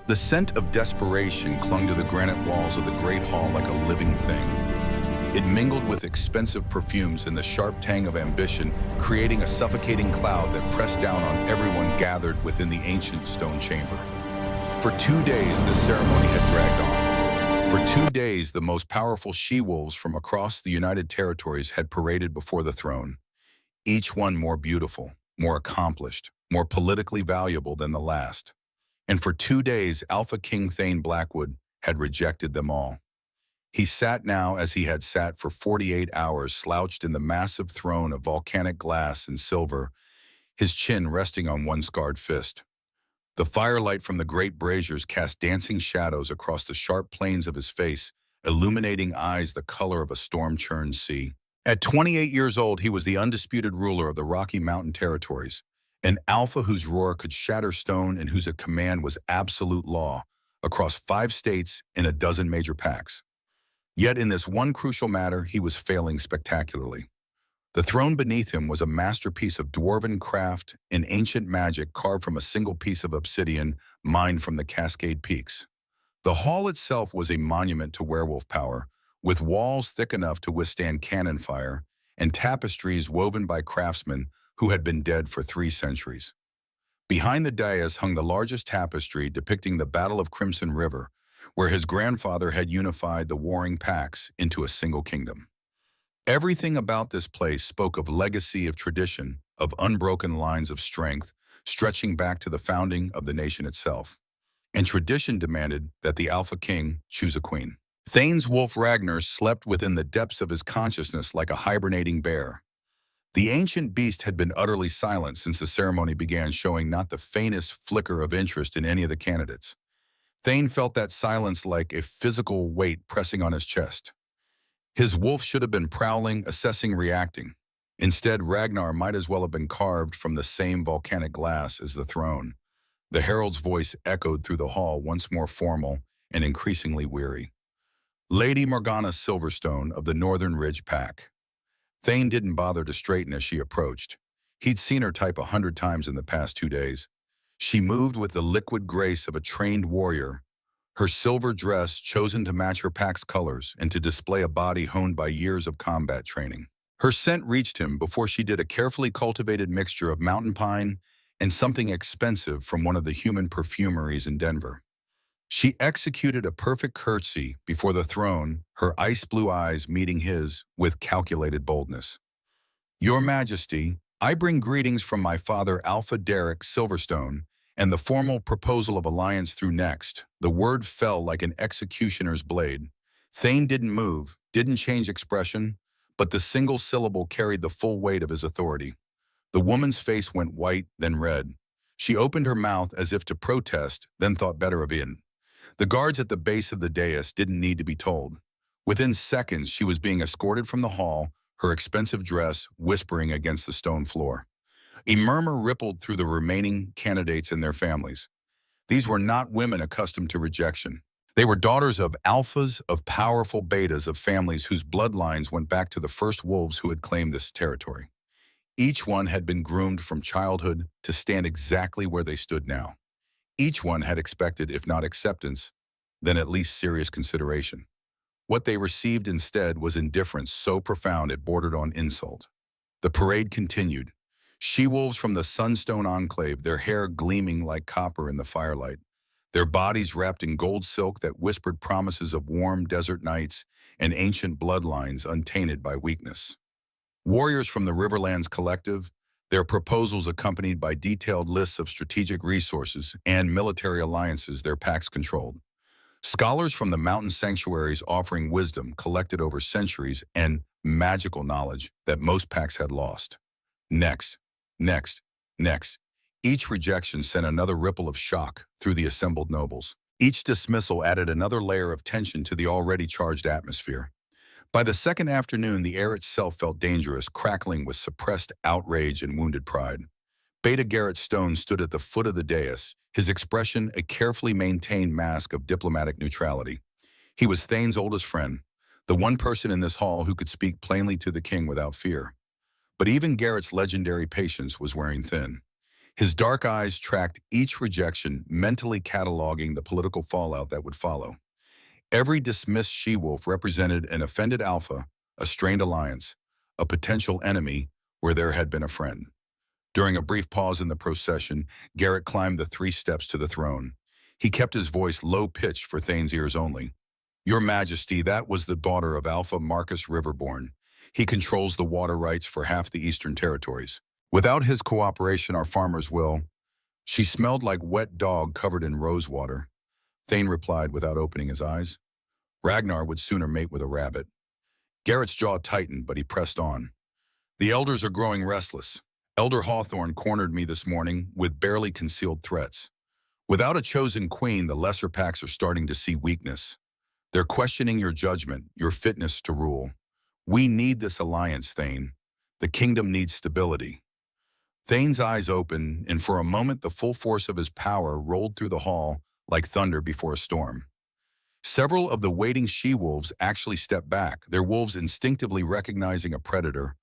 The scent of desperation clung to the granite walls of the great hall like a living thing. It mingled with expensive perfumes and the sharp tang of ambition, creating a suffocating cloud that pressed down on everyone gathered within the ancient stone chamber. For 2 days, the ceremony had dragged on. For 2 days, the most powerful she-wolves from across the United Territories had paraded before the throne, each one more beautiful, more accomplished, more politically valuable than the last. And for 2 days, Alpha King Thane Blackwood had rejected them all. He sat now as he had sat for 48 hours, slouched in the massive throne of volcanic glass and silver, his chin resting on one scarred fist. The firelight from the great braziers cast dancing shadows across the sharp planes of his face, illuminating eyes the color of a storm-churned sea. At 28 years old, he was the undisputed ruler of the Rocky Mountain Territories, an alpha whose roar could shatter stone and whose command was absolute law across 5 states and a dozen major packs. Yet in this one crucial matter, he was failing spectacularly. The throne beneath him was a masterpiece of dwarven craft and ancient magic carved from a single piece of obsidian mined from the Cascade Peaks. The hall itself was a monument to werewolf power, with walls thick enough to withstand cannon fire and tapestries woven by craftsmen who had been dead for 3 centuries. Behind the dais hung the largest tapestry depicting the Battle of Crimson River, where his grandfather had unified the warring packs into a single kingdom. Everything about this place spoke of legacy, of tradition, of unbroken lines of strength, stretching back to the founding of the nation itself. And tradition demanded that the Alpha King choose a queen. Thane's wolf Ragnar slept within the depths of his consciousness like a hibernating bear. The ancient beast had been utterly silent since the ceremony began, showing not the faintest flicker of interest in any of the candidates. Thane felt that silence like a physical weight pressing on his chest. His wolf should have been prowling, assessing, reacting. Instead, Ragnar might as well have been carved from the same volcanic glass as the throne. The herald's voice echoed through the hall, once more formal and increasingly weary. Lady Morgana Silverstone of the Northern Ridge Pack. Thane didn't bother to straighten as she approached. He'd seen her type 100 times in the past 2 days. She moved with the liquid grace of a trained warrior, her silver dress chosen to match her pack's colors and to display a body honed by years of combat training. Her scent reached him before she did, a carefully cultivated mixture of mountain pine and something expensive from one of the human perfumeries in Denver. She executed a perfect curtsy before the throne, her ice-blue eyes meeting his with calculated boldness. "Your Majesty, I bring greetings from my father Alpha Derek Silverstone, and the formal proposal of alliance through next." The word fell like an executioner's blade. Thane didn't move, didn't change expression, but the single syllable carried the full weight of his authority. The woman's face went white, then red. She opened her mouth as if to protest, then thought better of it. The guards at the base of the dais didn't need to be told. Within seconds, she was being escorted from the hall, her expensive dress whispering against the stone floor. A murmur rippled through the remaining candidates and their families. These were not women accustomed to rejection. They were daughters of alphas, of powerful betas, of families whose bloodlines went back to the first wolves who had claimed this territory. Each one had been groomed from childhood to stand exactly where they stood now. Each one had expected, if not acceptance, then at least serious consideration. What they received instead was indifference so profound it bordered on insult. The parade continued. She-wolves from the Sunstone Enclave, their hair gleaming like copper in the firelight, their bodies wrapped in gold silk that whispered promises of warm desert nights and ancient bloodlines untainted by weakness. Warriors from the Riverlands Collective, their proposals accompanied by detailed lists of strategic resources and military alliances their packs controlled. Scholars from the mountain sanctuaries offering wisdom collected over centuries and magical knowledge that most packs had lost. Next, next, next. Each rejection sent another ripple of shock through the assembled nobles. Each dismissal added another layer of tension to the already charged atmosphere. By the second afternoon, the air itself felt dangerous, crackling with suppressed outrage and wounded pride. Beta Garrett Stone stood at the foot of the dais, his expression a carefully maintained mask of diplomatic neutrality. He was Thane's oldest friend, the one person in this hall who could speak plainly to the king without fear. But even Garrett's legendary patience was wearing thin. His dark eyes tracked each rejection, mentally cataloging the political fallout that would follow. Every dismissed she-wolf represented an offended alpha, a strained alliance, a potential enemy where there had been a friend. During a brief pause in the procession, Garrett climbed the 3 steps to the throne. He kept his voice low-pitched for Thane's ears only. Your Majesty, that was the daughter of Alpha Marcus Riverborn. He controls the water rights for half the Eastern Territories. Without his cooperation, our farmers will. She smelled like wet dog covered in rosewater. Thane replied without opening his eyes. Ragnar would sooner mate with a rabbit. Garrett's jaw tightened, but he pressed on. The elders are growing restless. Elder Hawthorne cornered me this morning with barely concealed threats. Without a chosen queen, the lesser packs are starting to see weakness. They're questioning your judgment, your fitness to rule. We need this alliance, Thane. The kingdom needs stability. Thane's eyes opened, and for a moment the full force of his power rolled through the hall like thunder before a storm. Several of the waiting she-wolves actually stepped back, their wolves instinctively recognizing a predator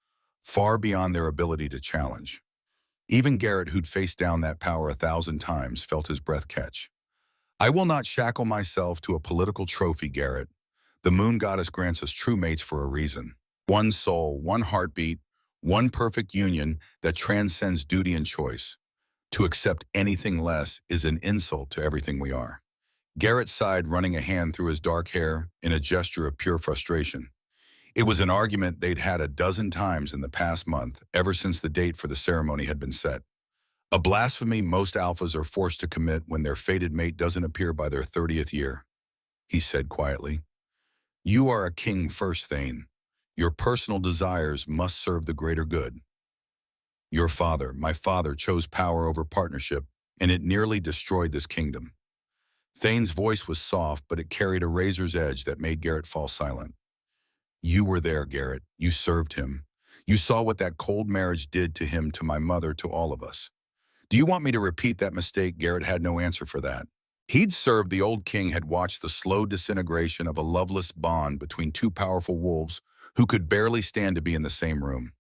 far beyond their ability to challenge. Even Garrett, who'd faced down that power 1,000 times, felt his breath catch. I will not shackle myself to a political trophy, Garrett. The moon goddess grants us true mates for a reason. One soul, one heartbeat, one perfect union that transcends duty and choice. To accept anything less is an insult to everything we are. Garrett sighed, running a hand through his dark hair in a gesture of pure frustration. It was an argument they'd had a dozen times in the past month, ever since the date for the ceremony had been set. A blasphemy most alphas are forced to commit when their fated mate doesn't appear by their 30th year, he said quietly. You are a king first, Thane. Your personal desires must serve the greater good. Your father, my father, chose power over partnership, and it nearly destroyed this kingdom. Thane's voice was soft, but it carried a razor's edge that made Garrett fall silent. You were there, Garrett. You served him. You saw what that cold marriage did to him, to my mother, to all of us. Do you want me to repeat that mistake? Garrett had no answer for that. He'd served the old king, had watched the slow disintegration of a loveless bond between two powerful wolves who could barely stand to be in the same room.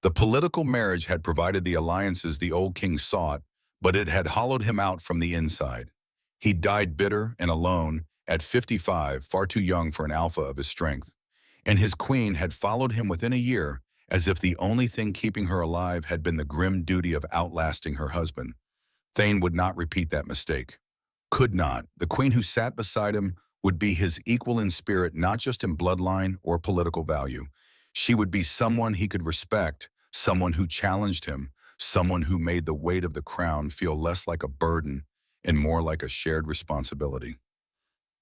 The political marriage had provided the alliances the old king sought, but it had hollowed him out from the inside. He died bitter and alone at 55, far too young for an alpha of his strength. And his queen had followed him within a year, as if the only thing keeping her alive had been the grim duty of outlasting her husband. Thane would not repeat that mistake. Could not. The queen who sat beside him would be his equal in spirit, not just in bloodline or political value. She would be someone he could respect, someone who challenged him, someone who made the weight of the crown feel less like a burden and more like a shared responsibility.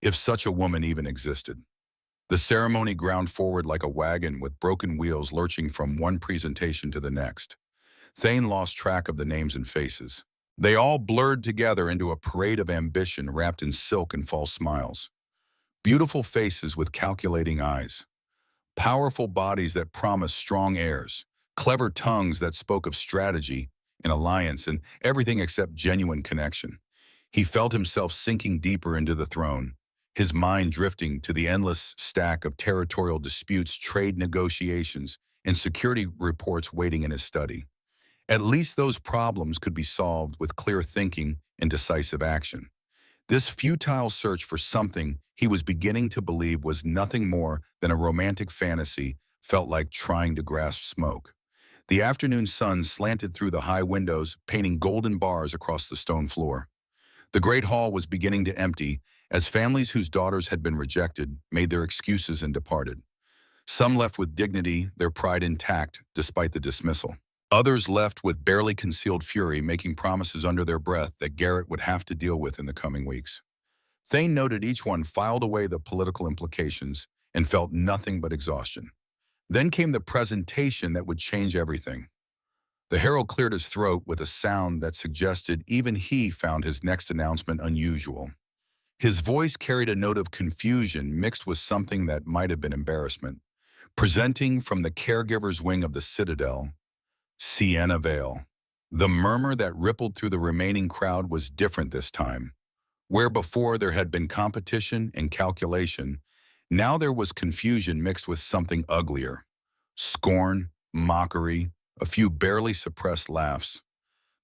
If such a woman even existed. The ceremony ground forward like a wagon with broken wheels lurching from one presentation to the next. Thane lost track of the names and faces. They all blurred together into a parade of ambition wrapped in silk and false smiles. Beautiful faces with calculating eyes. Powerful bodies that promised strong heirs. Clever tongues that spoke of strategy and alliance and everything except genuine connection. He felt himself sinking deeper into the throne, his mind drifting to the endless stack of territorial disputes, trade negotiations, and security reports waiting in his study. At least those problems could be solved with clear thinking and decisive action. This futile search for something he was beginning to believe was nothing more than a romantic fantasy felt like trying to grasp smoke. The afternoon sun slanted through the high windows, painting golden bars across the stone floor. The great hall was beginning to empty as families whose daughters had been rejected made their excuses and departed. Some left with dignity, their pride intact despite the dismissal. Others left with barely concealed fury, making promises under their breath that Garrett would have to deal with in the coming weeks. Thane noted each one filed away the political implications and felt nothing but exhaustion. Then came the presentation that would change everything. The herald cleared his throat with a sound that suggested even he found his next announcement unusual. His voice carried a note of confusion mixed with something that might have been embarrassment. Presenting from the caregiver's wing of the citadel, Sienna Vale. The murmur that rippled through the remaining crowd was different this time. Where before there had been competition and calculation, now there was confusion mixed with something uglier. Scorn, mockery, a few barely suppressed laughs.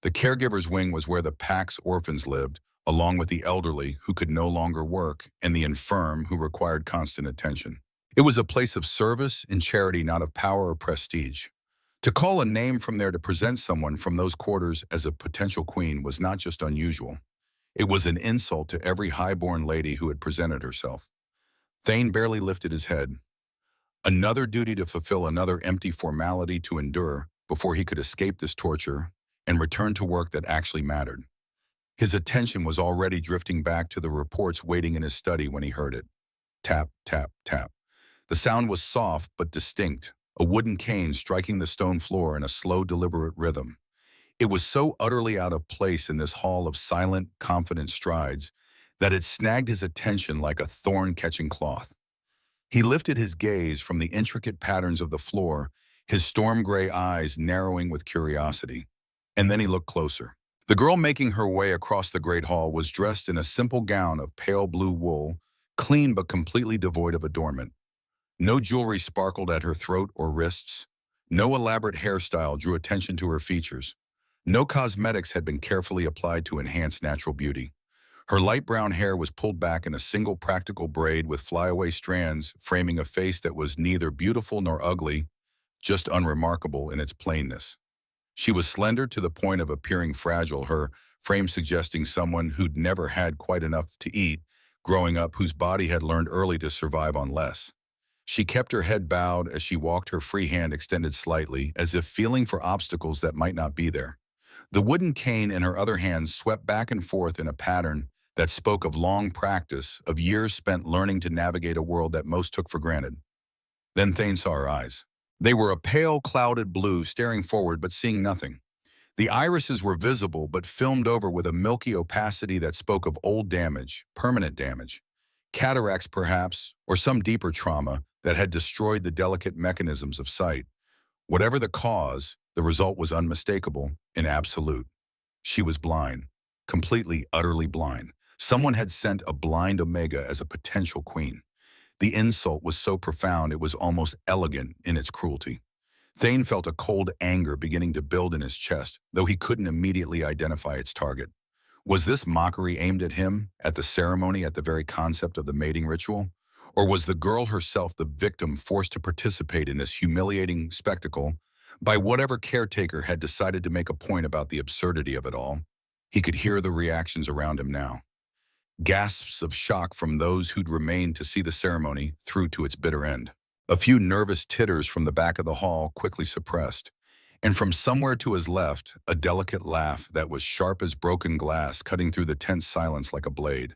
The caregiver's wing was where the pack's orphans lived, along with the elderly who could no longer work and the infirm who required constant attention. It was a place of service and charity, not of power or prestige. To call a name from there to present someone from those quarters as a potential queen was not just unusual. It was an insult to every high-born lady who had presented herself. Thane barely lifted his head. Another duty to fulfill, another empty formality to endure before he could escape this torture and return to work that actually mattered. His attention was already drifting back to the reports waiting in his study when he heard it. Tap, tap, tap. The sound was soft but distinct, a wooden cane striking the stone floor in a slow, deliberate rhythm. It was so utterly out of place in this hall of silent, confident strides that it snagged his attention like a thorn-catching cloth. He lifted his gaze from the intricate patterns of the floor, his storm-gray eyes narrowing with curiosity. And then he looked closer. The girl making her way across the great hall was dressed in a simple gown of pale blue wool, clean but completely devoid of adornment. No jewelry sparkled at her throat or wrists. No elaborate hairstyle drew attention to her features. No cosmetics had been carefully applied to enhance natural beauty. Her light brown hair was pulled back in a single practical braid with flyaway strands framing a face that was neither beautiful nor ugly, just unremarkable in its plainness. She was slender to the point of appearing fragile, her frame suggesting someone who'd never had quite enough to eat, growing up, whose body had learned early to survive on less. She kept her head bowed as she walked, her free hand extended slightly, as if feeling for obstacles that might not be there. The wooden cane in her other hand swept back and forth in a pattern that spoke of long practice, of years spent learning to navigate a world that most took for granted. Then Thane saw her eyes. They were a pale, clouded blue, staring forward but seeing nothing. The irises were visible but filmed over with a milky opacity that spoke of old damage, permanent damage. Cataracts perhaps, or some deeper trauma that had destroyed the delicate mechanisms of sight. Whatever the cause, the result was unmistakable and absolute. She was blind, completely, utterly blind. Someone had sent a blind Omega as a potential queen. The insult was so profound it was almost elegant in its cruelty. Thane felt a cold anger beginning to build in his chest, though he couldn't immediately identify its target. Was this mockery aimed at him, at the ceremony, at the very concept of the mating ritual? Or was the girl herself the victim forced to participate in this humiliating spectacle by whatever caretaker had decided to make a point about the absurdity of it all? He could hear the reactions around him now. Gasps of shock from those who'd remained to see the ceremony through to its bitter end. A few nervous titters from the back of the hall quickly suppressed, and from somewhere to his left, a delicate laugh that was sharp as broken glass cutting through the tense silence like a blade.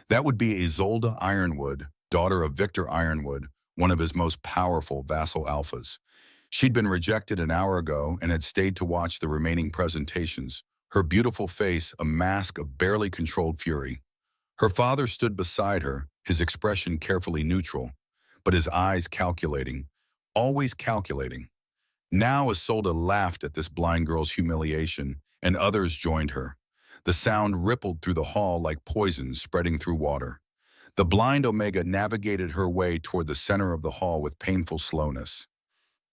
That would be Isolde Ironwood, daughter of Victor Ironwood, one of his most powerful vassal alphas. She'd been rejected an hour ago and had stayed to watch the remaining presentations, her beautiful face a mask of barely controlled fury. Her father stood beside her, his expression carefully neutral, but his eyes calculating, always calculating. Now Isolde laughed at this blind girl's humiliation, and others joined her. The sound rippled through the hall like poison spreading through water. The blind Omega navigated her way toward the center of the hall with painful slowness.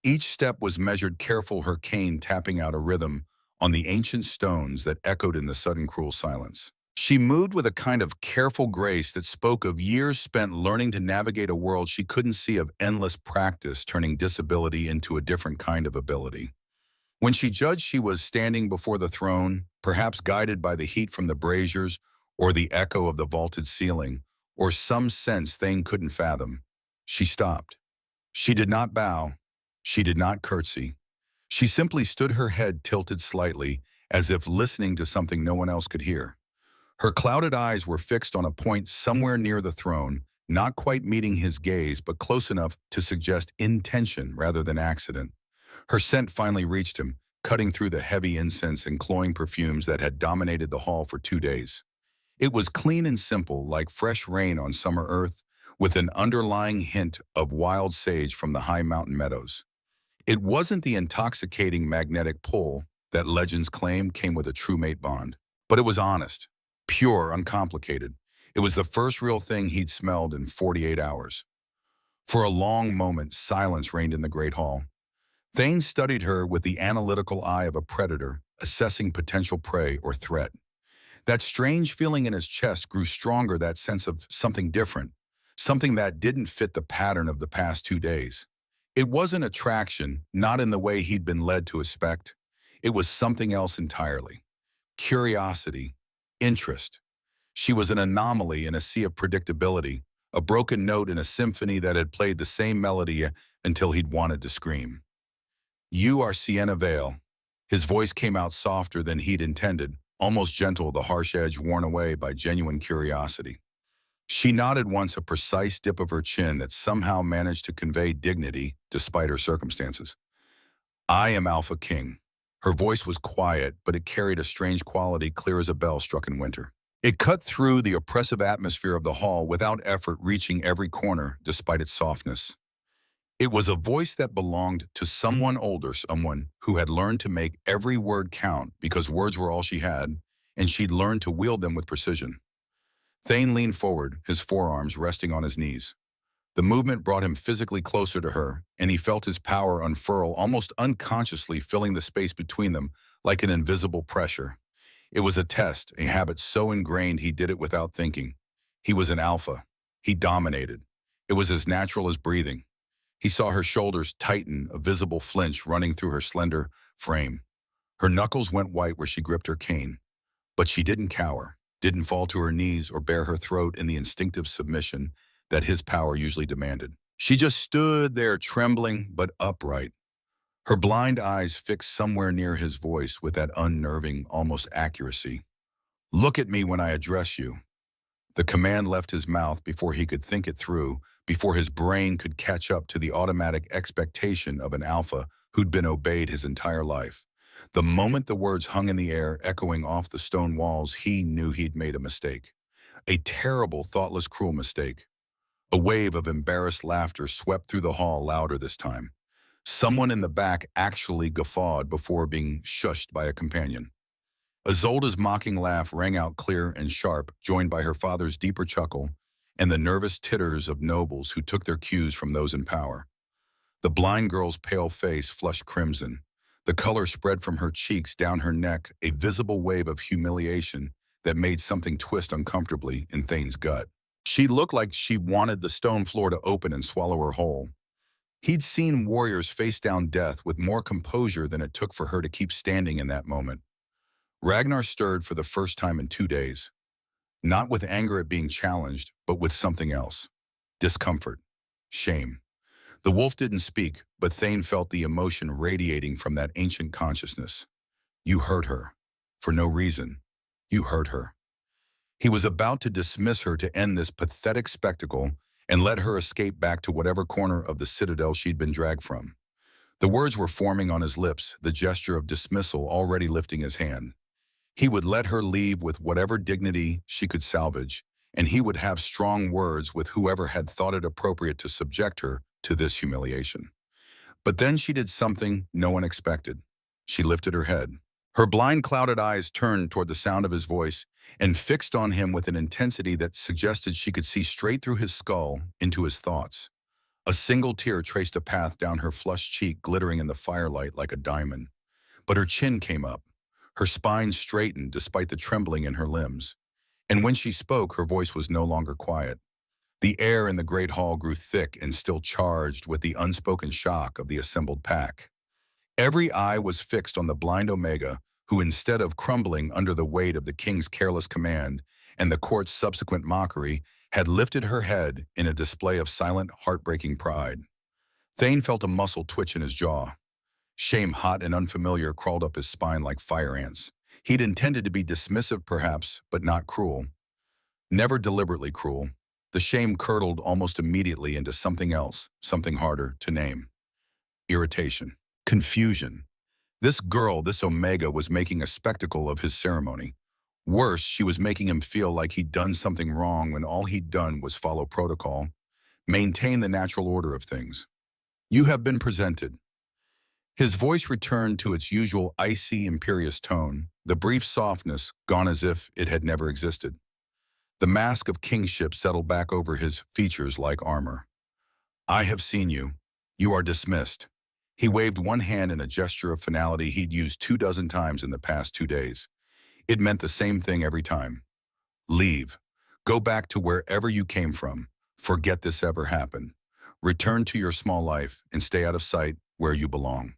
Each step was measured careful, her cane tapping out a rhythm on the ancient stones that echoed in the sudden cruel silence. She moved with a kind of careful grace that spoke of years spent learning to navigate a world she couldn't see, of endless practice turning disability into a different kind of ability. When she judged she was standing before the throne, perhaps guided by the heat from the braziers or the echo of the vaulted ceiling, or some sense Thane couldn't fathom, she stopped. She did not bow. She did not curtsy. She simply stood, her head tilted slightly, as if listening to something no one else could hear. Her clouded eyes were fixed on a point somewhere near the throne, not quite meeting his gaze, but close enough to suggest intention rather than accident. Her scent finally reached him, cutting through the heavy incense and cloying perfumes that had dominated the hall for 2 days. It was clean and simple, like fresh rain on summer earth, with an underlying hint of wild sage from the high mountain meadows. It wasn't the intoxicating magnetic pull that legends claim came with a true mate bond, but it was honest. Pure, uncomplicated. It was the first real thing he'd smelled in 48 hours. For a long moment, silence reigned in the great hall. Thane studied her with the analytical eye of a predator, assessing potential prey or threat. That strange feeling in his chest grew stronger, that sense of something different, something that didn't fit the pattern of the past 2 days. It wasn't attraction, not in the way he'd been led to expect. It was something else entirely. Curiosity, interest. She was an anomaly in a sea of predictability, a broken note in a symphony that had played the same melody until he'd wanted to scream. You are Sienna Vale. His voice came out softer than he'd intended, almost gentle, the harsh edge worn away by genuine curiosity. She nodded once, a precise dip of her chin that somehow managed to convey dignity despite her circumstances. I am Alphaking. Her voice was quiet, but it carried a strange quality, clear as a bell struck in winter. It cut through the oppressive atmosphere of the hall without effort, reaching every corner despite its softness. It was a voice that belonged to someone older, someone who had learned to make every word count because words were all she had, and she'd learned to wield them with precision. Thane leaned forward, his forearms resting on his knees. The movement brought him physically closer to her, and he felt his power unfurl, almost unconsciously filling the space between them like an invisible pressure. It was a test, a habit so ingrained he did it without thinking. He was an alpha. He dominated. It was as natural as breathing. He saw her shoulders tighten, a visible flinch running through her slender frame. Her knuckles went white where she gripped her cane. But she didn't cower, didn't fall to her knees or bare her throat in the instinctive submission that his power usually demanded. She just stood there, trembling but upright, her blind eyes fixed somewhere near his voice with that unnerving, almost accuracy. Look at me when I address you. The command left his mouth before he could think it through, before his brain could catch up to the automatic expectation of an alpha who'd been obeyed his entire life. The moment the words hung in the air, echoing off the stone walls, he knew he'd made a mistake. A terrible, thoughtless, cruel mistake. A wave of embarrassed laughter swept through the hall, louder this time. Someone in the back actually guffawed before being shushed by a companion. Isolde's mocking laugh rang out clear and sharp, joined by her father's deeper chuckle and the nervous titters of nobles who took their cues from those in power. The blind girl's pale face flushed crimson. The color spread from her cheeks down her neck, a visible wave of humiliation that made something twist uncomfortably in Thane's gut. She looked like she wanted the stone floor to open and swallow her whole. He'd seen warriors face down death with more composure than it took for her to keep standing in that moment. Ragnar stirred for the first time in 2 days, not with anger at being challenged, but with something else. Discomfort. Shame. The wolf didn't speak, but Thane felt the emotion radiating from that ancient consciousness. You hurt her. For no reason. You hurt her. He was about to dismiss her to end this pathetic spectacle and let her escape back to whatever corner of the citadel she'd been dragged from. The words were forming on his lips, the gesture of dismissal already lifting his hand. He would let her leave with whatever dignity she could salvage, and he would have strong words with whoever had thought it appropriate to subject her to this humiliation. But then she did something no one expected. She lifted her head. Her blind, clouded eyes turned toward the sound of his voice and fixed on him with an intensity that suggested she could see straight through his skull into his thoughts. A single tear traced a path down her flushed cheek, glittering in the firelight like a diamond. But her chin came up. Her spine straightened despite the trembling in her limbs. And when she spoke, her voice was no longer quiet. The air in the great hall grew thick and still charged with the unspoken shock of the assembled pack. Every eye was fixed on the blind Omega, who, instead of crumbling under the weight of the king's careless command and the court's subsequent mockery, had lifted her head in a display of silent, heartbreaking pride. Thane felt a muscle twitch in his jaw. Shame, hot and unfamiliar, crawled up his spine like fire ants. He'd intended to be dismissive, perhaps, but not cruel. Never deliberately cruel. The shame curdled almost immediately into something else, something harder to name. Irritation. Confusion. This girl, this Omega, was making a spectacle of his ceremony. Worse, she was making him feel like he'd done something wrong when all he'd done was follow protocol, maintain the natural order of things. You have been presented. His voice returned to its usual icy, imperious tone, the brief softness gone as if it had never existed. The mask of kingship settled back over his features like armor. I have seen you. You are dismissed. He waved one hand in a gesture of finality he'd used 24 times in the past 2 days. It meant the same thing every time. Leave. Go back to wherever you came from. Forget this ever happened. Return to your small life and stay out of sight where you belong.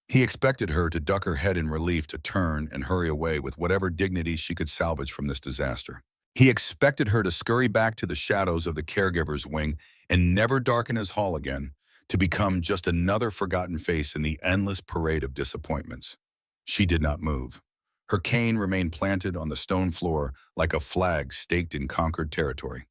He expected her to duck her head in relief, to turn and hurry away with whatever dignity she could salvage from this disaster. He expected her to scurry back to the shadows of the caregiver's wing and never darken his hall again, to become just another forgotten face in the endless parade of disappointments. She did not move. Her cane remained planted on the stone floor like a flag staked in conquered territory.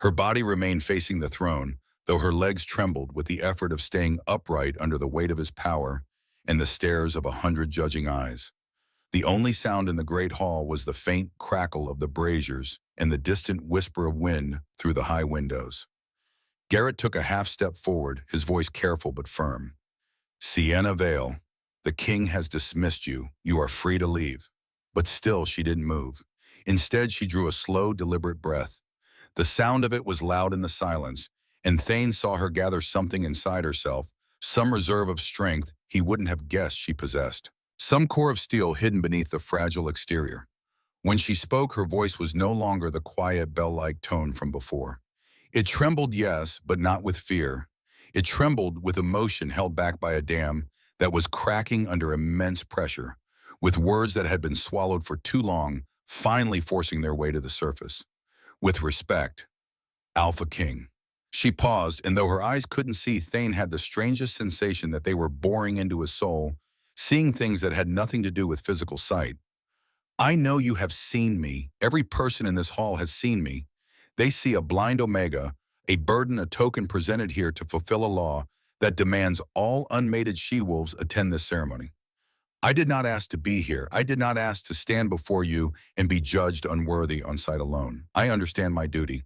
Her body remained facing the throne, though her legs trembled with the effort of staying upright under the weight of his power and the stares of 100 judging eyes. The only sound in the great hall was the faint crackle of the braziers and the distant whisper of wind through the high windows. Garrett took a half step forward, his voice careful but firm. "Sienna Vale, the king has dismissed you. You are free to leave." But still she didn't move. Instead, she drew a slow, deliberate breath. The sound of it was loud in the silence, and Thane saw her gather something inside herself, some reserve of strength he wouldn't have guessed she possessed. Some core of steel hidden beneath the fragile exterior. When she spoke, her voice was no longer the quiet, bell-like tone from before. It trembled, yes, but not with fear. It trembled with emotion held back by a dam that was cracking under immense pressure, with words that had been swallowed for too long finally forcing their way to the surface. With respect, Alphaking. She paused, and though her eyes couldn't see, Thane had the strangest sensation that they were boring into his soul, seeing things that had nothing to do with physical sight. "I know you have seen me. Every person in this hall has seen me. They see a blind Omega, a burden, a token presented here to fulfill a law that demands all unmated she-wolves attend this ceremony. I did not ask to be here. I did not ask to stand before you and be judged unworthy on sight alone. I understand my duty.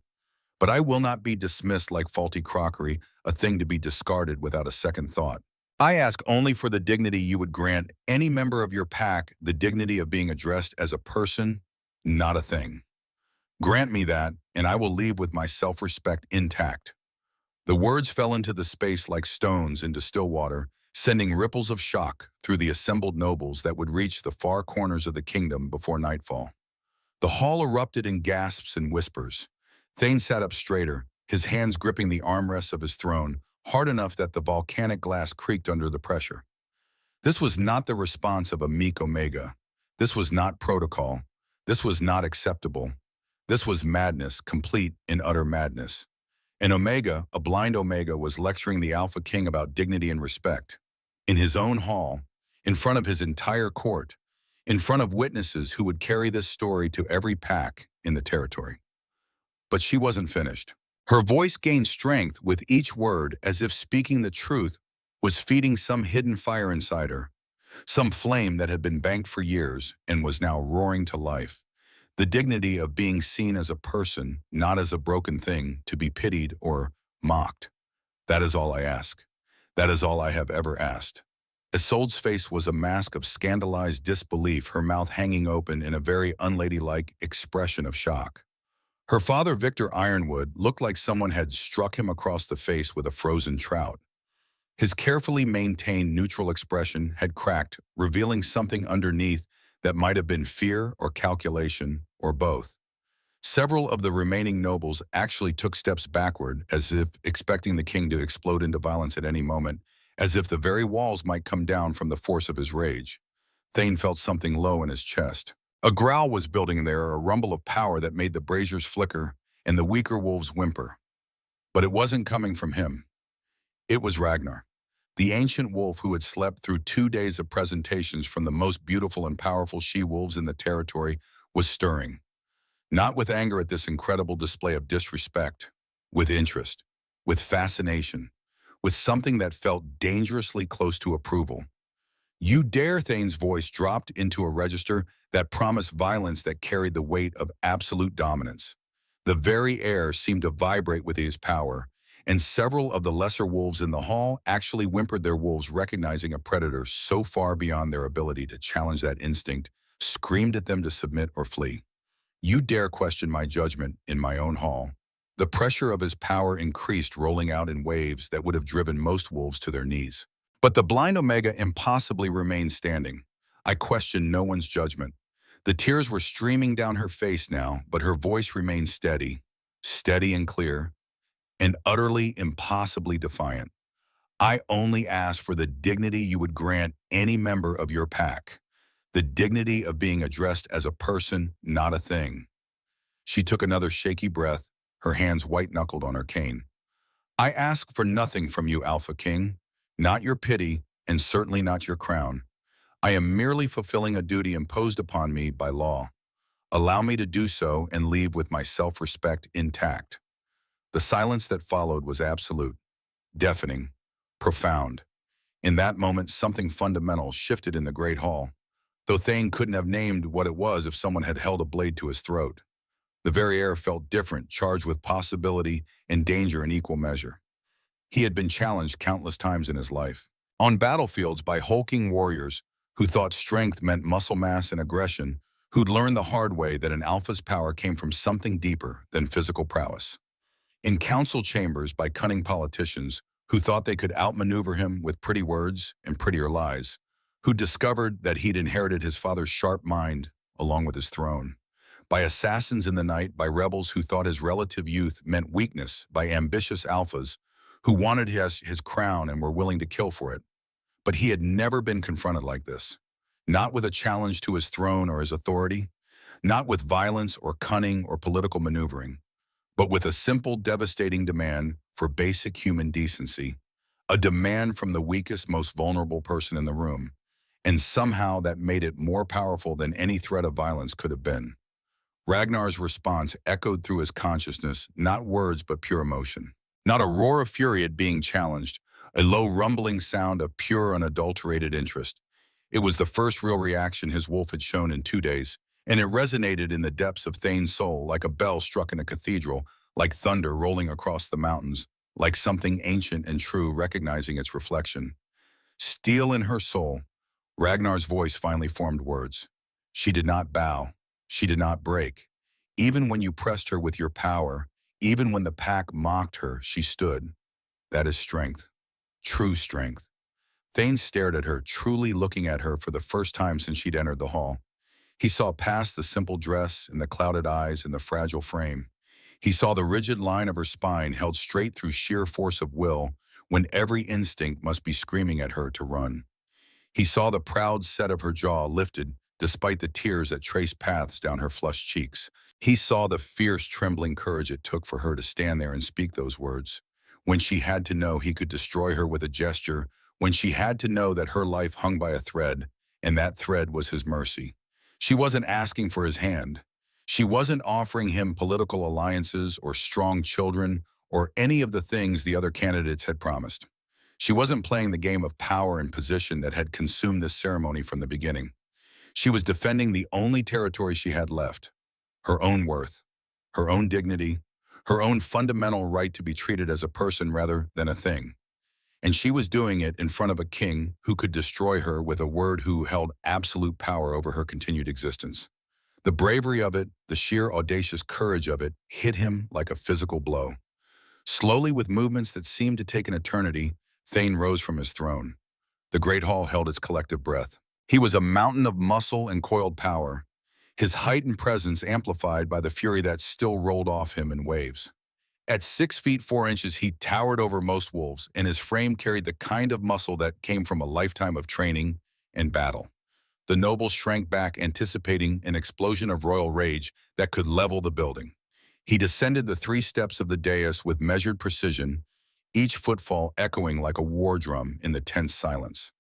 But I will not be dismissed like faulty crockery, a thing to be discarded without a second thought. I ask only for the dignity you would grant any member of your pack, the dignity of being addressed as a person, not a thing. Grant me that, and I will leave with my self-respect intact." The words fell into the space like stones into still water, sending ripples of shock through the assembled nobles that would reach the far corners of the kingdom before nightfall. The hall erupted in gasps and whispers. Thane sat up straighter, his hands gripping the armrests of his throne, hard enough that the volcanic glass creaked under the pressure. This was not the response of a meek Omega. This was not protocol. This was not acceptable. This was madness, complete in utter madness. An Omega, a blind Omega, was lecturing the Alpha King about dignity and respect. In his own hall, in front of his entire court, in front of witnesses who would carry this story to every pack in the territory. But she wasn't finished. Her voice gained strength with each word, as if speaking the truth was feeding some hidden fire inside her, some flame that had been banked for years and was now roaring to life. The dignity of being seen as a person, not as a broken thing, to be pitied or mocked. That is all I ask. That is all I have ever asked. Isolde's face was a mask of scandalized disbelief, her mouth hanging open in a very unladylike expression of shock. Her father, Victor Ironwood, looked like someone had struck him across the face with a frozen trout. His carefully maintained neutral expression had cracked, revealing something underneath that might have been fear or calculation, or both. Several of the remaining nobles actually took steps backward, as if expecting the king to explode into violence at any moment, as if the very walls might come down from the force of his rage. Thane felt something low in his chest. A growl was building there, a rumble of power that made the braziers flicker and the weaker wolves whimper. But it wasn't coming from him. It was Ragnar. The ancient wolf who had slept through 2 days of presentations from the most beautiful and powerful she-wolves in the territory was stirring. Not with anger at this incredible display of disrespect, with interest, with fascination, with something that felt dangerously close to approval. "You dare," Thane's voice dropped into a register that promised violence that carried the weight of absolute dominance. The very air seemed to vibrate with his power, and several of the lesser wolves in the hall actually whimpered, their wolves recognizing a predator so far beyond their ability to challenge that instinct, screamed at them to submit or flee. "You dare question my judgment in my own hall." The pressure of his power increased, rolling out in waves that would have driven most wolves to their knees. But the blind Omega impossibly remained standing. I questioned no one's judgment. The tears were streaming down her face now, but her voice remained steady, steady and clear, and utterly, impossibly defiant. I only asked for the dignity you would grant any member of your pack, the dignity of being addressed as a person, not a thing. She took another shaky breath, her hands white-knuckled on her cane. I ask for nothing from you, Alpha King, not your pity, and certainly not your crown. I am merely fulfilling a duty imposed upon me by law. Allow me to do so and leave with my self-respect intact. The silence that followed was absolute, deafening, profound. In that moment, something fundamental shifted in the great hall, though Thane couldn't have named what it was if someone had held a blade to his throat. The very air felt different, charged with possibility and danger in equal measure. He had been challenged countless times in his life, on battlefields by hulking warriors who thought strength meant muscle mass and aggression, who'd learned the hard way that an alpha's power came from something deeper than physical prowess. In council chambers by cunning politicians who thought they could outmaneuver him with pretty words and prettier lies, who discovered that he'd inherited his father's sharp mind along with his throne. By assassins in the night, by rebels who thought his relative youth meant weakness, by ambitious alphas who wanted his crown and were willing to kill for it. But he had never been confronted like this. Not with a challenge to his throne or his authority, not with violence or cunning or political maneuvering, but with a simple, devastating demand for basic human decency, a demand from the weakest, most vulnerable person in the room. And somehow that made it more powerful than any threat of violence could have been. Ragnar's response echoed through his consciousness, not words but pure emotion. Not a roar of fury at being challenged, a low rumbling sound of pure unadulterated interest. It was the first real reaction his wolf had shown in 2 days, and it resonated in the depths of Thane's soul like a bell struck in a cathedral, like thunder rolling across the mountains, like something ancient and true recognizing its reflection. Steel in her soul, Ragnar's voice finally formed words. She did not bow. She did not break. Even when you pressed her with your power, even when the pack mocked her, she stood. That is strength. True strength. Thane stared at her, truly looking at her for the first time since she'd entered the hall. He saw past the simple dress and the clouded eyes and the fragile frame. He saw the rigid line of her spine held straight through sheer force of will when every instinct must be screaming at her to run. He saw the proud set of her jaw lifted despite the tears that traced paths down her flushed cheeks. He saw the fierce, trembling courage it took for her to stand there and speak those words. When she had to know he could destroy her with a gesture, when she had to know that her life hung by a thread, and that thread was his mercy. She wasn't asking for his hand. She wasn't offering him political alliances or strong children or any of the things the other candidates had promised. She wasn't playing the game of power and position that had consumed this ceremony from the beginning. She was defending the only territory she had left, her own worth, her own dignity, her own fundamental right to be treated as a person rather than a thing. And she was doing it in front of a king who could destroy her with a word, who held absolute power over her continued existence. The bravery of it, the sheer audacious courage of it, hit him like a physical blow. Slowly, with movements that seemed to take an eternity, Thane rose from his throne. The great hall held its collective breath. He was a mountain of muscle and coiled power, his height and presence amplified by the fury that still rolled off him in waves. At 6 feet 4 inches, he towered over most wolves, and his frame carried the kind of muscle that came from a lifetime of training and battle. The noble shrank back, anticipating an explosion of royal rage that could level the building. He descended the 3 steps of the dais with measured precision, each footfall echoing like a war drum in the tense silence.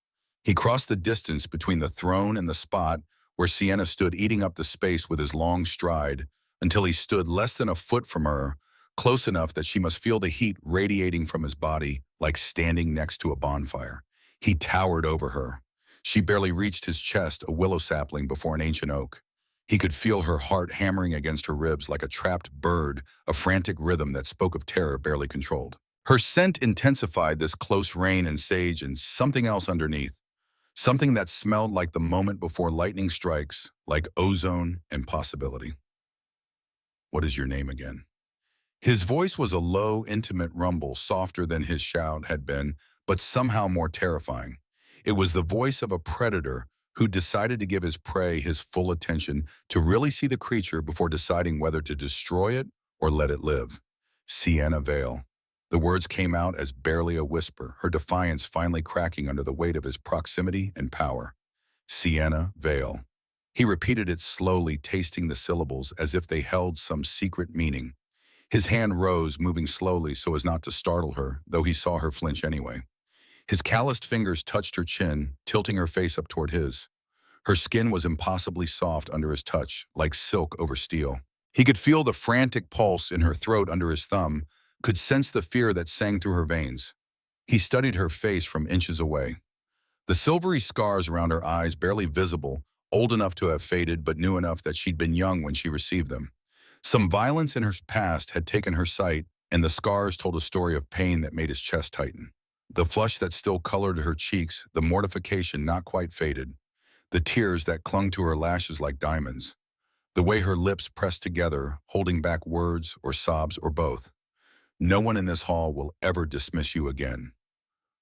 He crossed the distance between the throne and the spot where Sienna stood, eating up the space with his long stride, until he stood less than a foot from her, close enough that she must feel the heat radiating from his body like standing next to a bonfire. He towered over her. She barely reached his chest, a willow sapling before an ancient oak. He could feel her heart hammering against her ribs like a trapped bird, a frantic rhythm that spoke of terror barely controlled. Her scent intensified this close rain and sage and something else underneath. Something that smelled like the moment before lightning strikes, like ozone and possibility. What is your name again? His voice was a low, intimate rumble, softer than his shout had been, but somehow more terrifying. It was the voice of a predator who decided to give his prey his full attention to really see the creature before deciding whether to destroy it or let it live. Sienna Vale. The words came out as barely a whisper, her defiance finally cracking under the weight of his proximity and power. Sienna Vale. He repeated it slowly, tasting the syllables as if they held some secret meaning. His hand rose, moving slowly so as not to startle her, though he saw her flinch anyway. His calloused fingers touched her chin, tilting her face up toward his. Her skin was impossibly soft under his touch, like silk over steel. He could feel the frantic pulse in her throat under his thumb, could sense the fear that sang through her veins. He studied her face from inches away. The silvery scars around her eyes barely visible, old enough to have faded but new enough that she'd been young when she received them. Some violence in her past had taken her sight, and the scars told a story of pain that made his chest tighten. The flush that still colored her cheeks, the mortification not quite faded, the tears that clung to her lashes like diamonds, the way her lips pressed together, holding back words or sobs or both. No one in this hall will ever dismiss you again.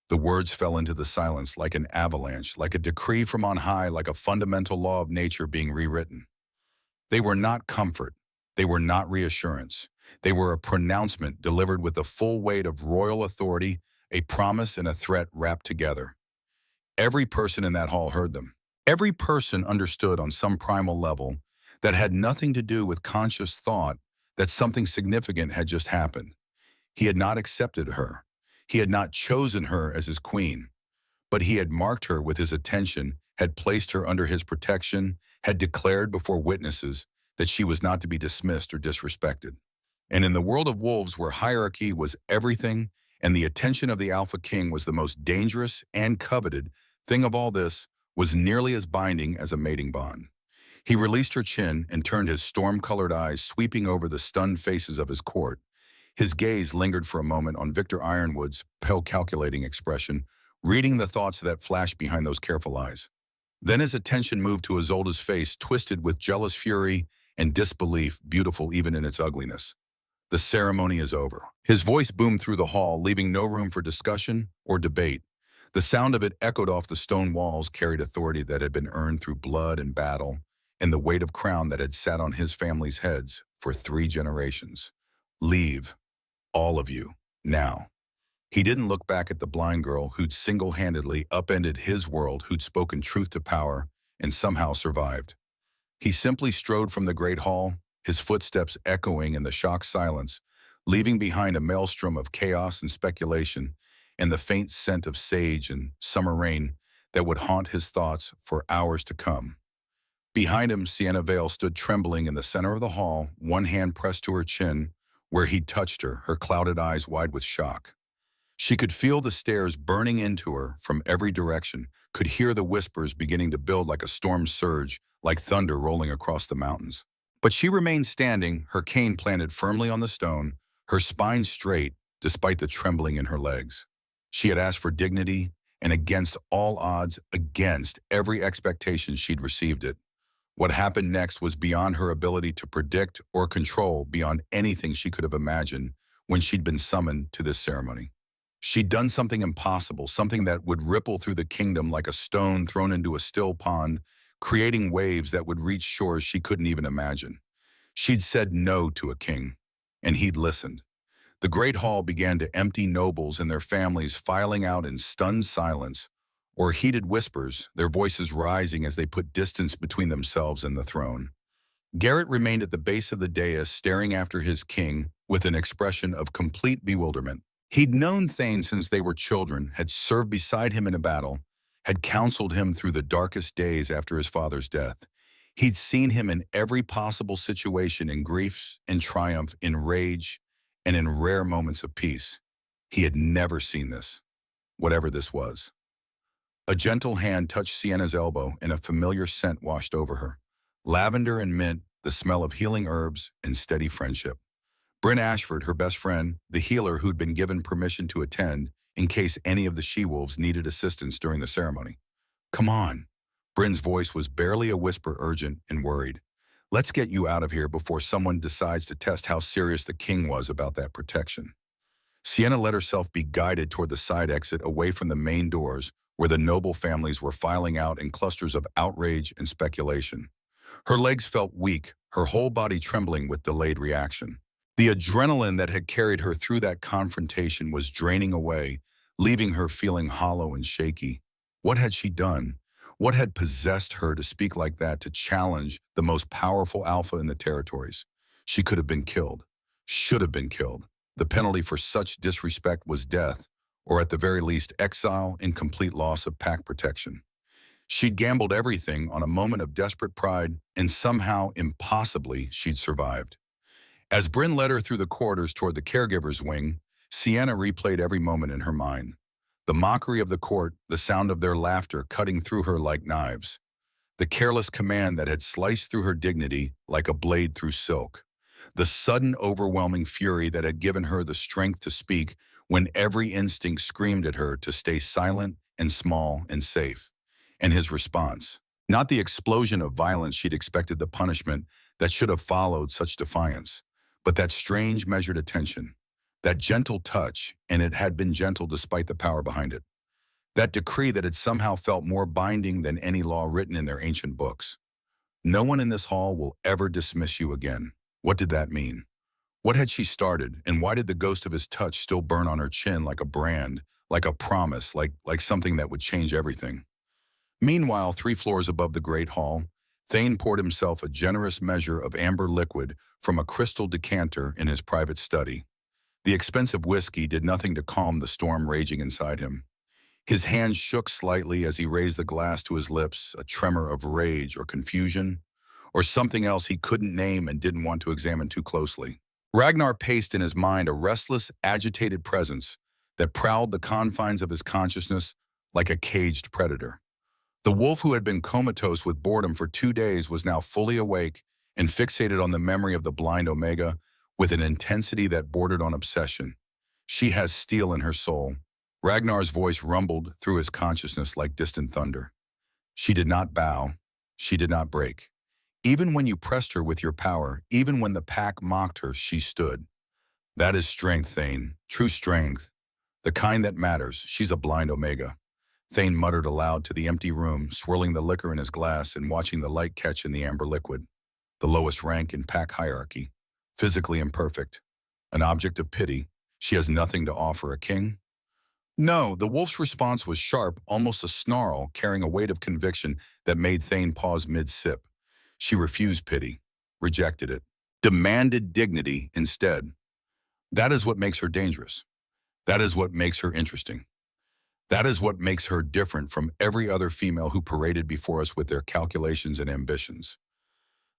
The words fell into the silence like an avalanche, like a decree from on high, like a fundamental law of nature being rewritten. They were not comfort. They were not reassurance. They were a pronouncement delivered with the full weight of royal authority, a promise and a threat wrapped together. Every person in that hall heard them. Every person understood on some primal level that had nothing to do with conscious thought that something significant had just happened. He had not accepted her. He had not chosen her as his queen, but he had marked her with his attention, had placed her under his protection, had declared before witnesses that she was not to be dismissed or disrespected. And in the world of wolves, where hierarchy was everything and the attention of the Alpha King was the most dangerous and coveted thing of all, this was nearly as binding as a mating bond. He released her chin and turned his storm-colored eyes sweeping over the stunned faces of his court. His gaze lingered for a moment on Victor Ironwood's pale, calculating expression, reading the thoughts that flashed behind those careful eyes. Then his attention moved to Isolde's face, twisted with jealous fury and disbelief, beautiful even in its ugliness. The ceremony is over. His voice boomed through the hall, leaving no room for discussion or debate. The sound of it echoed off the stone walls, carried authority that had been earned through blood and battle, and the weight of crown that had sat on his family's heads for 3 generations. Leave, all of you, now. He didn't look back at the blind girl who'd single-handedly upended his world, who'd spoken truth to power, and somehow survived. He simply strode from the great hall, his footsteps echoing in the shocked silence, leaving behind a maelstrom of chaos and speculation, and the faint scent of sage and summer rain that would haunt his thoughts for hours to come. Behind him, Sienna Vale stood trembling in the center of the hall, one hand pressed to her chin, where he'd touched her, her clouded eyes wide with shock. She could feel the stares burning into her from every direction, could hear the whispers beginning to build like a storm surge, like thunder rolling across the mountains. But she remained standing, her cane planted firmly on the stone, her spine straight despite the trembling in her legs. She had asked for dignity, and against all odds, against every expectation, she'd received it. What happened next was beyond her ability to predict or control, beyond anything she could have imagined when she'd been summoned to this ceremony. She'd done something impossible, something that would ripple through the kingdom like a stone thrown into a still pond, creating waves that would reach shores she couldn't even imagine. She'd said no to a king, and he'd listened. The great hall began to empty, nobles and their families filing out in stunned silence, or heated whispers, their voices rising as they put distance between themselves and the throne. Garrett remained at the base of the dais, staring after his king with an expression of complete bewilderment. He'd known Thane since they were children, had served beside him in a battle, had counseled him through the darkest days after his father's death. He'd seen him in every possible situation, in grief, in triumph, in rage, and in rare moments of peace. He had never seen this, whatever this was. A gentle hand touched Sienna's elbow, and a familiar scent washed over her. Lavender and mint, the smell of healing herbs and steady friendship. Bryn Ashford, her best friend, the healer who'd been given permission to attend in case any of the she-wolves needed assistance during the ceremony. "Come on." Bryn's voice was barely a whisper, urgent and worried. "Let's get you out of here before someone decides to test how serious the king was about that protection." Sienna let herself be guided toward the side exit away from the main doors where the noble families were filing out in clusters of outrage and speculation. Her legs felt weak, her whole body trembling with delayed reaction. The adrenaline that had carried her through that confrontation was draining away, leaving her feeling hollow and shaky. What had she done? What had possessed her to speak like that, to challenge the most powerful alpha in the territories? She could have been killed. Should have been killed. The penalty for such disrespect was death, or at the very least exile and complete loss of pack protection. She'd gambled everything on a moment of desperate pride, and somehow, impossibly, she'd survived. As Bryn led her through the corridors toward the caregiver's wing, Sienna replayed every moment in her mind. The mockery of the court, the sound of their laughter cutting through her like knives. The careless command that had sliced through her dignity like a blade through silk. The sudden overwhelming fury that had given her the strength to speak when every instinct screamed at her to stay silent and small and safe. And his response. Not the explosion of violence she'd expected, the punishment that should have followed such defiance, but that strange measured attention, that gentle touch, and it had been gentle despite the power behind it. That decree that had somehow felt more binding than any law written in their ancient books. No one in this hall will ever dismiss you again. What did that mean? What had she started, and why did the ghost of his touch still burn on her chin like a brand, like a promise, like something that would change everything? Meanwhile, 3 floors above the great hall, Thane poured himself a generous measure of amber liquid from a crystal decanter in his private study. The expensive whiskey did nothing to calm the storm raging inside him. His hands shook slightly as he raised the glass to his lips, a tremor of rage or confusion, or something else he couldn't name and didn't want to examine too closely. Ragnar paced in his mind a restless, agitated presence that prowled the confines of his consciousness like a caged predator. The wolf who had been comatose with boredom for 2 days was now fully awake and fixated on the memory of the blind Omega with an intensity that bordered on obsession. She has steel in her soul. Ragnar's voice rumbled through his consciousness like distant thunder. She did not bow. She did not break. Even when you pressed her with your power, even when the pack mocked her, she stood. That is strength, Thane. True strength. The kind that matters. She's a blind Omega. Thane muttered aloud to the empty room, swirling the liquor in his glass and watching the light catch in the amber liquid. The lowest rank in pack hierarchy. Physically imperfect. An object of pity. She has nothing to offer a king? No, the wolf's response was sharp, almost a snarl, carrying a weight of conviction that made Thane pause mid-sip. She refused pity, rejected it, demanded dignity instead. That is what makes her dangerous. That is what makes her interesting. That is what makes her different from every other female who paraded before us with their calculations and ambitions.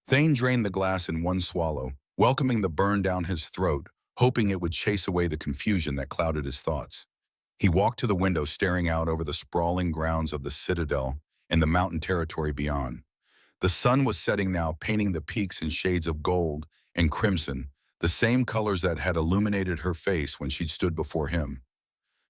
Thane drained the glass in one swallow, welcoming the burn down his throat, hoping it would chase away the confusion that clouded his thoughts. He walked to the window, staring out over the sprawling grounds of the citadel and the mountain territory beyond. The sun was setting now, painting the peaks in shades of gold and crimson, the same colors that had illuminated her face when she'd stood before him.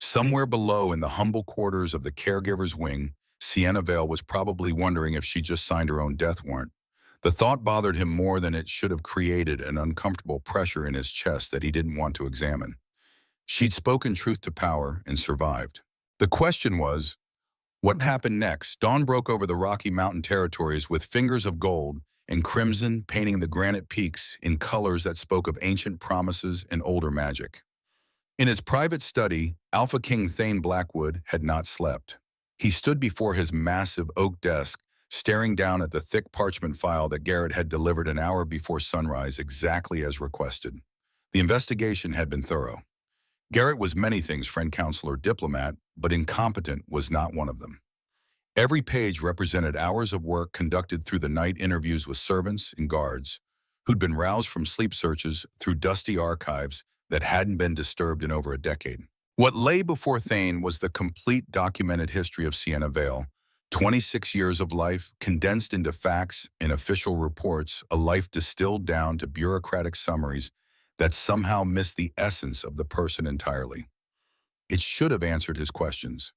Somewhere below in the humble quarters of the caregiver's wing, Sienna Vale was probably wondering if she just signed her own death warrant. The thought bothered him more than it should have, created an uncomfortable pressure in his chest that he didn't want to examine. She'd spoken truth to power and survived. The question was, what happened next? Dawn broke over the Rocky Mountain territories with fingers of gold and crimson painting the granite peaks in colors that spoke of ancient promises and older magic. In his private study, Alphaking Thane Blackwood had not slept. He stood before his massive oak desk, staring down at the thick parchment file that Garrett had delivered an hour before sunrise, exactly as requested. The investigation had been thorough. Garrett was many things, friend, counselor, diplomat, but incompetent was not one of them. Every page represented hours of work conducted through the night, interviews with servants and guards who'd been roused from sleep searches through dusty archives that hadn't been disturbed in over a decade. What lay before Thane was the complete documented history of Sienna Vale, 26 years of life condensed into facts and official reports, a life distilled down to bureaucratic summaries that somehow missed the essence of the person entirely. It should have answered his questions.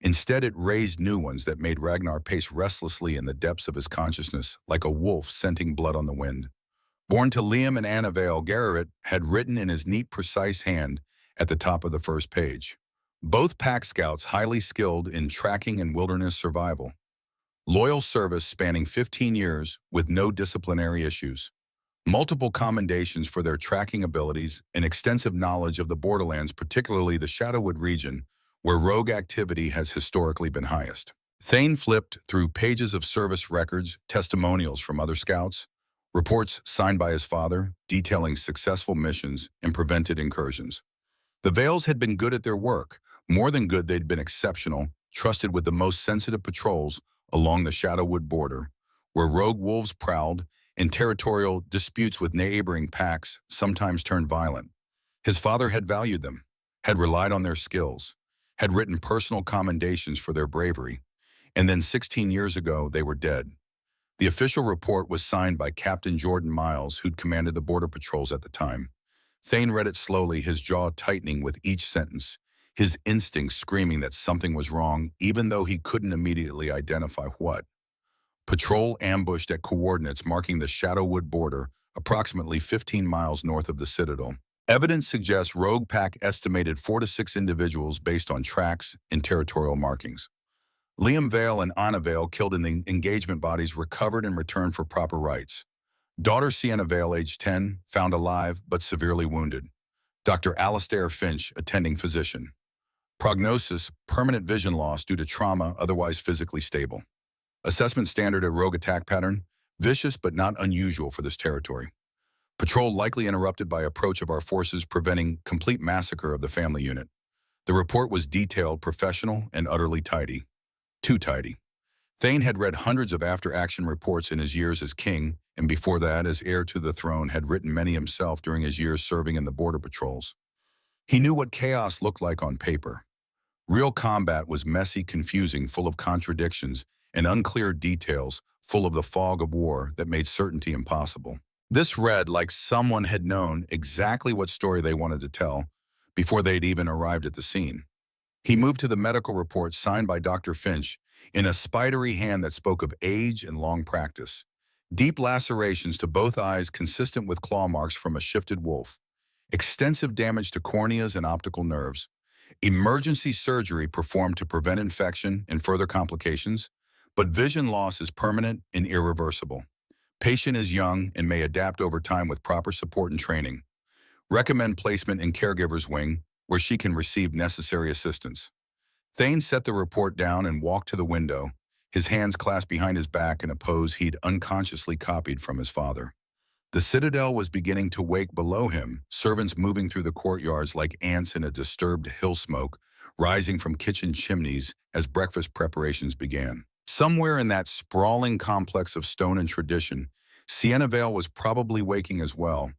Instead, it raised new ones that made Ragnar pace restlessly in the depths of his consciousness, like a wolf scenting blood on the wind. Born to Liam and Anna Vale, Garrett had written in his neat, precise hand, at the top of the first page. Both pack scouts highly skilled in tracking and wilderness survival. Loyal service spanning 15 years with no disciplinary issues. Multiple commendations for their tracking abilities and extensive knowledge of the borderlands, particularly the Shadowwood region, where rogue activity has historically been highest. Thane flipped through pages of service records, testimonials from other scouts, reports signed by his father detailing successful missions and prevented incursions. The Vales had been good at their work. More than good, they'd been exceptional, trusted with the most sensitive patrols along the Shadowwood border, where rogue wolves prowled and territorial disputes with neighboring packs sometimes turned violent. His father had valued them, had relied on their skills, had written personal commendations for their bravery, and then 16 years ago they were dead. The official report was signed by Captain Jordan Miles, who'd commanded the border patrols at the time. Thane read it slowly, his jaw tightening with each sentence, his instincts screaming that something was wrong, even though he couldn't immediately identify what. Patrol ambushed at coordinates marking the Shadowwood border, approximately 15 miles north of the Citadel. Evidence suggests rogue pack estimated 4 to 6 individuals based on tracks and territorial markings. Liam Vale and Anna Vale, killed in the engagement bodies, recovered and returned for proper rites. Daughter Sienna Vale, age 10, found alive but severely wounded. Dr. Alastair Finch, attending physician. Prognosis, permanent vision loss due to trauma, otherwise physically stable. Assessment standard, a rogue attack pattern, vicious but not unusual for this territory. Patrol likely interrupted by approach of our forces, preventing complete massacre of the family unit. The report was detailed, professional, and utterly tidy. Too tidy. Thane had read hundreds of after-action reports in his years as king, and before that, as heir to the throne, had written many himself during his years serving in the border patrols. He knew what chaos looked like on paper. Real combat was messy, confusing, full of contradictions and unclear details, full of the fog of war that made certainty impossible. This read like someone had known exactly what story they wanted to tell before they'd even arrived at the scene. He moved to the medical report signed by Dr. Finch in a spidery hand that spoke of age and long practice. Deep lacerations to both eyes consistent with claw marks from a shifted wolf. Extensive damage to corneas and optical nerves. Emergency surgery performed to prevent infection and further complications, but vision loss is permanent and irreversible. Patient is young and may adapt over time with proper support and training. Recommend placement in caregiver's wing, where she can receive necessary assistance. Thane set the report down and walked to the window, his hands clasped behind his back in a pose he'd unconsciously copied from his father. The Citadel was beginning to wake below him, servants moving through the courtyards like ants in a disturbed hill smoke, rising from kitchen chimneys as breakfast preparations began. Somewhere in that sprawling complex of stone and tradition, Sienna Vale was probably waking as well,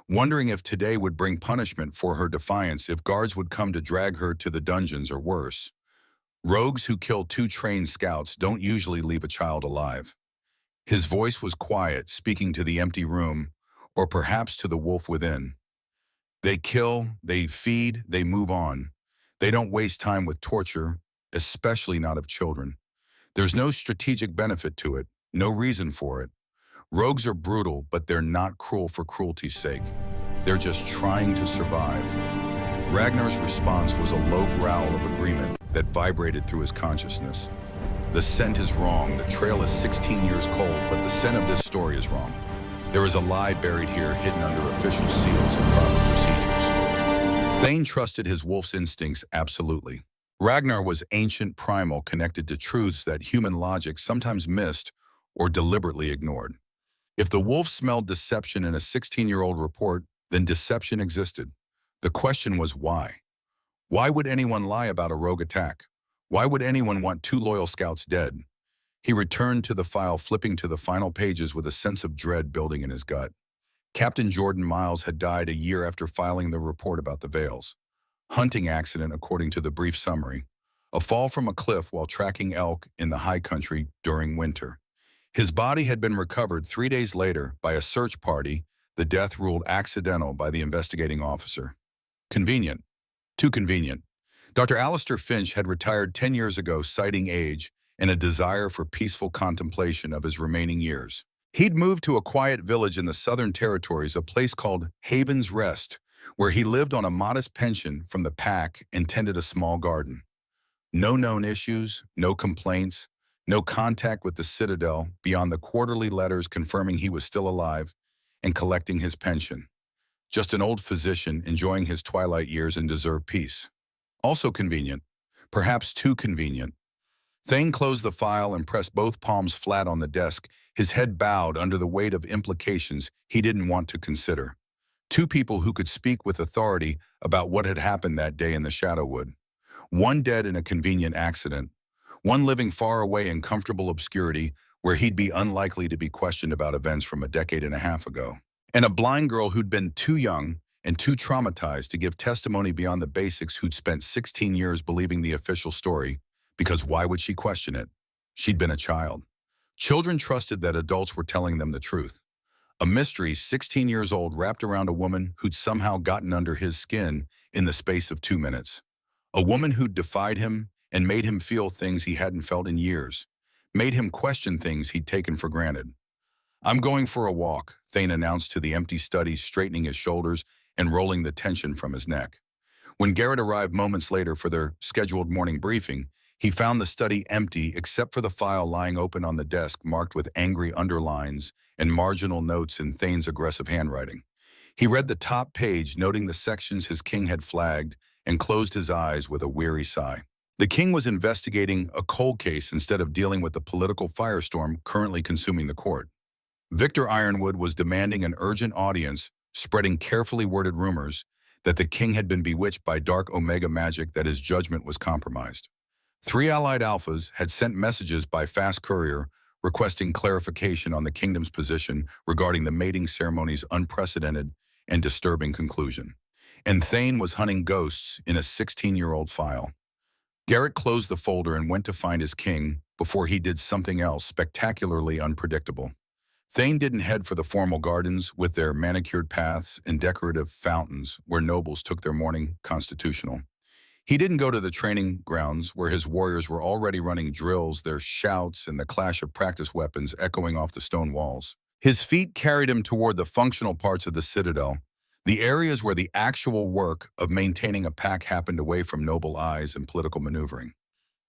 wondering if today would bring punishment for her defiance, if guards would come to drag her to the dungeons or worse. Rogues who kill 2 trained scouts don't usually leave a child alive. His voice was quiet, speaking to the empty room, or perhaps to the wolf within. They kill, they feed, they move on. They don't waste time with torture, especially not of children. There's no strategic benefit to it, no reason for it. Rogues are brutal, but they're not cruel for cruelty's sake. They're just trying to survive. Ragnar's response was a low growl of agreement that vibrated through his consciousness. The scent is wrong, the trail is 16 years cold, but the scent of this story is wrong. There is a lie buried here, hidden under official seals and proper procedures. Thane trusted his wolf's instincts absolutely. Ragnar was ancient, primal, connected to truths that human logic sometimes missed or deliberately ignored. If the wolf smelled deception in a 16-year-old report, then deception existed. The question was why? Why would anyone lie about a rogue attack? Why would anyone want 2 loyal scouts dead? He returned to the file, flipping to the final pages with a sense of dread building in his gut. Captain Jordan Miles had died a year after filing the report about the Vales. Hunting accident, according to the brief summary. A fall from a cliff while tracking elk in the high country during winter. His body had been recovered 3 days later by a search party, the death ruled accidental by the investigating officer. Convenient. Too convenient. Dr. Alastair Finch had retired 10 years ago, citing age and a desire for peaceful contemplation of his remaining years. He'd moved to a quiet village in the Southern Territories, a place called Haven's Rest, where he lived on a modest pension from the pack and tended a small garden. No known issues, no complaints, no contact with the Citadel beyond the quarterly letters confirming he was still alive and collecting his pension. Just an old physician enjoying his twilight years and deserved peace. Also convenient, perhaps too convenient. Thane closed the file and pressed both palms flat on the desk, his head bowed under the weight of implications he didn't want to consider. Two people who could speak with authority about what had happened that day in the Shadowwood. One dead in a convenient accident, one living far away in comfortable obscurity where he'd be unlikely to be questioned about events from a decade and a half ago. And a blind girl who'd been too young and too traumatized to give testimony beyond the basics, who'd spent 16 years believing the official story, because why would she question it? She'd been a child. Children trusted that adults were telling them the truth. A mystery 16 years old wrapped around a woman who'd somehow gotten under his skin in the space of 2 minutes. A woman who'd defied him and made him feel things he hadn't felt in years, made him question things he'd taken for granted. "I'm going for a walk," Thane announced to the empty study, straightening his shoulders and rolling the tension from his neck. When Garrett arrived moments later for their scheduled morning briefing, he found the study empty except for the file lying open on the desk, marked with angry underlines and marginal notes in Thane's aggressive handwriting. He read the top page, noting the sections his king had flagged, and closed his eyes with a weary sigh. The king was investigating a cold case instead of dealing with the political firestorm currently consuming the court. Victor Ironwood was demanding an urgent audience, spreading carefully worded rumors that the king had been bewitched by dark Omega magic, that his judgment was compromised. 3 allied alphas had sent messages by fast courier requesting clarification on the kingdom's position regarding the mating ceremony's unprecedented and disturbing conclusion. And Thane was hunting ghosts in a 16-year-old file. Garrett closed the folder and went to find his king before he did something else spectacularly unpredictable. Thane didn't head for the formal gardens with their manicured paths and decorative fountains where nobles took their morning constitutional. He didn't go to the training grounds where his warriors were already running drills, their shouts and the clash of practice weapons echoing off the stone walls. His feet carried him toward the functional parts of the Citadel, the areas where the actual work of maintaining a pack happened, away from noble eyes and political maneuvering.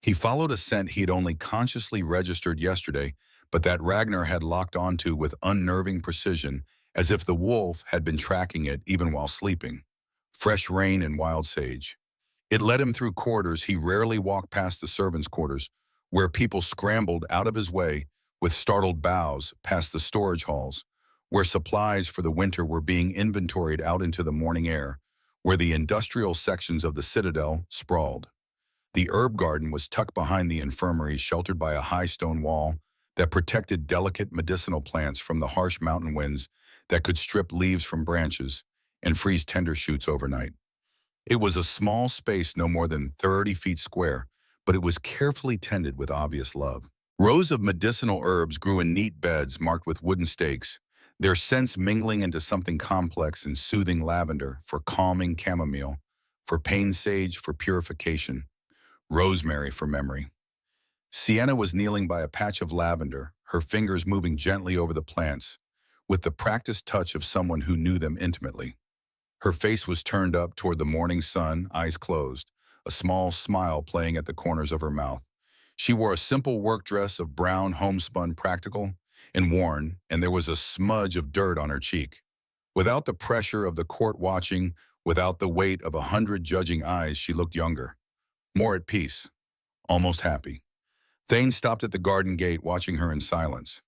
He followed a scent he'd only consciously registered yesterday, but that Ragnar had locked onto with unnerving precision, as if the wolf had been tracking it even while sleeping. Fresh rain and wild sage. It led him through corridors he rarely walked past, the servants' quarters, where people scrambled out of his way with startled bows, past the storage halls, where supplies for the winter were being inventoried, out into the morning air, where the industrial sections of the Citadel sprawled. The herb garden was tucked behind the infirmary, sheltered by a high stone wall that protected delicate medicinal plants from the harsh mountain winds that could strip leaves from branches and freeze tender shoots overnight. It was a small space, no more than 30 feet square, but it was carefully tended with obvious love. Rows of medicinal herbs grew in neat beds marked with wooden stakes, their scents mingling into something complex and soothing: lavender for calming, chamomile for pain, sage for purification, rosemary for memory. Sienna was kneeling by a patch of lavender, her fingers moving gently over the plants, with the practiced touch of someone who knew them intimately. Her face was turned up toward the morning sun, eyes closed, a small smile playing at the corners of her mouth. She wore a simple work dress of brown, homespun, practical, and worn, and there was a smudge of dirt on her cheek. Without the pressure of the court watching, without the weight of 100 judging eyes, she looked younger, more at peace, almost happy. Thane stopped at the garden gate, watching her in silence.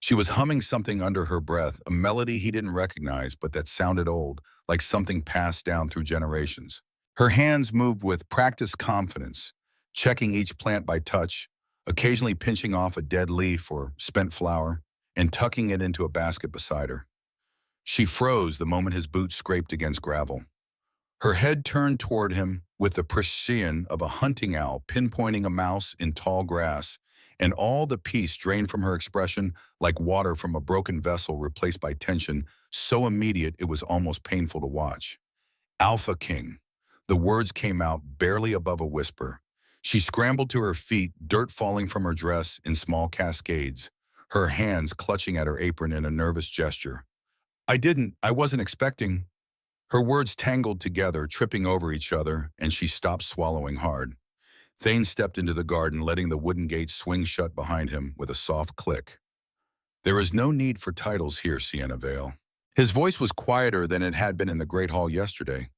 She was humming something under her breath, a melody he didn't recognize, but that sounded old, like something passed down through generations. Her hands moved with practiced confidence, checking each plant by touch, occasionally pinching off a dead leaf or spent flower and tucking it into a basket beside her. She froze the moment his boots scraped against gravel. Her head turned toward him with the precision of a hunting owl pinpointing a mouse in tall grass, and all the peace drained from her expression like water from a broken vessel replaced by tension so immediate it was almost painful to watch. Alphaking. The words came out barely above a whisper. She scrambled to her feet, dirt falling from her dress in small cascades, her hands clutching at her apron in a nervous gesture. I wasn't expecting." Her words tangled together, tripping over each other, and she stopped swallowing hard. Thane stepped into the garden, letting the wooden gate swing shut behind him with a soft click. There is no need for titles here, Sienna Vale. His voice was quieter than it had been in the Great Hall yesterday,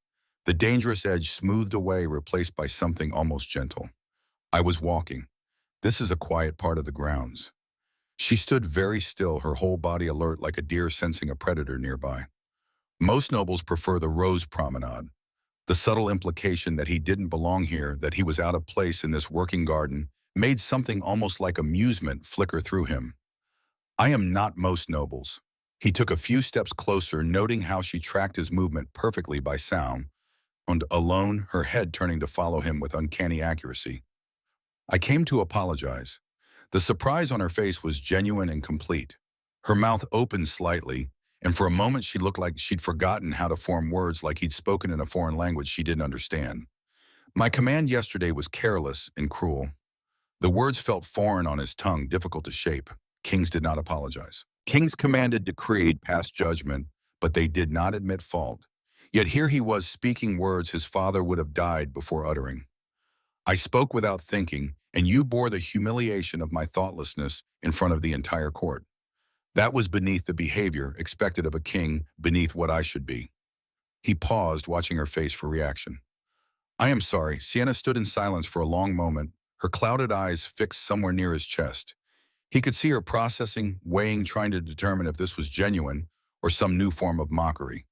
the dangerous edge smoothed away, replaced by something almost gentle. I was walking. This is a quiet part of the grounds. She stood very still, her whole body alert like a deer sensing a predator nearby. Most nobles prefer the rose promenade, the subtle implication that he didn't belong here, that he was out of place in this working garden, made something almost like amusement flicker through him. I am not most nobles. He took a few steps closer, noting how she tracked his movement perfectly by sound, and alone, her head turning to follow him with uncanny accuracy. I came to apologize. The surprise on her face was genuine and complete. Her mouth opened slightly, and for a moment she looked like she'd forgotten how to form words, like he'd spoken in a foreign language she didn't understand. My command yesterday was careless and cruel. The words felt foreign on his tongue, difficult to shape. Kings did not apologize. Kings commanded, decreed, passed judgment, but they did not admit fault. Yet here he was speaking words his father would have died before uttering. I spoke without thinking, and you bore the humiliation of my thoughtlessness in front of the entire court. That was beneath the behavior expected of a king, beneath what I should be. He paused, watching her face for reaction. I am sorry. Sienna stood in silence for a long moment, her clouded eyes fixed somewhere near his chest. He could see her processing, weighing, trying to determine if this was genuine or some new form of mockery.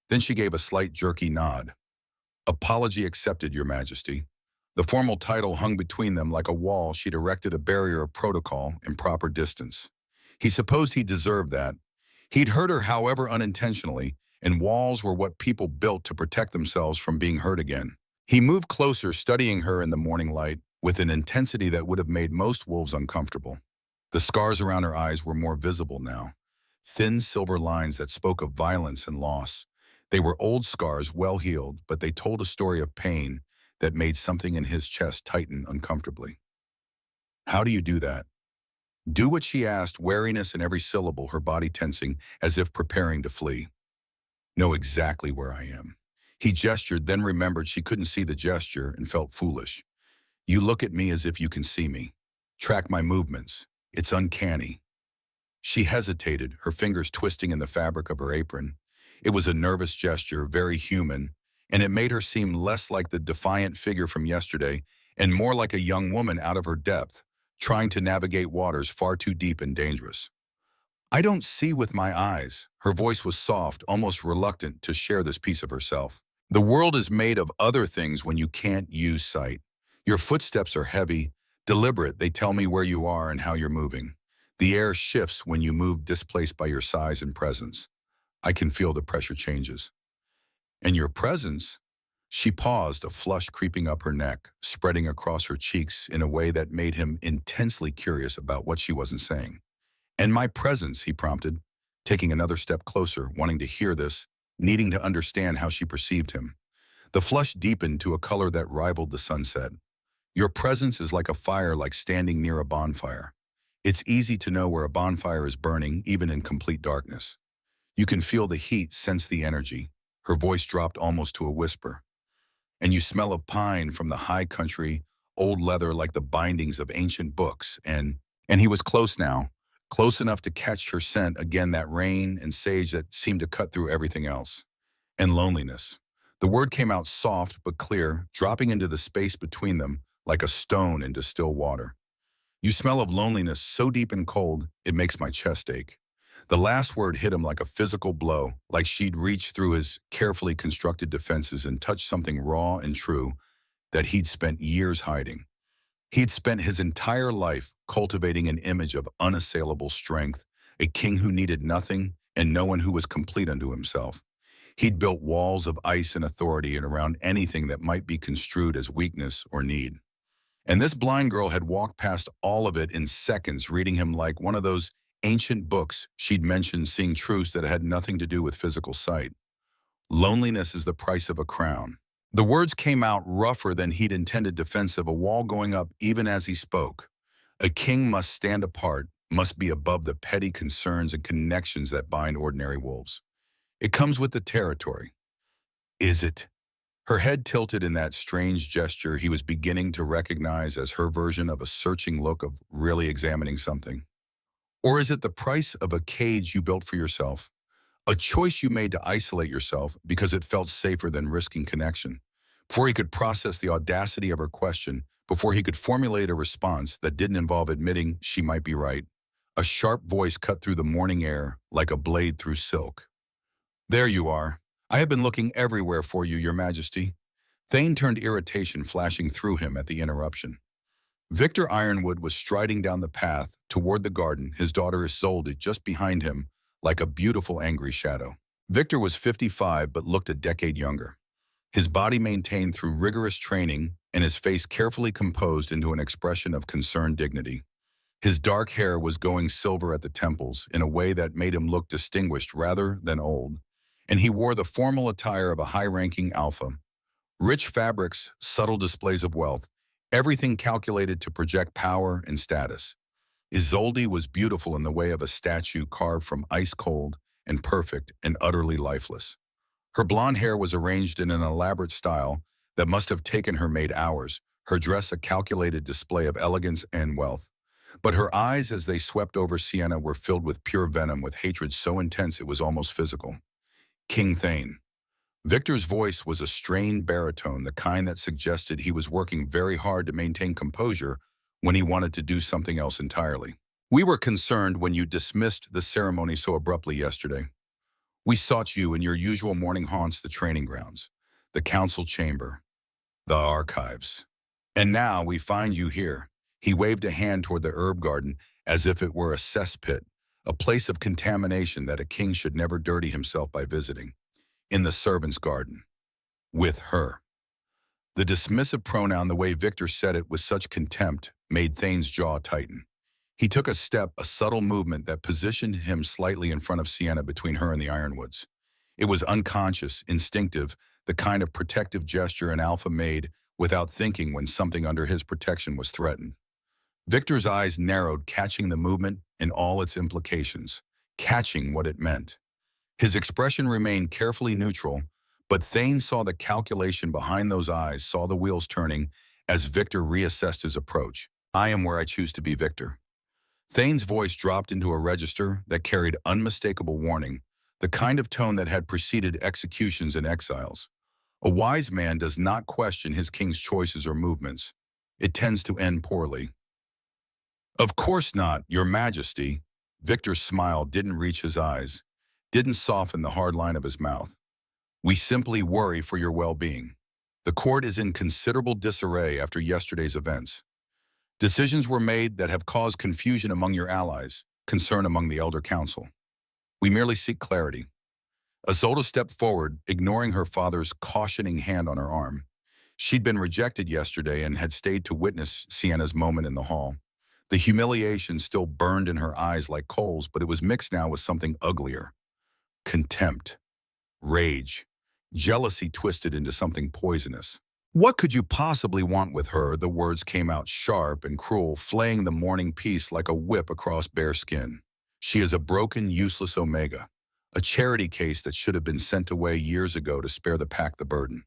Then she gave a slight jerky nod. Apology accepted, Your Majesty. The formal title hung between them like a wall. She'd erected a barrier of protocol and proper distance. He supposed he deserved that. He'd hurt her, however unintentionally, and walls were what people built to protect themselves from being hurt again. He moved closer, studying her in the morning light with an intensity that would have made most wolves uncomfortable. The scars around her eyes were more visible now, thin silver lines that spoke of violence and loss. They were old scars, well healed, but they told a story of pain that made something in his chest tighten uncomfortably. How do you do that? Do what she asked, wariness in every syllable, her body tensing as if preparing to flee. Know exactly where I am. He gestured, then remembered she couldn't see the gesture and felt foolish. You look at me as if you can see me. Track my movements. It's uncanny. She hesitated, her fingers twisting in the fabric of her apron. It was a nervous gesture, very human, and it made her seem less like the defiant figure from yesterday and more like a young woman out of her depth, trying to navigate waters far too deep and dangerous. I don't see with my eyes. Her voice was soft, almost reluctant to share this piece of herself. The world is made of other things when you can't use sight. Your footsteps are heavy, deliberate. They tell me where you are and how you're moving. The air shifts when you move, displaced by your size and presence. I can feel the pressure changes. And your presence? She paused, a flush creeping up her neck, spreading across her cheeks in a way that made him intensely curious about what she wasn't saying. And my presence, he prompted, taking another step closer, wanting to hear this, needing to understand how she perceived him. The flush deepened to a color that rivaled the sunset. Your presence is like a fire, like standing near a bonfire. It's easy to know where a bonfire is burning, even in complete darkness. You can feel the heat, sense the energy. Her voice dropped almost to a whisper. And you smell of pine from the high country, old leather like the bindings of ancient books, and he was close now, close enough to catch her scent again, that rain and sage that seemed to cut through everything else. And loneliness. The word came out soft but clear, dropping into the space between them like a stone into still water. You smell of loneliness so deep and cold, it makes my chest ache. The last word hit him like a physical blow, like she'd reached through his carefully constructed defenses and touched something raw and true that he'd spent years hiding. He'd spent his entire life cultivating an image of unassailable strength, a king who needed nothing and no one, who was complete unto himself. He'd built walls of ice and authority and around anything that might be construed as weakness or need. And this blind girl had walked past all of it in seconds, reading him like one of those ancient books she'd mentioned, seeing truths that had nothing to do with physical sight. Loneliness is the price of a crown. The words came out rougher than he'd intended, defensive, a wall going up even as he spoke. A king must stand apart, must be above the petty concerns and connections that bind ordinary wolves. It comes with the territory. Is it? Her head tilted in that strange gesture he was beginning to recognize as her version of a searching look of really examining something. Or is it the price of a cage you built for yourself? A choice you made to isolate yourself because it felt safer than risking connection. Before he could process the audacity of her question, before he could formulate a response that didn't involve admitting she might be right, a sharp voice cut through the morning air like a blade through silk. There you are. I have been looking everywhere for you, Your Majesty. Thane turned, irritation flashing through him at the interruption. Victor Ironwood was striding down the path toward the garden, his daughter Isolde just behind him, like a beautiful angry shadow. Victor was 55 but looked a decade younger, his body maintained through rigorous training and his face carefully composed into an expression of concerned dignity. His dark hair was going silver at the temples in a way that made him look distinguished rather than old, and he wore the formal attire of a high-ranking alpha. Rich fabrics, subtle displays of wealth, everything calculated to project power and status. Isolde was beautiful in the way of a statue carved from ice cold and perfect and utterly lifeless. Her blonde hair was arranged in an elaborate style that must have taken her maid hours, her dress a calculated display of elegance and wealth. But her eyes as they swept over Sienna were filled with pure venom, with hatred so intense it was almost physical. King Thane. Victor's voice was a strained baritone, the kind that suggested he was working very hard to maintain composure when he wanted to do something else entirely. We were concerned when you dismissed the ceremony so abruptly yesterday. We sought you in your usual morning haunts, the training grounds, the council chamber, the archives. And now we find you here. He waved a hand toward the herb garden as if it were a cesspit, a place of contamination that a king should never dirty himself by visiting. In the servants' garden. With her. The dismissive pronoun, the way Victor said it with such contempt, made Thane's jaw tighten. He took a step, a subtle movement that positioned him slightly in front of Sienna, between her and the Ironwoods. It was unconscious, instinctive, the kind of protective gesture an alpha made without thinking when something under his protection was threatened. Victor's eyes narrowed, catching the movement and all its implications, catching what it meant. His expression remained carefully neutral, but Thane saw the calculation behind those eyes, saw the wheels turning as Victor reassessed his approach. I am where I choose to be, Victor. Thane's voice dropped into a register that carried unmistakable warning, the kind of tone that had preceded executions and exiles. A wise man does not question his king's choices or movements. It tends to end poorly. Of course not, Your Majesty. Victor's smile didn't reach his eyes, didn't soften the hard line of his mouth. We simply worry for your well-being. The court is in considerable disarray after yesterday's events. Decisions were made that have caused confusion among your allies, concern among the elder council. We merely seek clarity. Isolde stepped forward, ignoring her father's cautioning hand on her arm. She'd been rejected yesterday and had stayed to witness Sienna's moment in the hall. The humiliation still burned in her eyes like coals, but it was mixed now with something uglier. Contempt, rage, jealousy twisted into something poisonous. What could you possibly want with her? The words came out sharp and cruel, flaying the morning peace like a whip across bare skin. She is a broken, useless omega, a charity case that should have been sent away years ago to spare the pack the burden.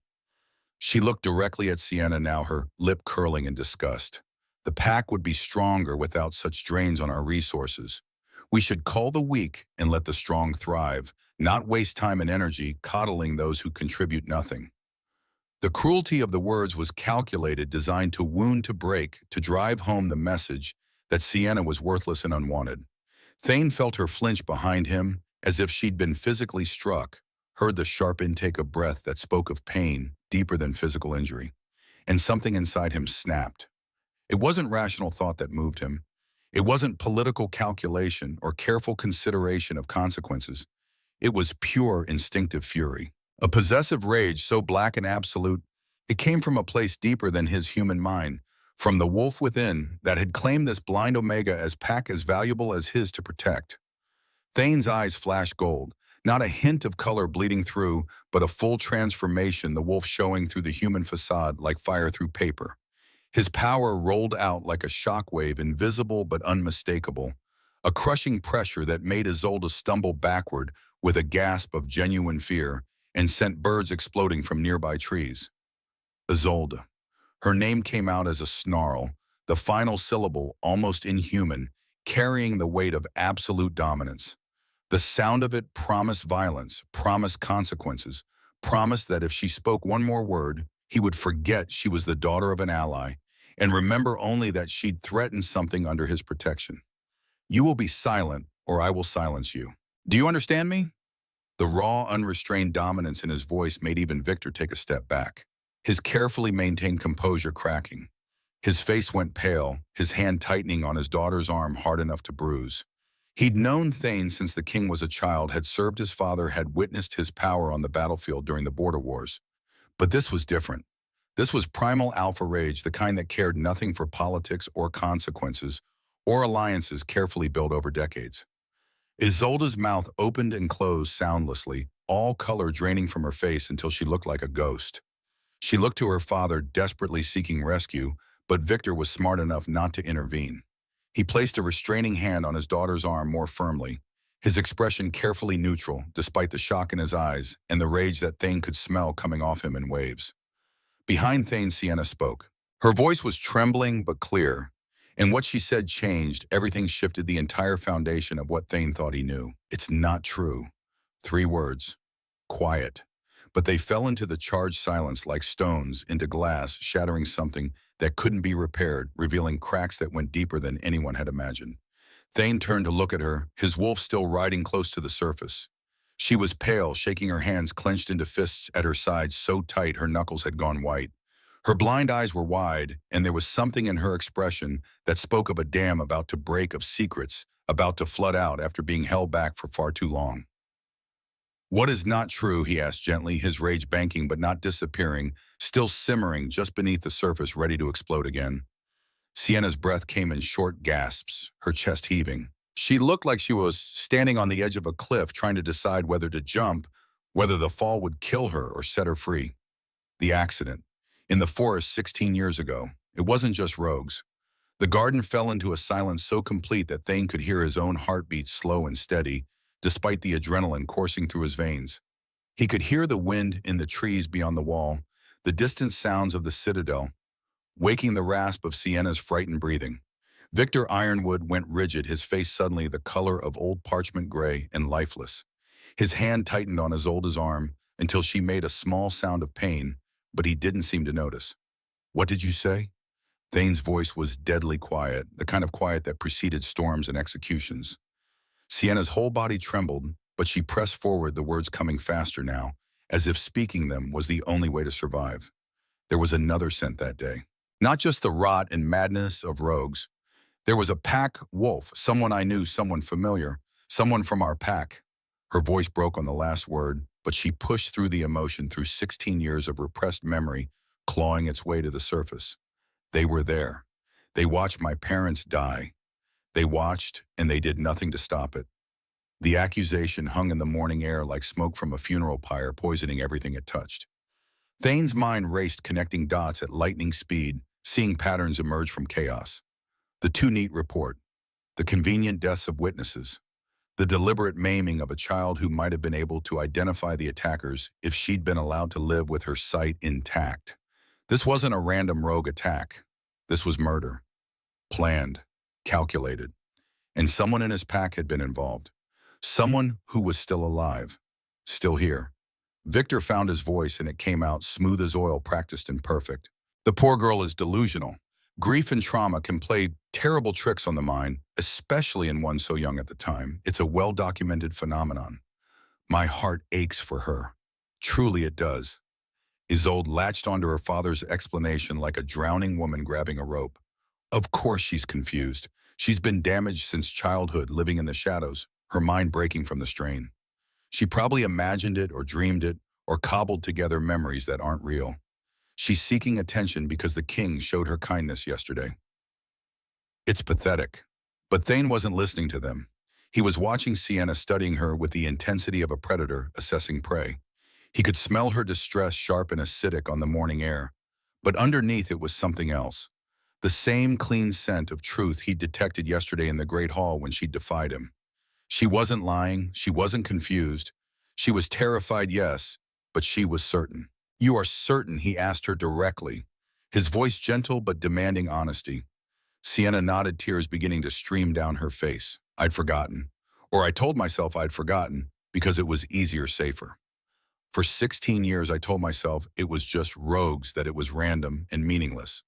She looked directly at Sienna now, her lip curling in disgust. The pack would be stronger without such drains on our resources. We should cull the weak and let the strong thrive, not waste time and energy coddling those who contribute nothing. The cruelty of the words was calculated, designed to wound, to break, to drive home the message that Sienna was worthless and unwanted. Thane felt her flinch behind him, as if she'd been physically struck, heard the sharp intake of breath that spoke of pain deeper than physical injury, and something inside him snapped. It wasn't rational thought that moved him. It wasn't political calculation or careful consideration of consequences. It was pure instinctive fury. A possessive rage so black and absolute, it came from a place deeper than his human mind, from the wolf within that had claimed this blind omega as pack as valuable as his to protect. Thane's eyes flashed gold, not a hint of color bleeding through, but a full transformation, the wolf showing through the human facade like fire through paper. His power rolled out like a shockwave, invisible but unmistakable, a crushing pressure that made Isolde stumble backward with a gasp of genuine fear, and sent birds exploding from nearby trees. Isolde. Her name came out as a snarl, the final syllable almost inhuman, carrying the weight of absolute dominance. The sound of it promised violence, promised consequences, promised that if she spoke one more word, he would forget she was the daughter of an ally and remember only that she'd threatened something under his protection. You will be silent, or I will silence you. Do you understand me? The raw, unrestrained dominance in his voice made even Victor take a step back, his carefully maintained composure cracking. His face went pale, his hand tightening on his daughter's arm hard enough to bruise. He'd known Thane since the king was a child, had served his father, had witnessed his power on the battlefield during the border wars. But this was different. This was primal alpha rage, the kind that cared nothing for politics or consequences, or alliances carefully built over decades. Isolde's mouth opened and closed soundlessly, all color draining from her face until she looked like a ghost. She looked to her father, desperately seeking rescue, but Victor was smart enough not to intervene. He placed a restraining hand on his daughter's arm more firmly, his expression carefully neutral, despite the shock in his eyes and the rage that Thane could smell coming off him in waves. Behind Thane, Sienna spoke. Her voice was trembling but clear, and what she said changed. Everything shifted, the entire foundation of what Thane thought he knew. It's not true. 3 words. Quiet. But they fell into the charged silence like stones into glass, shattering something that couldn't be repaired, revealing cracks that went deeper than anyone had imagined. Thane turned to look at her, his wolf still riding close to the surface. She was pale, shaking her hands clenched into fists at her sides so tight her knuckles had gone white. Her blind eyes were wide, and there was something in her expression that spoke of a dam about to break, of secrets about to flood out after being held back for far too long. What is not true, he asked gently, his rage banking but not disappearing, still simmering just beneath the surface, ready to explode again. Sienna's breath came in short gasps, her chest heaving. She looked like she was standing on the edge of a cliff trying to decide whether to jump, whether the fall would kill her or set her free. The accident. In the forest 16 years ago. It wasn't just rogues. The garden fell into a silence so complete that Thane could hear his own heartbeat slow and steady, despite the adrenaline coursing through his veins. He could hear the wind in the trees beyond the wall, the distant sounds of the citadel, waking the rasp of Sienna's frightened breathing. Victor Ironwood went rigid, his face suddenly the color of old parchment gray and lifeless. His hand tightened on Isolde's arm until she made a small sound of pain, but he didn't seem to notice. What did you say? Thane's voice was deadly quiet, the kind of quiet that preceded storms and executions. Sienna's whole body trembled, but she pressed forward, the words coming faster now, as if speaking them was the only way to survive. There was another scent that day. Not just the rot and madness of rogues. There was a pack wolf, someone I knew, someone familiar, someone from our pack. Her voice broke on the last word, but she pushed through the emotion, through 16 years of repressed memory, clawing its way to the surface. They were there. They watched my parents die. They watched, and they did nothing to stop it. The accusation hung in the morning air like smoke from a funeral pyre, poisoning everything it touched. Thane's mind raced, connecting dots at lightning speed, seeing patterns emerge from chaos. The too neat report, the convenient deaths of witnesses, the deliberate maiming of a child who might have been able to identify the attackers if she'd been allowed to live with her sight intact. This wasn't a random rogue attack. This was murder. Planned, calculated. And someone in his pack had been involved. Someone who was still alive, still here. Victor found his voice, and it came out smooth as oil, practiced and perfect. The poor girl is delusional. Grief and trauma can play terrible tricks on the mind, especially in one so young at the time. It's a well-documented phenomenon. My heart aches for her. Truly it does. Isolde latched onto her father's explanation like a drowning woman grabbing a rope. Of course she's confused. She's been damaged since childhood, living in the shadows, her mind breaking from the strain. She probably imagined it or dreamed it or cobbled together memories that aren't real. She's seeking attention because the king showed her kindness yesterday. It's pathetic. But Thane wasn't listening to them. He was watching Sienna, studying her with the intensity of a predator assessing prey. He could smell her distress, sharp and acidic on the morning air. But underneath it was something else. The same clean scent of truth he'd detected yesterday in the Great Hall when she defied him. She wasn't lying. She wasn't confused. She was terrified, yes, but she was certain. "You are certain?" he asked her directly, his voice gentle but demanding honesty. Sienna nodded, tears beginning to stream down her face. "I'd forgotten. Or I told myself I'd forgotten because it was easier, safer. For 16 years I told myself it was just rogues, that it was random and meaningless.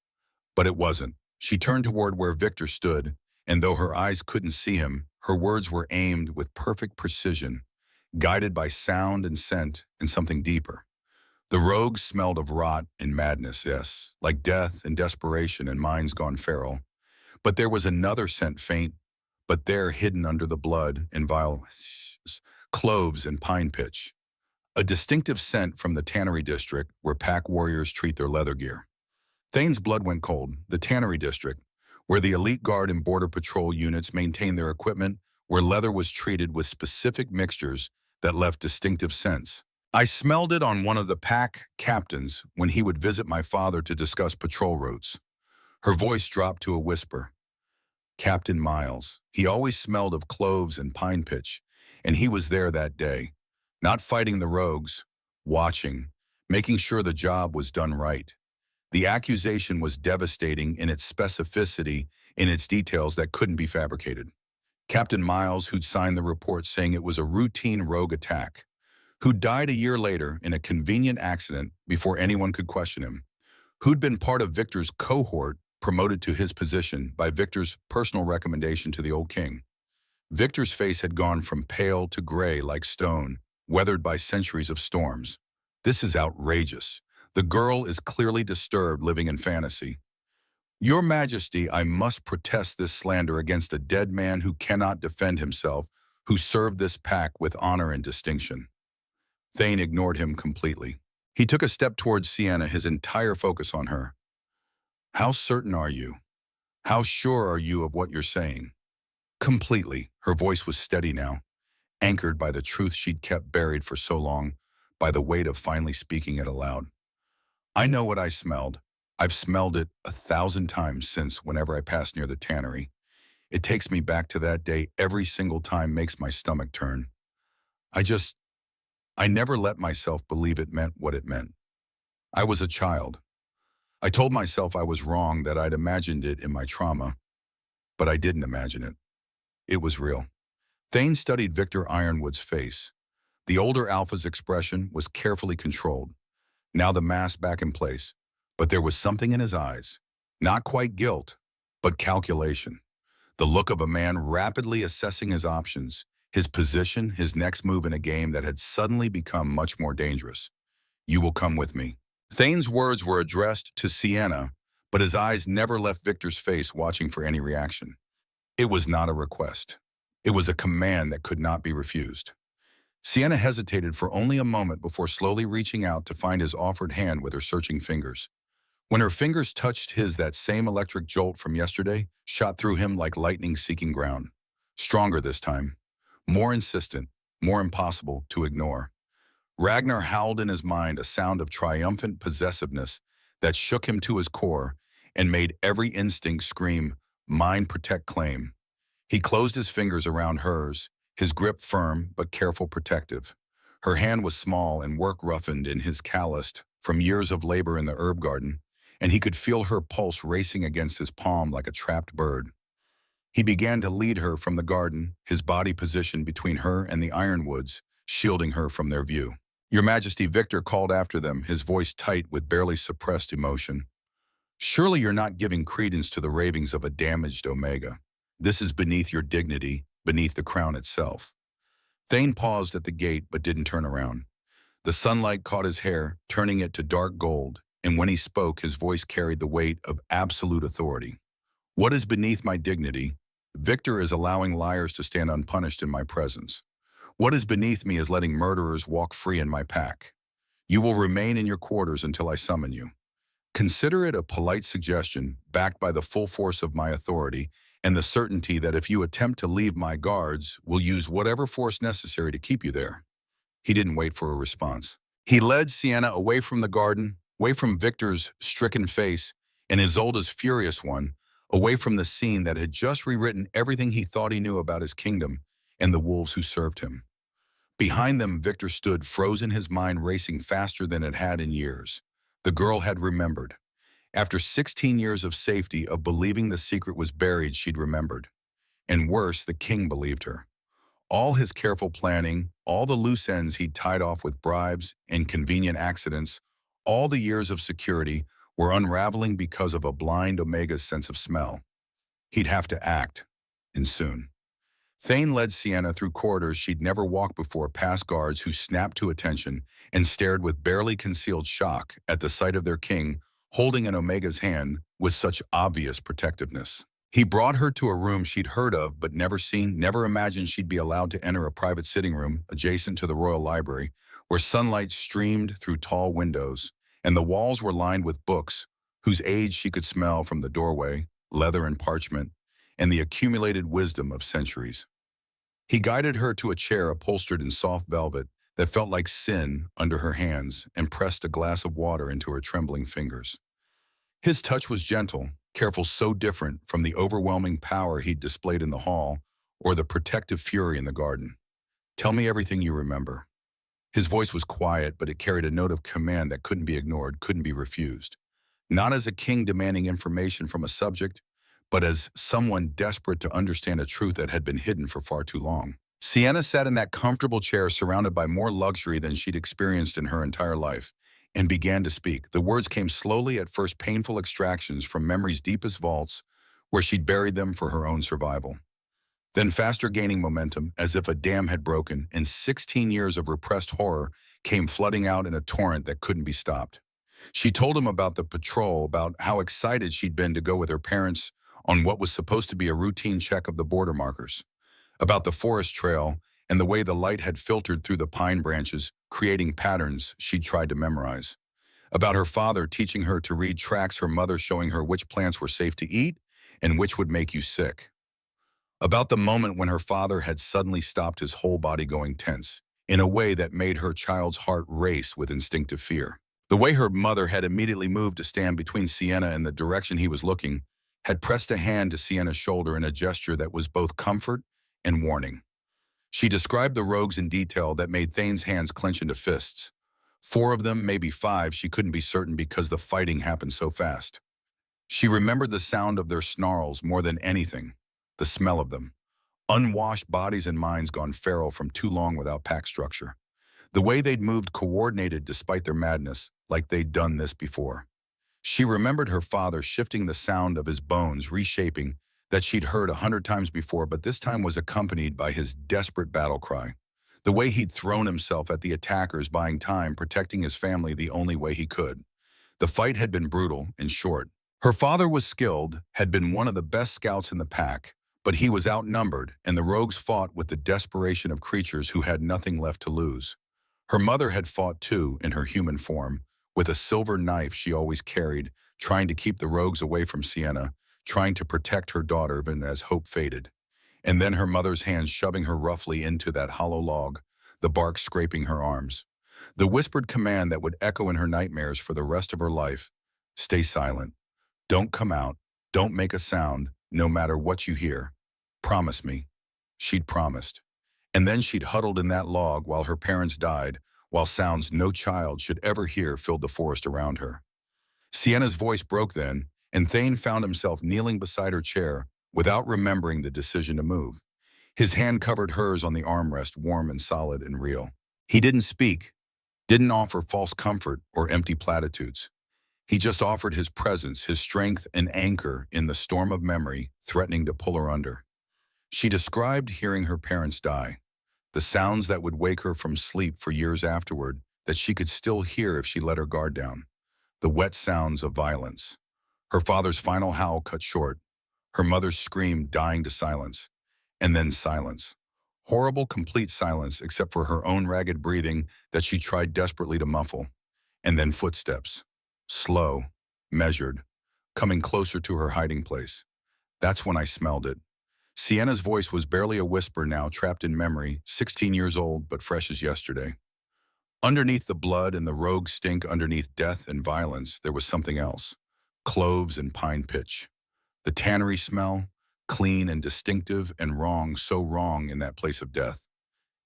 But it wasn't." She turned toward where Victor stood, and though her eyes couldn't see him, her words were aimed with perfect precision, guided by sound and scent and something deeper. "The rogues smelled of rot and madness, yes, like death and desperation and minds gone feral. But there was another scent, faint, but there hidden under the blood and vile cloves and pine pitch. A distinctive scent from the tannery district where pack warriors treat their leather gear." Thane's blood went cold. The tannery district, where the elite guard and border patrol units maintained their equipment, where leather was treated with specific mixtures that left distinctive scents. "I smelled it on one of the pack captains when he would visit my father to discuss patrol routes." Her voice dropped to a whisper. "Captain Miles. He always smelled of cloves and pine pitch, and he was there that day. Not fighting the rogues, watching, making sure the job was done right." The accusation was devastating in its specificity, in its details that couldn't be fabricated. Captain Miles, who'd signed the report saying it was a routine rogue attack, who died a year later in a convenient accident before anyone could question him, who'd been part of Victor's cohort promoted to his position by Victor's personal recommendation to the old king. Victor's face had gone from pale to gray like stone, weathered by centuries of storms. "This is outrageous. The girl is clearly disturbed, living in fantasy. Your Majesty, I must protest this slander against a dead man who cannot defend himself, who served this pack with honor and distinction." Thane ignored him completely. He took a step towards Sienna, his entire focus on her. "How certain are you? How sure are you of what you're saying?" "Completely." Her voice was steady now, anchored by the truth she'd kept buried for so long, by the weight of finally speaking it aloud. "I know what I smelled. I've smelled it 1,000 times since, whenever I pass near the tannery. It takes me back to that day every single time, makes my stomach turn. I never let myself believe it meant what it meant. I was a child. I told myself I was wrong, that I'd imagined it in my trauma, but I didn't imagine it. It was real." Thane studied Victor Ironwood's face. The older Alpha's expression was carefully controlled, now the mask back in place, but there was something in his eyes, not quite guilt, but calculation. The look of a man rapidly assessing his options, his position, his next move in a game that had suddenly become much more dangerous. "You will come with me." Thane's words were addressed to Sienna, but his eyes never left Victor's face, watching for any reaction. It was not a request. It was a command that could not be refused. Sienna hesitated for only a moment before slowly reaching out to find his offered hand with her searching fingers. When her fingers touched his, that same electric jolt from yesterday shot through him like lightning seeking ground. Stronger this time, more insistent, more impossible to ignore. Ragnar howled in his mind, a sound of triumphant possessiveness that shook him to his core and made every instinct scream, "Mine, protect, claim." He closed his fingers around hers, his grip firm but careful, protective. Her hand was small and work-roughened in his calloused from years of labor in the herb garden, and he could feel her pulse racing against his palm like a trapped bird. He began to lead her from the garden, his body positioned between her and the ironwoods, shielding her from their view. "Your Majesty," Victor called after them, his voice tight with barely suppressed emotion. "Surely you're not giving credence to the ravings of a damaged Omega. This is beneath your dignity, beneath the crown itself." Thane paused at the gate but didn't turn around. The sunlight caught his hair, turning it to dark gold, and when he spoke, his voice carried the weight of absolute authority. "What is beneath my dignity? Victor is allowing liars to stand unpunished in my presence. What is beneath me is letting murderers walk free in my pack. You will remain in your quarters until I summon you. Consider it a polite suggestion, backed by the full force of my authority and the certainty that if you attempt to leave my guards, will use whatever force necessary to keep you there." He didn't wait for a response. He led Sienna away from the garden, away from Victor's stricken face and Isolde's furious one, away from the scene that had just rewritten everything he thought he knew about his kingdom and the wolves who served him. Behind them, Victor stood, frozen, his mind racing faster than it had in years. The girl had remembered. After 16 years of safety, of believing the secret was buried, she'd remembered. And worse, the king believed her. All his careful planning, all the loose ends he'd tied off with bribes and convenient accidents, all the years of security were unraveling because of a blind Omega's sense of smell. He'd have to act, and soon. Thane led Sienna through corridors she'd never walked before, past guards who snapped to attention and stared with barely concealed shock at the sight of their king holding an Omega's hand with such obvious protectiveness. He brought her to a room she'd heard of but never seen, never imagined she'd be allowed to enter, a private sitting room adjacent to the royal library, where sunlight streamed through tall windows, and the walls were lined with books whose age she could smell from the doorway, leather and parchment, and the accumulated wisdom of centuries. He guided her to a chair upholstered in soft velvet that felt like sin under her hands, and pressed a glass of water into her trembling fingers. His touch was gentle, careful, so different from the overwhelming power he'd displayed in the hall or the protective fury in the garden. "Tell me everything you remember." His voice was quiet, but it carried a note of command that couldn't be ignored, couldn't be refused. Not as a king demanding information from a subject, but as someone desperate to understand a truth that had been hidden for far too long. Sienna sat in that comfortable chair, surrounded by more luxury than she'd experienced in her entire life, and began to speak. The words came slowly, at first painful extractions from memory's deepest vaults, where she'd buried them for her own survival. Then faster, gaining momentum, as if a dam had broken, and 16 years of repressed horror came flooding out in a torrent that couldn't be stopped. She told him about the patrol, about how excited she'd been to go with her parents on what was supposed to be a routine check of the border markers, about the forest trail and the way the light had filtered through the pine branches, creating patterns she'd tried to memorize, about her father teaching her to read tracks, her mother showing her which plants were safe to eat and which would make you sick, about the moment when her father had suddenly stopped, his whole body going tense, in a way that made her child's heart race with instinctive fear. The way her mother had immediately moved to stand between Sienna and the direction he was looking, had pressed a hand to Sienna's shoulder in a gesture that was both comfort and warning. She described the rogues in detail that made Thane's hands clench into fists. 4 of them, maybe 5, she couldn't be certain because the fighting happened so fast. She remembered the sound of their snarls more than anything, the smell of them. Unwashed bodies and minds gone feral from too long without pack structure. The way they'd moved, coordinated despite their madness, like they'd done this before. She remembered her father shifting, the sound of his bones reshaping, that she'd heard 100 times before, but this time was accompanied by his desperate battle cry. The way he'd thrown himself at the attackers, buying time, protecting his family the only way he could. The fight had been brutal and short. Her father was skilled, had been one of the best scouts in the pack, but he was outnumbered, and the rogues fought with the desperation of creatures who had nothing left to lose. Her mother had fought too, in her human form, with a silver knife she always carried, trying to keep the rogues away from Sienna, trying to protect her daughter even as hope faded. And then her mother's hands shoving her roughly into that hollow log, the bark scraping her arms. The whispered command that would echo in her nightmares for the rest of her life: "Stay silent. Don't come out. Don't make a sound, no matter what you hear. Promise me." She'd promised. And then she'd huddled in that log while her parents died, while sounds no child should ever hear filled the forest around her. Sienna's voice broke then, and Thane found himself kneeling beside her chair without remembering the decision to move. His hand covered hers on the armrest, warm and solid and real. He didn't speak, didn't offer false comfort or empty platitudes. He just offered his presence, his strength, and anchor in the storm of memory threatening to pull her under. She described hearing her parents die, the sounds that would wake her from sleep for years afterward, that she could still hear if she let her guard down. The wet sounds of violence. Her father's final howl cut short, her mother's scream dying to silence, and then silence. Horrible, complete silence except for her own ragged breathing that she tried desperately to muffle. And then footsteps. Slow, measured, coming closer to her hiding place. That's when I smelled it. Sienna's voice was barely a whisper now, trapped in memory, 16 years old but fresh as yesterday. Underneath the blood and the rogue stink, underneath death and violence, there was something else. Cloves and pine pitch. The tannery smell, clean and distinctive and wrong, so wrong in that place of death.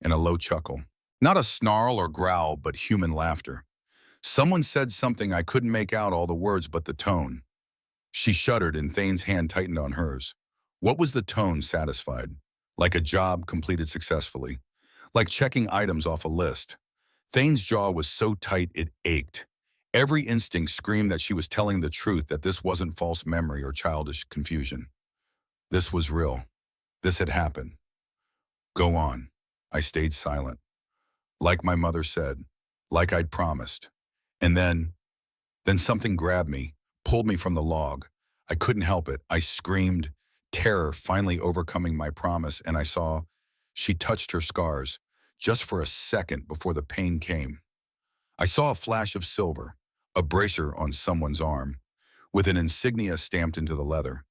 And a low chuckle. Not a snarl or growl, but human laughter. Someone said something I couldn't make out all the words but the tone. She shuddered and Thane's hand tightened on hers. What was the tone satisfied? Like a job completed successfully. Like checking items off a list. Thane's jaw was so tight it ached. Every instinct screamed that she was telling the truth, that this wasn't false memory or childish confusion. This was real. This had happened. Go on. I stayed silent. Like my mother said. Like I'd promised. And then something grabbed me, pulled me from the log. I couldn't help it. I screamed, terror finally overcoming my promise, and I saw she touched her scars just for a second before the pain came. I saw a flash of silver, a bracer on someone's arm, with an insignia stamped into the leather.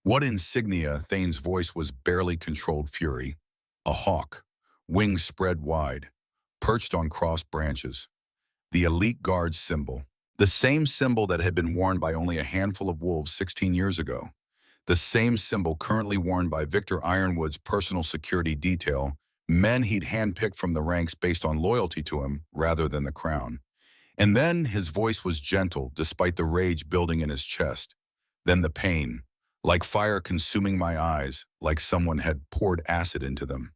What insignia? Thane's voice was barely controlled fury. A hawk, wings spread wide, perched on crossed branches. The elite guard's symbol. The same symbol that had been worn by only a handful of wolves 16 years ago. The same symbol currently worn by Victor Ironwood's personal security detail, men he'd handpicked from the ranks based on loyalty to him rather than the crown. And then his voice was gentle despite the rage building in his chest. Then the pain, like fire consuming my eyes, like someone had poured acid into them.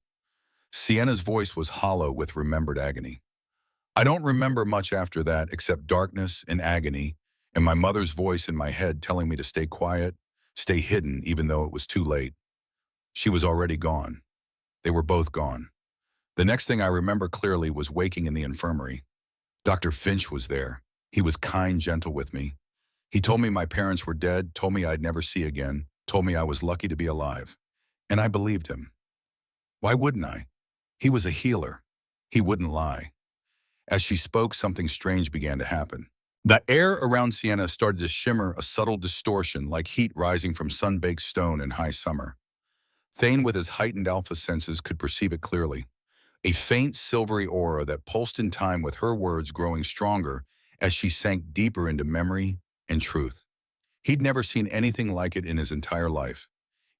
Sienna's voice was hollow with remembered agony. I don't remember much after that except darkness and agony, and my mother's voice in my head telling me to stay quiet, stay hidden even though it was too late. She was already gone. They were both gone. The next thing I remember clearly was waking in the infirmary. Dr. Finch was there. He was kind, gentle with me. He told me my parents were dead, told me I'd never see again, told me I was lucky to be alive. And I believed him. Why wouldn't I? He was a healer. He wouldn't lie. As she spoke, something strange began to happen. The air around Sienna started to shimmer, a subtle distortion like heat rising from sun-baked stone in high summer. Thane, with his heightened alpha senses, could perceive it clearly. A faint silvery aura that pulsed in time with her words growing stronger as she sank deeper into memory and truth. He'd never seen anything like it in his entire life.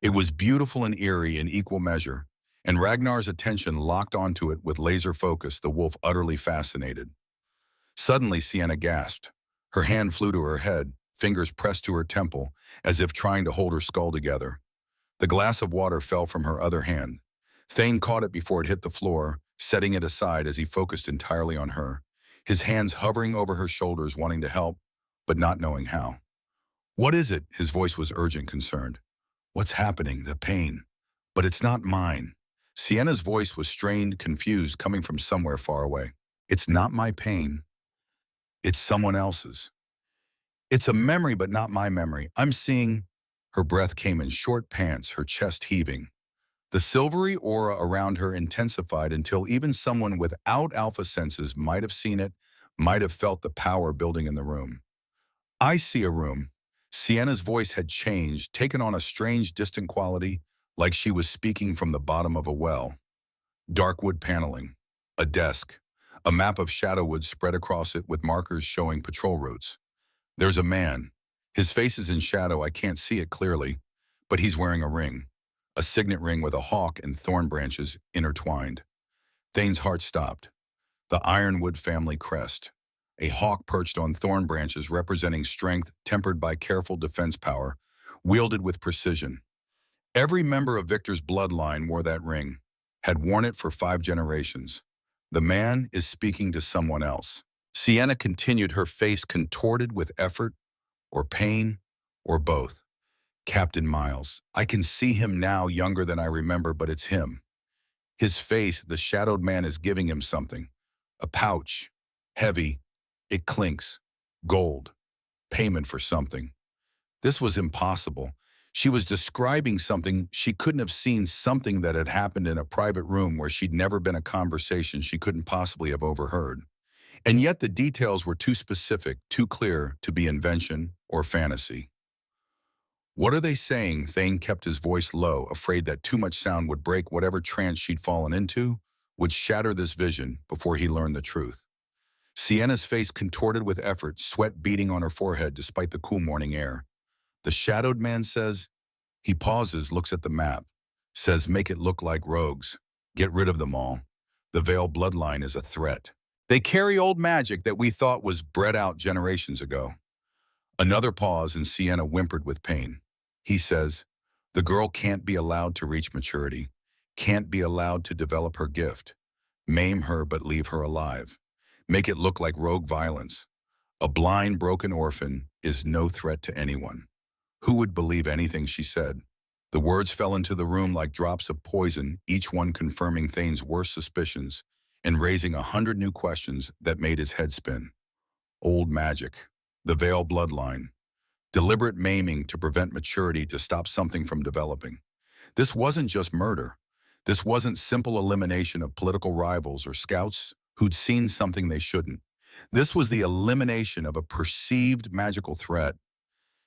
It was beautiful and eerie in equal measure, and Ragnar's attention locked onto it with laser focus, the wolf utterly fascinated. Suddenly, Sienna gasped. Her hand flew to her head, fingers pressed to her temple, as if trying to hold her skull together. The glass of water fell from her other hand. Thane caught it before it hit the floor, setting it aside as he focused entirely on her, his hands hovering over her shoulders, wanting to help, but not knowing how. What is it? His voice was urgent, concerned. What's happening? The pain. But it's not mine. Sienna's voice was strained, confused, coming from somewhere far away. It's not my pain. It's someone else's. It's a memory, but not my memory. I'm seeing... Her breath came in short pants, her chest heaving. The silvery aura around her intensified until even someone without alpha senses might have seen it, might have felt the power building in the room. I see a room. Sienna's voice had changed, taken on a strange, distant quality, like she was speaking from the bottom of a well. Dark wood paneling, a desk, a map of shadowwood spread across it with markers showing patrol routes. There's a man. His face is in shadow, I can't see it clearly, but he's wearing a ring. A signet ring with a hawk and thorn branches intertwined. Thane's heart stopped. The Ironwood family crest. A hawk perched on thorn branches representing strength tempered by careful defense power, wielded with precision. Every member of Victor's bloodline wore that ring, had worn it for 5 generations. The man is speaking to someone else. Sienna continued, her face contorted with effort, or pain, or both. Captain Miles. I can see him now, younger than I remember, but it's him. His face, the shadowed man, is giving him something. A pouch. Heavy. It clinks. Gold. Payment for something. This was impossible. She was describing something she couldn't have seen, something that had happened in a private room where she'd never been, a conversation she couldn't possibly have overheard. And yet the details were too specific, too clear to be invention or fantasy. What are they saying? Thane kept his voice low, afraid that too much sound would break whatever trance she'd fallen into, would shatter this vision before he learned the truth. Sienna's face contorted with effort, sweat beading on her forehead despite the cool morning air. The shadowed man says, he pauses, looks at the map, says, make it look like rogues. Get rid of them all. The Vale bloodline is a threat. They carry old magic that we thought was bred out generations ago. Another pause and Sienna whimpered with pain. He says, the girl can't be allowed to reach maturity, can't be allowed to develop her gift. Maim her but leave her alive. Make it look like rogue violence. A blind, broken orphan is no threat to anyone. Who would believe anything she said? The words fell into the room like drops of poison, each one confirming Thane's worst suspicions and raising 100 new questions that made his head spin. Old magic, the Vale bloodline, deliberate maiming to prevent maturity to stop something from developing. This wasn't just murder. This wasn't simple elimination of political rivals or scouts who'd seen something they shouldn't. This was the elimination of a perceived magical threat.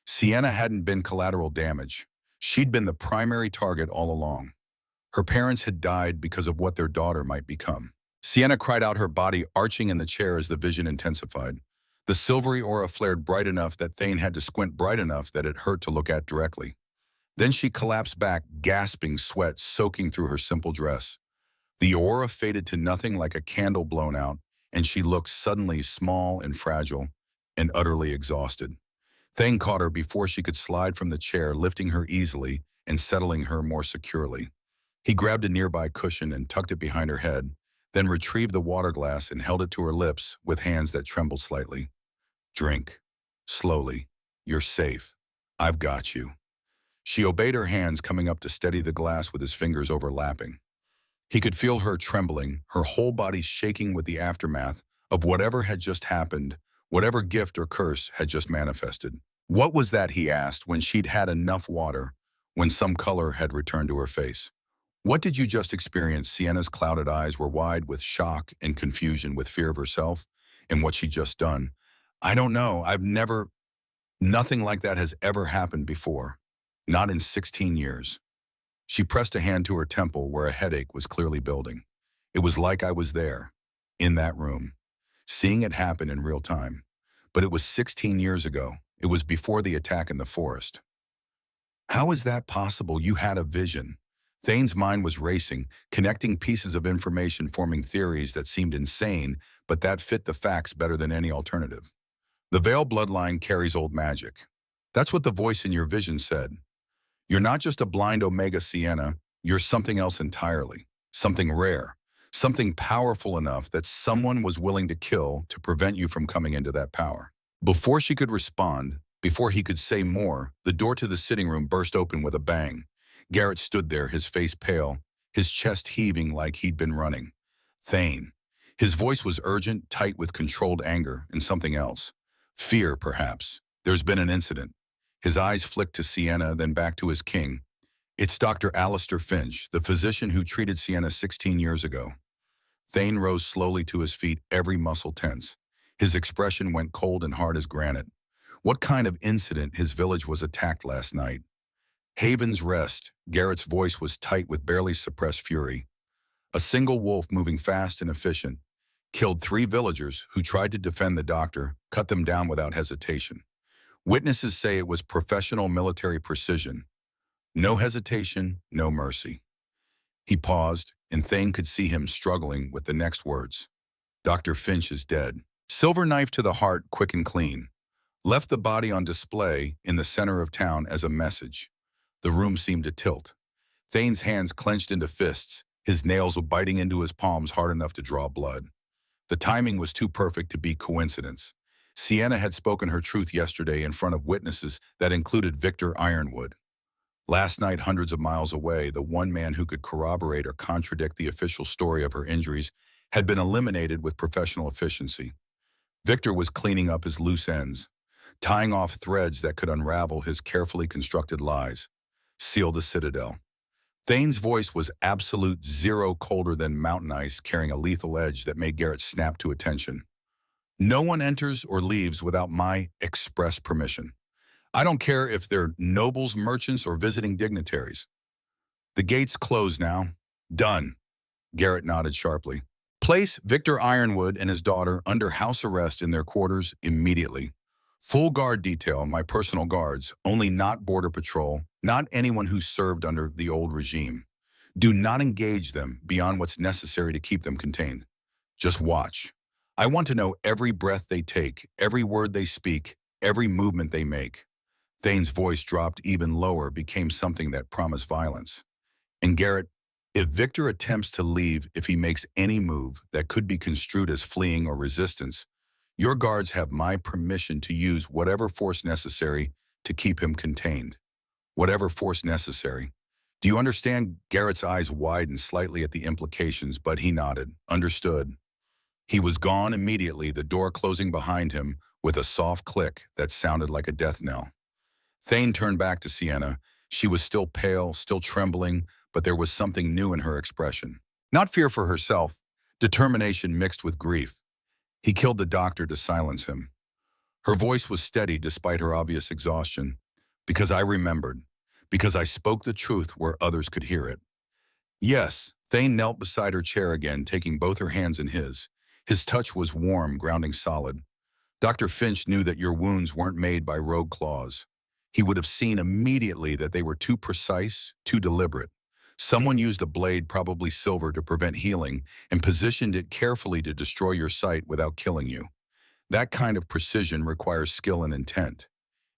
Sienna hadn't been collateral damage. She'd been the primary target all along. Her parents had died because of what their daughter might become. Sienna cried out, her body arching in the chair as the vision intensified. The silvery aura flared bright enough that Thane had to squint, bright enough that it hurt to look at directly. Then she collapsed back, gasping, sweat soaking through her simple dress. The aura faded to nothing like a candle blown out, and she looked suddenly small and fragile and utterly exhausted. Thane caught her before she could slide from the chair, lifting her easily and settling her more securely. He grabbed a nearby cushion and tucked it behind her head, then retrieved the water glass and held it to her lips with hands that trembled slightly. Drink. Slowly. You're safe. I've got you. She obeyed, her hands coming up to steady the glass with his fingers overlapping. He could feel her trembling, her whole body shaking with the aftermath of whatever had just happened, whatever gift or curse had just manifested. What was that, he asked, when she'd had enough water, when some color had returned to her face. What did you just experience? Sienna's clouded eyes were wide with shock and confusion, with fear of herself and what she'd just done. I don't know. Nothing like that has ever happened before. Not in 16 years. She pressed a hand to her temple where a headache was clearly building. It was like I was there, in that room, seeing it happen in real time. But it was 16 years ago. It was before the attack in the forest. How is that possible? You had a vision. Thane's mind was racing, connecting pieces of information, forming theories that seemed insane, but that fit the facts better than any alternative. The Vale bloodline carries old magic. That's what the voice in your vision said. You're not just a blind Omega, Sienna, you're something else entirely. Something rare. Something powerful enough that someone was willing to kill to prevent you from coming into that power. Before she could respond, before he could say more, the door to the sitting room burst open with a bang. Garrett stood there, his face pale, his chest heaving like he'd been running. Thane. His voice was urgent, tight with controlled anger and something else. Fear, perhaps. There's been an incident. His eyes flicked to Sienna, then back to his king. It's Dr. Alistair Finch, the physician who treated Sienna 16 years ago. Thane rose slowly to his feet, every muscle tense. His expression went cold and hard as granite. What kind of incident? His village was attacked last night. Haven's Rest. Garrett's voice was tight with barely suppressed fury. A single wolf, moving fast and efficient, killed 3 villagers who tried to defend the doctor, cut them down without hesitation. Witnesses say it was professional military precision. No hesitation, no mercy. He paused, and Thane could see him struggling with the next words. Dr. Finch is dead. Silver knife to the heart, quick and clean. Left the body on display in the center of town as a message. The room seemed to tilt. Thane's hands clenched into fists, his nails biting into his palms hard enough to draw blood. The timing was too perfect to be coincidence. Sienna had spoken her truth yesterday in front of witnesses that included Victor Ironwood. Last night, hundreds of miles away, the one man who could corroborate or contradict the official story of her injuries had been eliminated with professional efficiency. Victor was cleaning up his loose ends, tying off threads that could unravel his carefully constructed lies. Seal the citadel. Thane's voice was absolute zero, colder than mountain ice, carrying a lethal edge that made Garrett snap to attention. No one enters or leaves without my express permission. I don't care if they're nobles, merchants, or visiting dignitaries. The gates close now. Done. Garrett nodded sharply. Place Victor Ironwood and his daughter under house arrest in their quarters immediately. Full guard detail, my personal guards, only not border patrol, not anyone who served under the old regime. Do not engage them beyond what's necessary to keep them contained. Just watch. I want to know every breath they take, every word they speak, every movement they make. Thane's voice dropped even lower, became something that promised violence. And Garrett, if Victor attempts to leave, if he makes any move that could be construed as fleeing or resistance, your guards have my permission to use whatever force necessary to keep him contained. Whatever force necessary. Do you understand? Garrett's eyes widened slightly at the implications, but he nodded. Understood. He was gone immediately, the door closing behind him with a soft click that sounded like a death knell. Thane turned back to Sienna. She was still pale, still trembling, but there was something new in her expression. Not fear for herself, determination mixed with grief. He killed the doctor to silence him. Her voice was steady despite her obvious exhaustion. Because I remembered. Because I spoke the truth where others could hear it. Yes, Thane knelt beside her chair again, taking both her hands in his. His touch was warm, grounding solid. Dr. Finch knew that your wounds weren't made by rogue claws. He would have seen immediately that they were too precise, too deliberate. Someone used a blade, probably silver, to prevent healing and positioned it carefully to destroy your sight without killing you. That kind of precision requires skill and intent.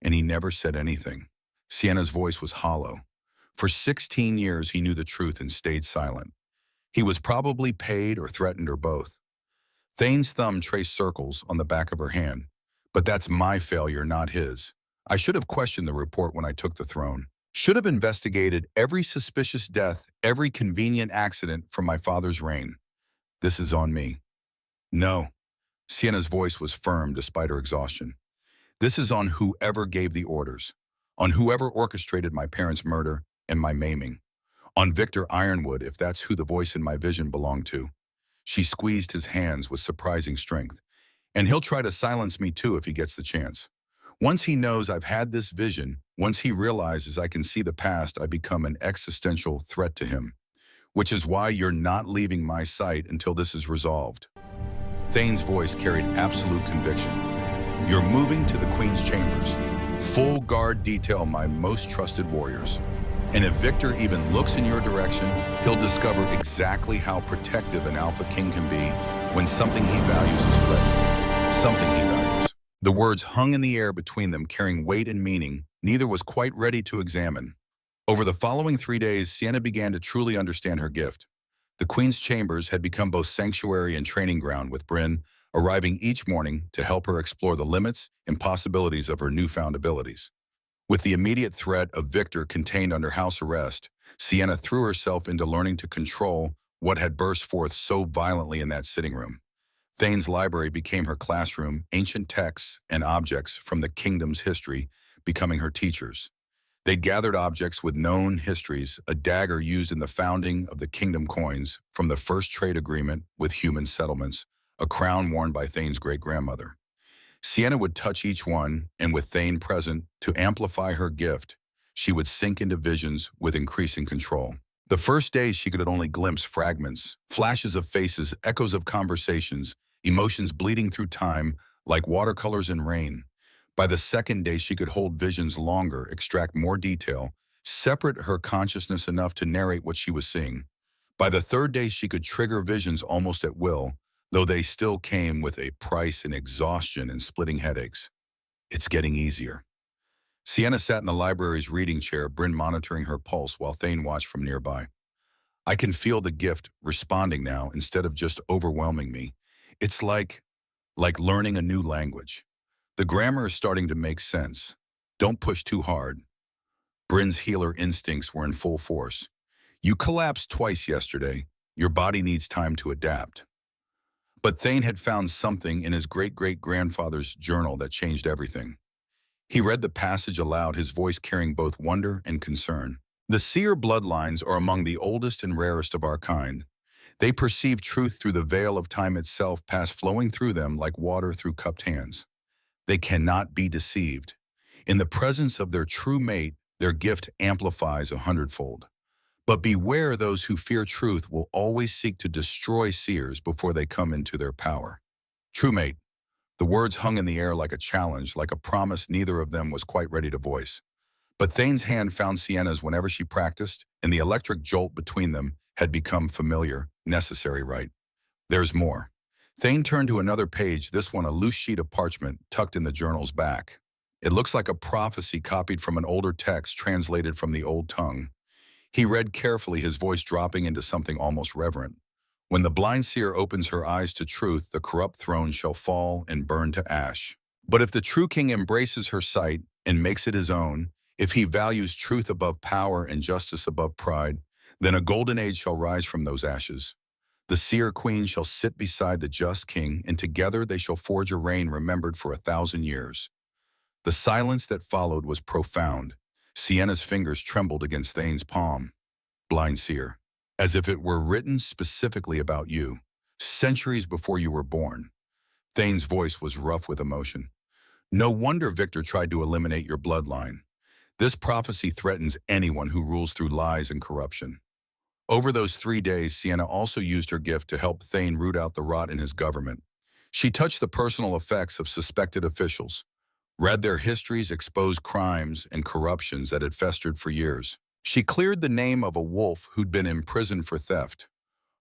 And he never said anything. Sienna's voice was hollow. For 16 years, he knew the truth and stayed silent. He was probably paid or threatened or both. Thane's thumb traced circles on the back of her hand. But that's my failure, not his. I should have questioned the report when I took the throne. Should have investigated every suspicious death, every convenient accident from my father's reign. This is on me. No. Sienna's voice was firm despite her exhaustion. This is on whoever gave the orders. On whoever orchestrated my parents' murder and my maiming. On Victor Ironwood, if that's who the voice in my vision belonged to. She squeezed his hands with surprising strength. And he'll try to silence me too if he gets the chance. Once he knows I've had this vision, once he realizes I can see the past, I become an existential threat to him. Which is why you're not leaving my sight until this is resolved. Thane's voice carried absolute conviction. You're moving to the Queen's chambers. Full guard detail my most trusted warriors. And if Victor even looks in your direction, he'll discover exactly how protective an Alphaking can be when something he values is threatened. Something he values. The words hung in the air between them, carrying weight and meaning. Neither was quite ready to examine. Over the following 3 days, Sienna began to truly understand her gift. The Queen's chambers had become both sanctuary and training ground, with Bryn arriving each morning to help her explore the limits and possibilities of her newfound abilities. With the immediate threat of Victor contained under house arrest, Sienna threw herself into learning to control what had burst forth so violently in that sitting room. Thane's library became her classroom, ancient texts and objects from the kingdom's history becoming her teachers. They'd gathered objects with known histories, a dagger used in the founding of the kingdom coins from the first trade agreement with human settlements, a crown worn by Thane's great-grandmother. Sienna would touch each one, and with Thane present to amplify her gift, she would sink into visions with increasing control. The first day she could only glimpse fragments, flashes of faces, echoes of conversations, emotions bleeding through time like watercolors in rain. By the second day she could hold visions longer, extract more detail, separate her consciousness enough to narrate what she was seeing. By the third day she could trigger visions almost at will, though they still came with a price in exhaustion and splitting headaches. It's getting easier. Sienna sat in the library's reading chair, Bryn monitoring her pulse while Thane watched from nearby. I can feel the gift responding now instead of just overwhelming me. It's like learning a new language. The grammar is starting to make sense. Don't push too hard. Bryn's healer instincts were in full force. You collapsed twice yesterday. Your body needs time to adapt. But Thane had found something in his great-great-grandfather's journal that changed everything. He read the passage aloud, his voice carrying both wonder and concern. The seer bloodlines are among the oldest and rarest of our kind. They perceive truth through the veil of time itself, past flowing through them like water through cupped hands. They cannot be deceived. In the presence of their true mate, their gift amplifies 100-fold. But beware, those who fear truth will always seek to destroy seers before they come into their power. True mate. The words hung in the air like a challenge, like a promise neither of them was quite ready to voice. But Thane's hand found Sienna's whenever she practiced, and the electric jolt between them had become familiar, necessary, right? There's more. Thane turned to another page, this one a loose sheet of parchment tucked in the journal's back. It looks like a prophecy copied from an older text translated from the old tongue. He read carefully, his voice dropping into something almost reverent. When the blind seer opens her eyes to truth, the corrupt throne shall fall and burn to ash. But if the true king embraces her sight and makes it his own, if he values truth above power and justice above pride, then a golden age shall rise from those ashes. The seer queen shall sit beside the just king, and together they shall forge a reign remembered for 1,000 years. The silence that followed was profound. Sienna's fingers trembled against Thane's palm. Blind seer, as if it were written specifically about you, centuries before you were born. Thane's voice was rough with emotion. No wonder Victor tried to eliminate your bloodline. This prophecy threatens anyone who rules through lies and corruption. Over those 3 days, Sienna also used her gift to help Thane root out the rot in his government. She touched the personal effects of suspected officials, read their histories, exposed crimes and corruptions that had festered for years. She cleared the name of a wolf who'd been imprisoned for theft,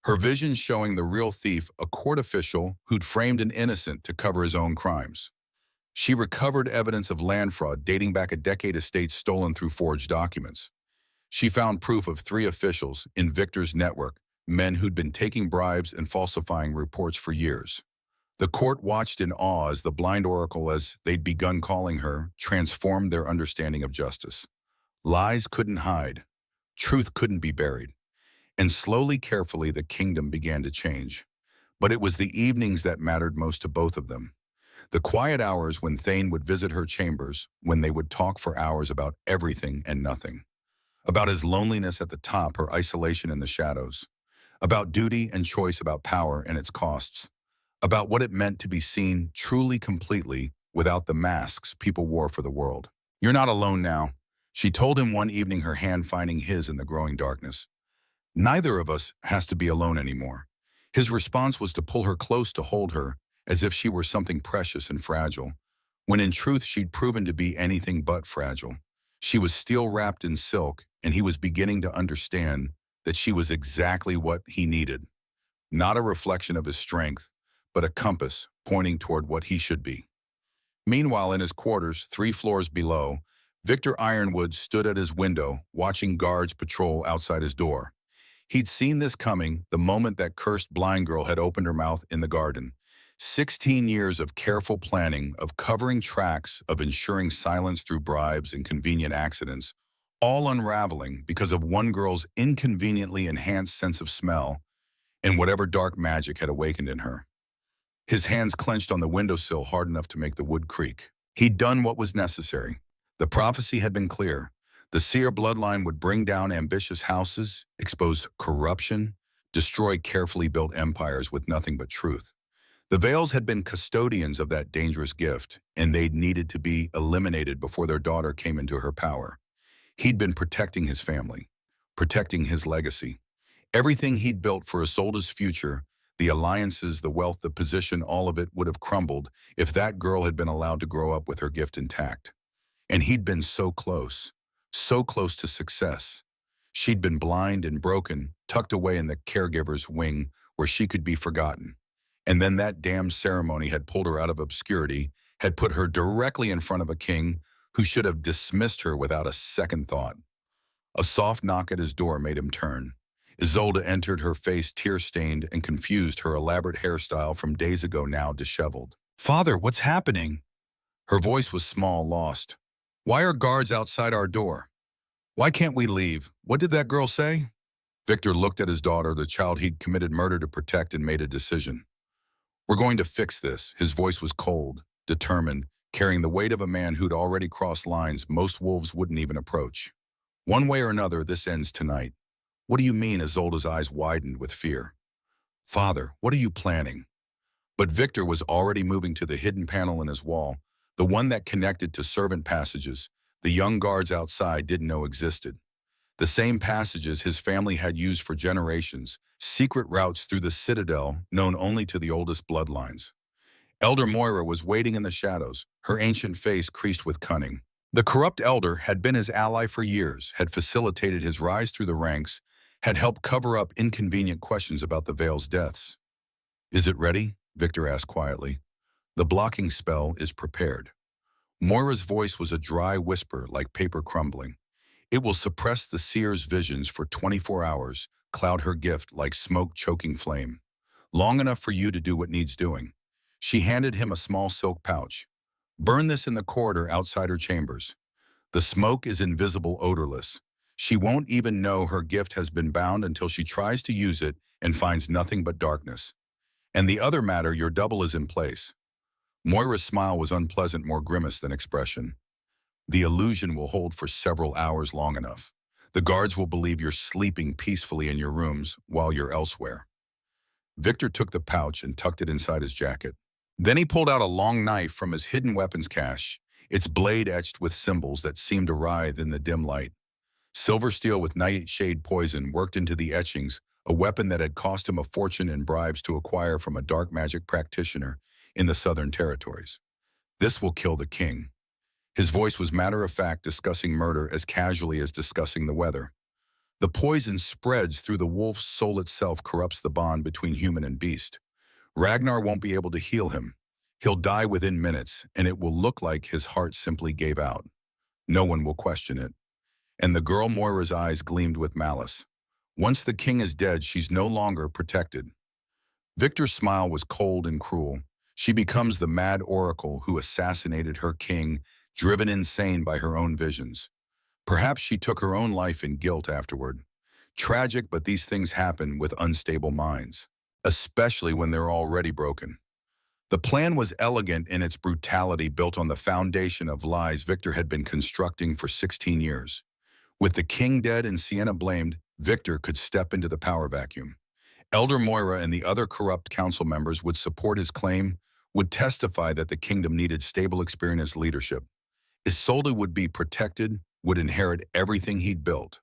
her vision showing the real thief, a court official who'd framed an innocent to cover his own crimes. She recovered evidence of land fraud dating back a decade, estates stolen through forged documents. She found proof of 3 officials in Victor's network, men who'd been taking bribes and falsifying reports for years. The court watched in awe as the blind oracle, as they'd begun calling her, transformed their understanding of justice. Lies couldn't hide. Truth couldn't be buried. And slowly, carefully, the kingdom began to change. But it was the evenings that mattered most to both of them. The quiet hours when Thane would visit her chambers, when they would talk for hours about everything and nothing. About his loneliness at the top, her isolation in the shadows. About duty and choice, about power and its costs. About what it meant to be seen truly, completely, without the masks people wore for the world. You're not alone now, she told him one evening, her hand finding his in the growing darkness. Neither of us has to be alone anymore. His response was to pull her close, to hold her, as if she were something precious and fragile, when in truth she'd proven to be anything but fragile. She was steel wrapped in silk, and he was beginning to understand that she was exactly what he needed. Not a reflection of his strength, but a compass pointing toward what he should be. Meanwhile, in his quarters, 3 floors below, Victor Ironwood stood at his window, watching guards patrol outside his door. He'd seen this coming the moment that cursed blind girl had opened her mouth in the garden. 16 years of careful planning, of covering tracks, of ensuring silence through bribes and convenient accidents, all unraveling because of one girl's inconveniently enhanced sense of smell and whatever dark magic had awakened in her. His hands clenched on the windowsill hard enough to make the wood creak. He'd done what was necessary. The prophecy had been clear. The seer bloodline would bring down ambitious houses, expose corruption, destroy carefully built empires with nothing but truth. The Vales had been custodians of that dangerous gift, and they'd needed to be eliminated before their daughter came into her power. He'd been protecting his family, protecting his legacy. Everything he'd built for Isolde's future, the alliances, the wealth, the position, all of it would have crumbled if that girl had been allowed to grow up with her gift intact. And he'd been so close to success. She'd been blind and broken, tucked away in the caregiver's wing where she could be forgotten. And then that damned ceremony had pulled her out of obscurity, had put her directly in front of a king who should have dismissed her without a second thought. A soft knock at his door made him turn. Isolde entered, her face tear-stained and confused, her elaborate hairstyle from days ago now disheveled. "Father, what's happening?" Her voice was small, lost. "Why are guards outside our door? Why can't we leave? What did that girl say?" Victor looked at his daughter, the child he'd committed murder to protect, and made a decision. "We're going to fix this." His voice was cold, determined, carrying the weight of a man who'd already crossed lines most wolves wouldn't even approach. "One way or another, this ends tonight." "What do you mean?" Isolde's eyes widened with fear. "Father, what are you planning?" But Victor was already moving to the hidden panel in his wall, the one that connected to servant passages the young guards outside didn't know existed. The same passages his family had used for generations, secret routes through the citadel known only to the oldest bloodlines. Elder Moira was waiting in the shadows, her ancient face creased with cunning. The corrupt elder had been his ally for years, had facilitated his rise through the ranks, had helped cover up inconvenient questions about the Vale's deaths. "Is it ready?" Victor asked quietly. "The blocking spell is prepared." Moira's voice was a dry whisper like paper crumbling. "It will suppress the seer's visions for 24 hours, cloud her gift like smoke-choking flame. Long enough for you to do what needs doing." She handed him a small silk pouch. "Burn this in the corridor outside her chambers. The smoke is invisible, odorless. She won't even know her gift has been bound until she tries to use it and finds nothing but darkness. And the other matter, your double is in place." Moira's smile was unpleasant, more grimace than expression. "The illusion will hold for several hours, long enough. The guards will believe you're sleeping peacefully in your rooms while you're elsewhere." Victor took the pouch and tucked it inside his jacket. Then he pulled out a long knife from his hidden weapons cache, its blade etched with symbols that seemed to writhe in the dim light. Silver steel with nightshade poison worked into the etchings, a weapon that had cost him a fortune in bribes to acquire from a dark magic practitioner in the Southern Territories. "This will kill the king." His voice was matter-of-fact, discussing murder as casually as discussing the weather. "The poison spreads through the wolf's soul itself, corrupts the bond between human and beast. Ragnar won't be able to heal him. He'll die within minutes, and it will look like his heart simply gave out. No one will question it." And the girl Moira's eyes gleamed with malice. "Once the king is dead, she's no longer protected." Victor's smile was cold and cruel. "She becomes the mad oracle who assassinated her king, driven insane by her own visions. Perhaps she took her own life in guilt afterward. Tragic, but these things happen with unstable minds, especially when they're already broken." The plan was elegant in its brutality, built on the foundation of lies Victor had been constructing for 16 years. With the king dead and Sienna blamed, Victor could step into the power vacuum. Elder Moira and the other corrupt council members would support his claim, would testify that the kingdom needed stable, experienced leadership. Isolde would be protected, would inherit everything he'd built.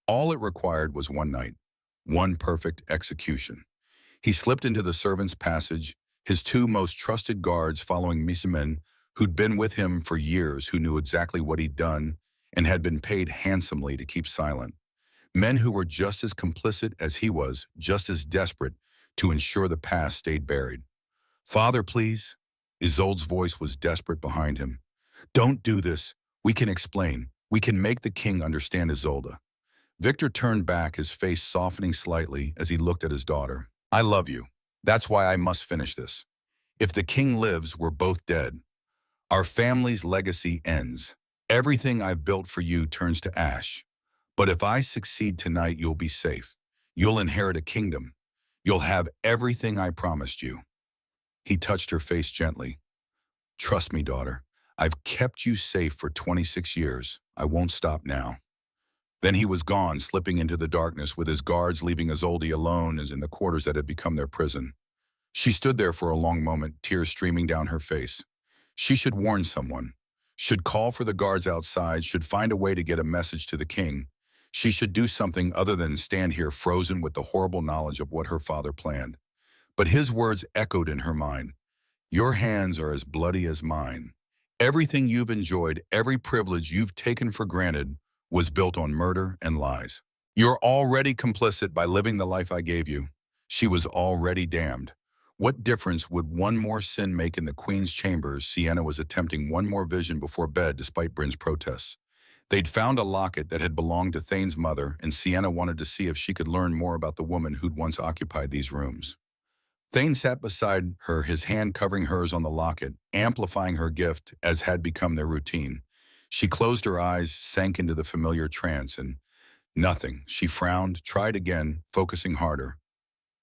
All it required was one night, one perfect execution. He slipped into the servants' passage, his two most trusted guards following Misimen, who'd been with him for years, who knew exactly what he'd done and had been paid handsomely to keep silent. Men who were just as complicit as he was, just as desperate to ensure the past stayed buried. "Father, please." Isolde's voice was desperate behind him. "Don't do this. We can explain. We can make the king understand." Isolde. Victor turned back, his face softening slightly as he looked at his daughter. "I love you. That's why I must finish this. If the king lives, we're both dead. Our family's legacy ends. Everything I've built for you turns to ash. But if I succeed tonight, you'll be safe. You'll inherit a kingdom. You'll have everything I promised you." He touched her face gently. "Trust me, daughter. I've kept you safe for 26 years. I won't stop now." Then he was gone, slipping into the darkness, with his guards leaving Isolde alone as in the quarters that had become their prison. She stood there for a long moment, tears streaming down her face. She should warn someone, should call for the guards outside, should find a way to get a message to the king. She should do something other than stand here frozen with the horrible knowledge of what her father planned. But his words echoed in her mind. "Your hands are as bloody as mine. Everything you've enjoyed, every privilege you've taken for granted, was built on murder and lies. You're already complicit by living the life I gave you." She was already damned. What difference would one more sin make in the queen's chambers? Sienna was attempting one more vision before bed despite Bryn's protests. They'd found a locket that had belonged to Thane's mother, and Sienna wanted to see if she could learn more about the woman who'd once occupied these rooms. Thane sat beside her, his hand covering hers on the locket, amplifying her gift as had become their routine. She closed her eyes, sank into the familiar trance, and nothing. She frowned, tried again, focusing harder.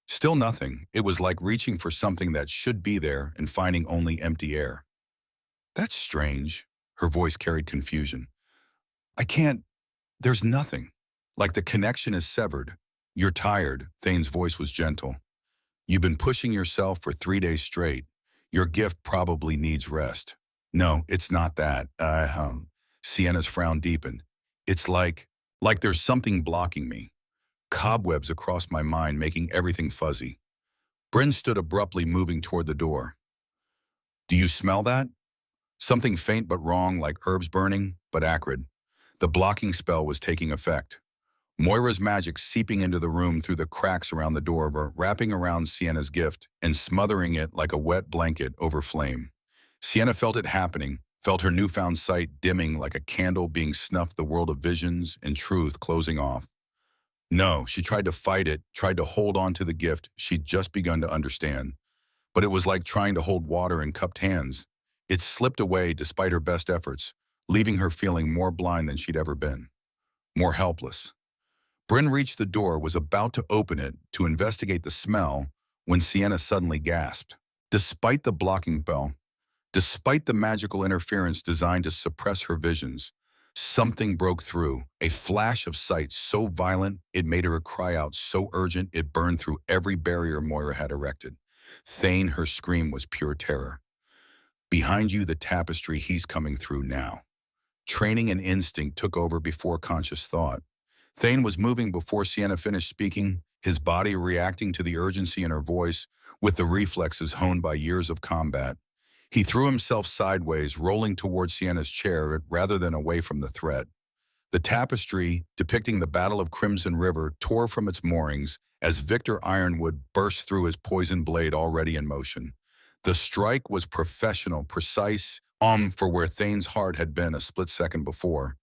Still nothing. It was like reaching for something that should be there and finding only empty air. "That's strange." Her voice carried confusion. "I can't. There's nothing. Like the connection is severed." "You're tired." Thane's voice was gentle. "You've been pushing yourself for 3 days straight. Your gift probably needs rest." "No, it's not that. Sienna's frown deepened. "It's like there's something blocking me. Cobwebs across my mind, making everything fuzzy." Bryn stood abruptly, moving toward the door. "Do you smell that?" Something faint but wrong, like herbs burning, but acrid. The blocking spell was taking effect. Moira's magic seeping into the room through the cracks around the door, wrapping around Sienna's gift and smothering it like a wet blanket over flame. Sienna felt it happening, felt her newfound sight dimming like a candle being snuffed, the world of visions and truth closing off. No, she tried to fight it, tried to hold on to the gift she'd just begun to understand. But it was like trying to hold water in cupped hands. It slipped away despite her best efforts, leaving her feeling more blind than she'd ever been, more helpless. Bryn reached the door, was about to open it to investigate the smell when Sienna suddenly gasped. Despite the blocking spell, despite the magical interference designed to suppress her visions, something broke through, a flash of sight so violent it made her cry out, so urgent it burned through every barrier Moira had erected. Thane, her scream was pure terror. Behind you, the tapestry, he's coming through now. Training and instinct took over before conscious thought. Thane was moving before Sienna finished speaking, his body reacting to the urgency in her voice with the reflexes honed by years of combat. He threw himself sideways, rolling towards Sienna's chair rather than away from the threat. The tapestry, depicting the Battle of Crimson River, tore from its moorings as Victor Ironwood burst through his poison blade already in motion. The strike was professional, precise, for where Thane's heart had been a split second before.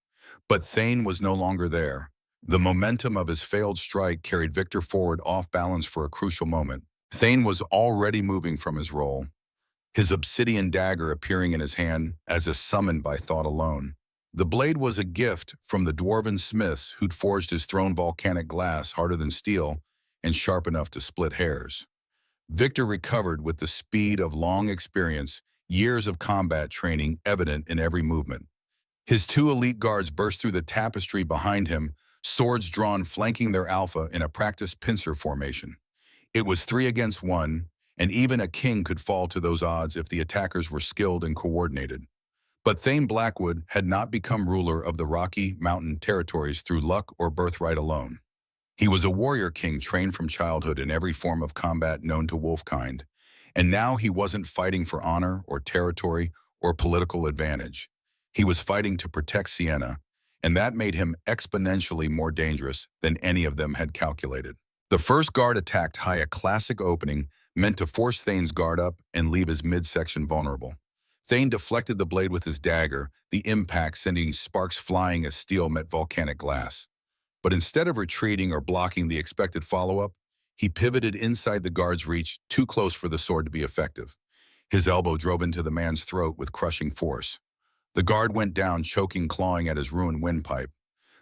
But Thane was no longer there. The momentum of his failed strike carried Victor forward off balance for a crucial moment. Thane was already moving from his role, his obsidian dagger appearing in his hand as if summoned by thought alone. The blade was a gift from the dwarven smiths who'd forged his throne, volcanic glass harder than steel and sharp enough to split hairs. Victor recovered with the speed of long experience, years of combat training evident in every movement. His two elite guards burst through the tapestry behind him, swords drawn flanking their alpha in a practiced pincer formation. It was 3 against 1, and even a king could fall to those odds if the attackers were skilled and coordinated. But Thane Blackwood had not become ruler of the Rocky Mountain territories through luck or birthright alone. He was a warrior king trained from childhood in every form of combat known to wolfkind, and now he wasn't fighting for honor or territory or political advantage. He was fighting to protect Sienna, and that made him exponentially more dangerous than any of them had calculated. The first guard attacked high, a classic opening meant to force Thane's guard up and leave his midsection vulnerable. Thane deflected the blade with his dagger, the impact sending sparks flying as steel met volcanic glass. But instead of retreating or blocking the expected follow-up, he pivoted inside the guard's reach, too close for the sword to be effective. His elbow drove into the man's throat with crushing force. The guard went down, choking, clawing at his ruined windpipe.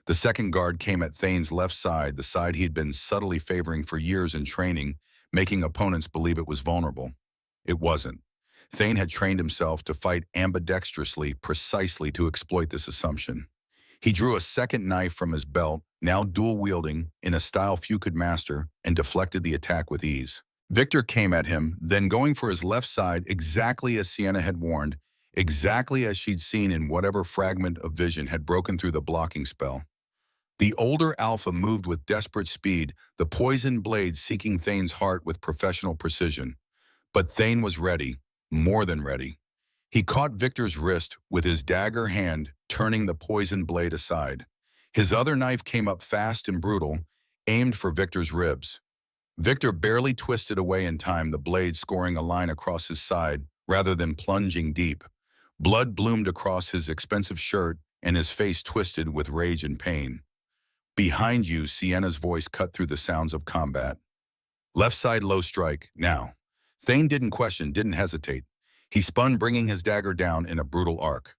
The second guard came at Thane's left side, the side he'd been subtly favoring for years in training, making opponents believe it was vulnerable. It wasn't. Thane had trained himself to fight ambidextrously, precisely to exploit this assumption. He drew a second knife from his belt, now dual-wielding, in a style few could master, and deflected the attack with ease. Victor came at him, then going for his left side exactly as Sienna had warned, exactly as she'd seen in whatever fragment of vision had broken through the blocking spell. The older Alpha moved with desperate speed, the poisoned blade seeking Thane's heart with professional precision. But Thane was ready, more than ready. He caught Victor's wrist with his dagger hand, turning the poisoned blade aside. His other knife came up fast and brutal, aimed for Victor's ribs. Victor barely twisted away in time, the blade scoring a line across his side rather than plunging deep. Blood bloomed across his expensive shirt, and his face twisted with rage and pain. Behind you, Sienna's voice cut through the sounds of combat. Left side low strike, now. Thane didn't question, didn't hesitate. He spun, bringing his dagger down in a brutal arc.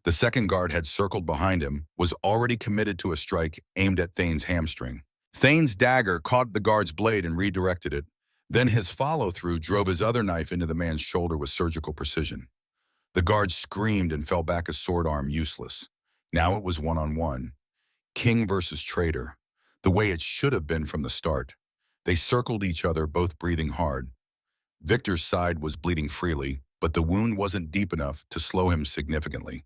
The second guard had circled behind him, was already committed to a strike aimed at Thane's hamstring. Thane's dagger caught the guard's blade and redirected it. Then his follow-through drove his other knife into the man's shoulder with surgical precision. The guard screamed and fell back, a sword arm useless. Now it was one-on-one. King versus traitor, the way it should have been from the start. They circled each other, both breathing hard. Victor's side was bleeding freely, but the wound wasn't deep enough to slow him significantly.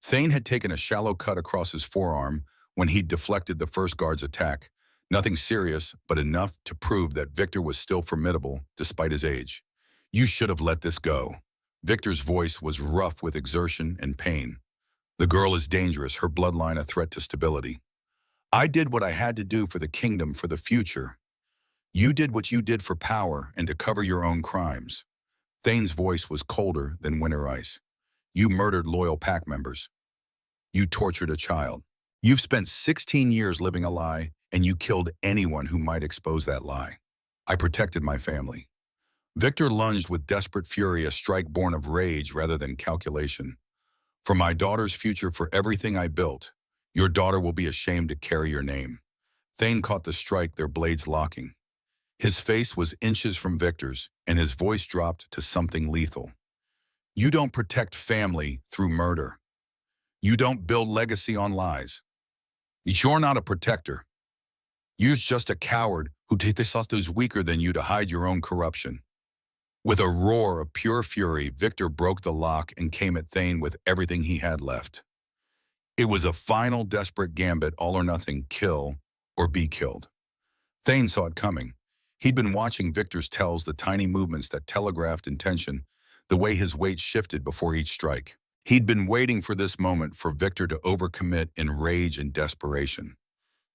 Thane had taken a shallow cut across his forearm when he'd deflected the first guard's attack. Nothing serious, but enough to prove that Victor was still formidable despite his age. You should have let this go. Victor's voice was rough with exertion and pain. The girl is dangerous, her bloodline a threat to stability. I did what I had to do for the kingdom, for the future. You did what you did for power and to cover your own crimes. Thane's voice was colder than winter ice. You murdered loyal pack members. You tortured a child. You've spent 16 years living a lie, and you killed anyone who might expose that lie. I protected my family. Victor lunged with desperate fury, a strike born of rage rather than calculation. For my daughter's future, for everything I built, your daughter will be ashamed to carry your name. Thane caught the strike, their blades locking. His face was inches from Victor's, and his voice dropped to something lethal. You don't protect family through murder. You don't build legacy on lies. You're not a protector. You're just a coward who takes those weaker than you to hide your own corruption. With a roar of pure fury, Victor broke the lock and came at Thane with everything he had left. It was a final desperate gambit, all or nothing, kill or be killed. Thane saw it coming. He'd been watching Victor's tells, the tiny movements that telegraphed intention, the way his weight shifted before each strike. He'd been waiting for this moment, for Victor to overcommit in rage and desperation.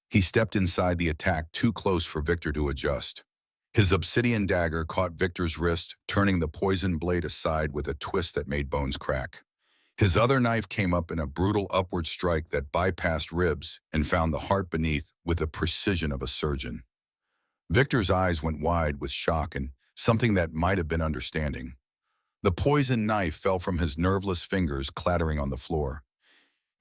He stepped inside the attack, too close for Victor to adjust. His obsidian dagger caught Victor's wrist, turning the poison blade aside with a twist that made bones crack. His other knife came up in a brutal upward strike that bypassed ribs and found the heart beneath with the precision of a surgeon. Victor's eyes went wide with shock and something that might have been understanding. The poisoned knife fell from his nerveless fingers, clattering on the floor.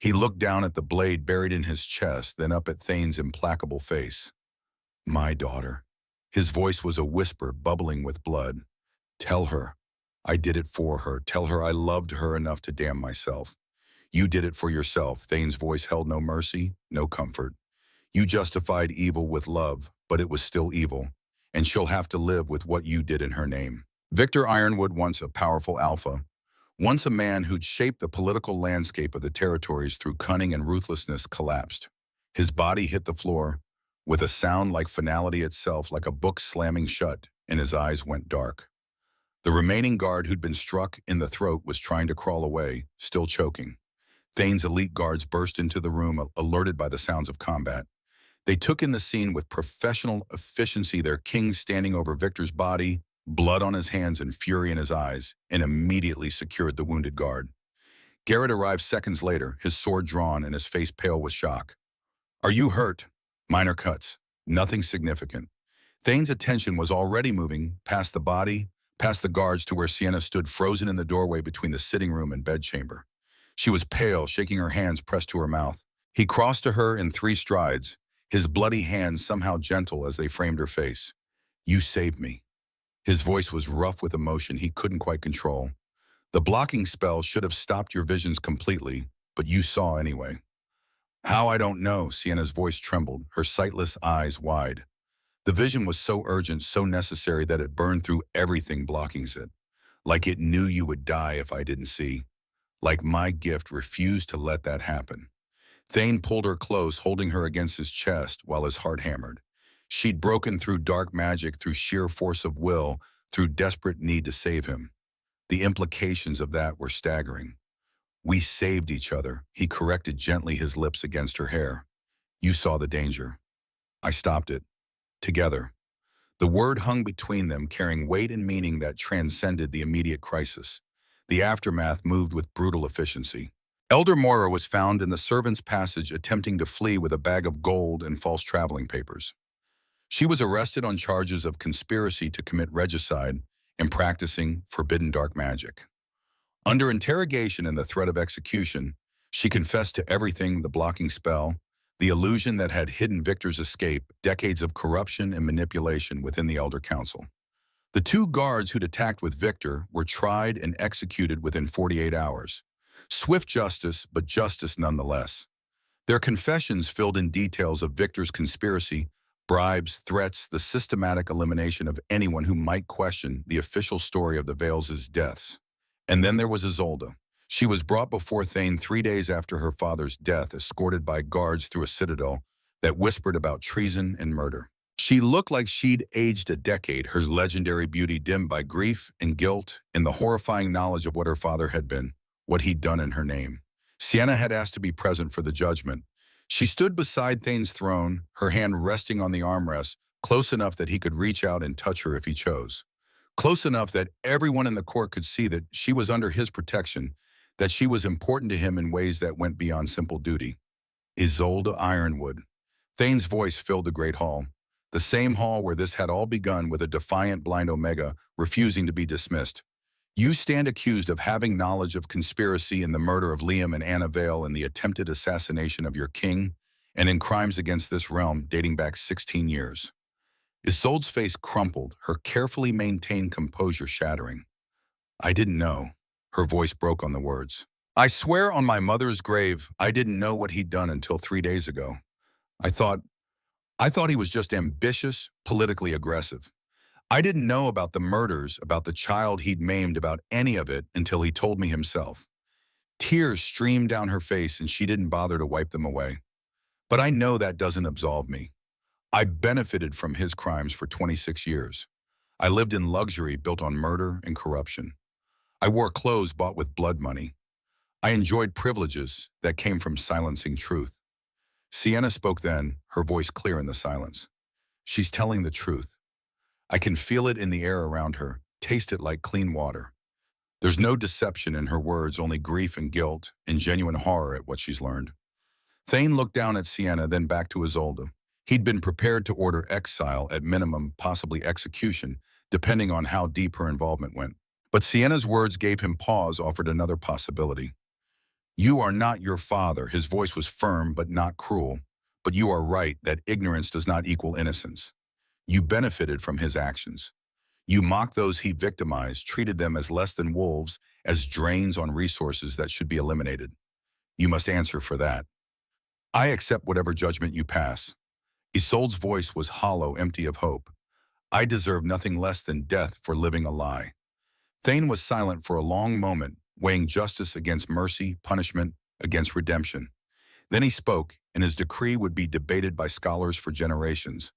He looked down at the blade buried in his chest, then up at Thane's implacable face. My daughter. His voice was a whisper, bubbling with blood. Tell her. I did it for her. Tell her I loved her enough to damn myself. You did it for yourself. Thane's voice held no mercy, no comfort. You justified evil with love, but it was still evil, and she'll have to live with what you did in her name. Victor Ironwood, once a powerful alpha, once a man who'd shaped the political landscape of the territories through cunning and ruthlessness, collapsed. His body hit the floor with a sound like finality itself, like a book slamming shut, and his eyes went dark. The remaining guard who'd been struck in the throat was trying to crawl away, still choking. Thane's elite guards burst into the room, alerted by the sounds of combat. They took in the scene with professional efficiency, their king standing over Victor's body, blood on his hands and fury in his eyes, and immediately secured the wounded guard. Garrett arrived seconds later, his sword drawn and his face pale with shock. Are you hurt? Minor cuts. Nothing significant. Thane's attention was already moving past the body, past the guards, to where Sienna stood frozen in the doorway between the sitting room and bedchamber. She was pale, shaking her hands pressed to her mouth. He crossed to her in 3 strides, his bloody hands somehow gentle as they framed her face. You saved me. His voice was rough with emotion he couldn't quite control. The blocking spell should have stopped your visions completely, but you saw anyway. How, I don't know. Sienna's voice trembled, her sightless eyes wide. The vision was so urgent, so necessary, that it burned through everything blocking it. Like it knew you would die if I didn't see. Like my gift refused to let that happen. Thane pulled her close, holding her against his chest while his heart hammered. She'd broken through dark magic, through sheer force of will, through desperate need to save him. The implications of that were staggering. We saved each other. He corrected gently, his lips against her hair. You saw the danger. I stopped it. Together. The word hung between them, carrying weight and meaning that transcended the immediate crisis. The aftermath moved with brutal efficiency. Elder Moira was found in the servants' passage attempting to flee with a bag of gold and false traveling papers. She was arrested on charges of conspiracy to commit regicide and practicing forbidden dark magic. Under interrogation and the threat of execution, she confessed to everything: the blocking spell, the illusion that had hidden Victor's escape, decades of corruption and manipulation within the Elder Council. The 2 guards who'd attacked with Victor were tried and executed within 48 hours. Swift justice, but justice nonetheless. Their confessions filled in details of Victor's conspiracy, bribes, threats, the systematic elimination of anyone who might question the official story of the Vales' deaths. And then there was Isolde. She was brought before Thane 3 days after her father's death, escorted by guards through a citadel that whispered about treason and murder. She looked like she'd aged a decade, her legendary beauty dimmed by grief and guilt and the horrifying knowledge of what her father had been, what he'd done in her name. Sienna had asked to be present for the judgment. She stood beside Thane's throne, her hand resting on the armrest, close enough that he could reach out and touch her if he chose. Close enough that everyone in the court could see that she was under his protection, that she was important to him in ways that went beyond simple duty. Isolde Ironwood. Thane's voice filled the great hall, the same hall where this had all begun with a defiant blind Omega refusing to be dismissed. You stand accused of having knowledge of conspiracy in the murder of Liam and Anna Vale and the attempted assassination of your king, and in crimes against this realm dating back 16 years. Isolde's face crumpled, her carefully maintained composure shattering. I didn't know. Her voice broke on the words. I swear on my mother's grave, I didn't know what he'd done until 3 days ago. I thought he was just ambitious, politically aggressive. I didn't know about the murders, about the child he'd maimed, about any of it until he told me himself. Tears streamed down her face and she didn't bother to wipe them away. But I know that doesn't absolve me. I benefited from his crimes for 26 years. I lived in luxury built on murder and corruption. I wore clothes bought with blood money. I enjoyed privileges that came from silencing truth. Sienna spoke then, her voice clear in the silence. She's telling the truth. I can feel it in the air around her, taste it like clean water. There's no deception in her words, only grief and guilt and genuine horror at what she's learned. Thane looked down at Sienna, then back to Isolde. He'd been prepared to order exile, at minimum, possibly execution, depending on how deep her involvement went. But Sienna's words gave him pause, offered another possibility. You are not your father. His voice was firm but not cruel. But you are right that ignorance does not equal innocence. You benefited from his actions. You mocked those he victimized, treated them as less than wolves, as drains on resources that should be eliminated. You must answer for that. I accept whatever judgment you pass. Isolde's voice was hollow, empty of hope. I deserve nothing less than death for living a lie. Thane was silent for a long moment, weighing justice against mercy, punishment against redemption. Then he spoke, and his decree would be debated by scholars for generations.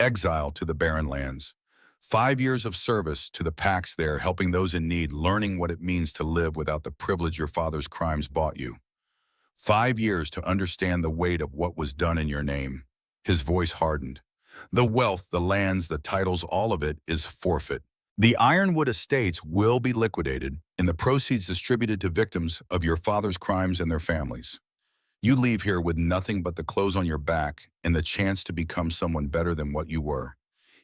Exile to the barren lands. 5 years of service to the packs there, helping those in need, learning what it means to live without the privilege your father's crimes bought you. 5 years to understand the weight of what was done in your name. His voice hardened. The wealth, the lands, the titles, all of it is forfeit. The Ironwood estates will be liquidated and the proceeds distributed to victims of your father's crimes and their families. You leave here with nothing but the clothes on your back and the chance to become someone better than what you were.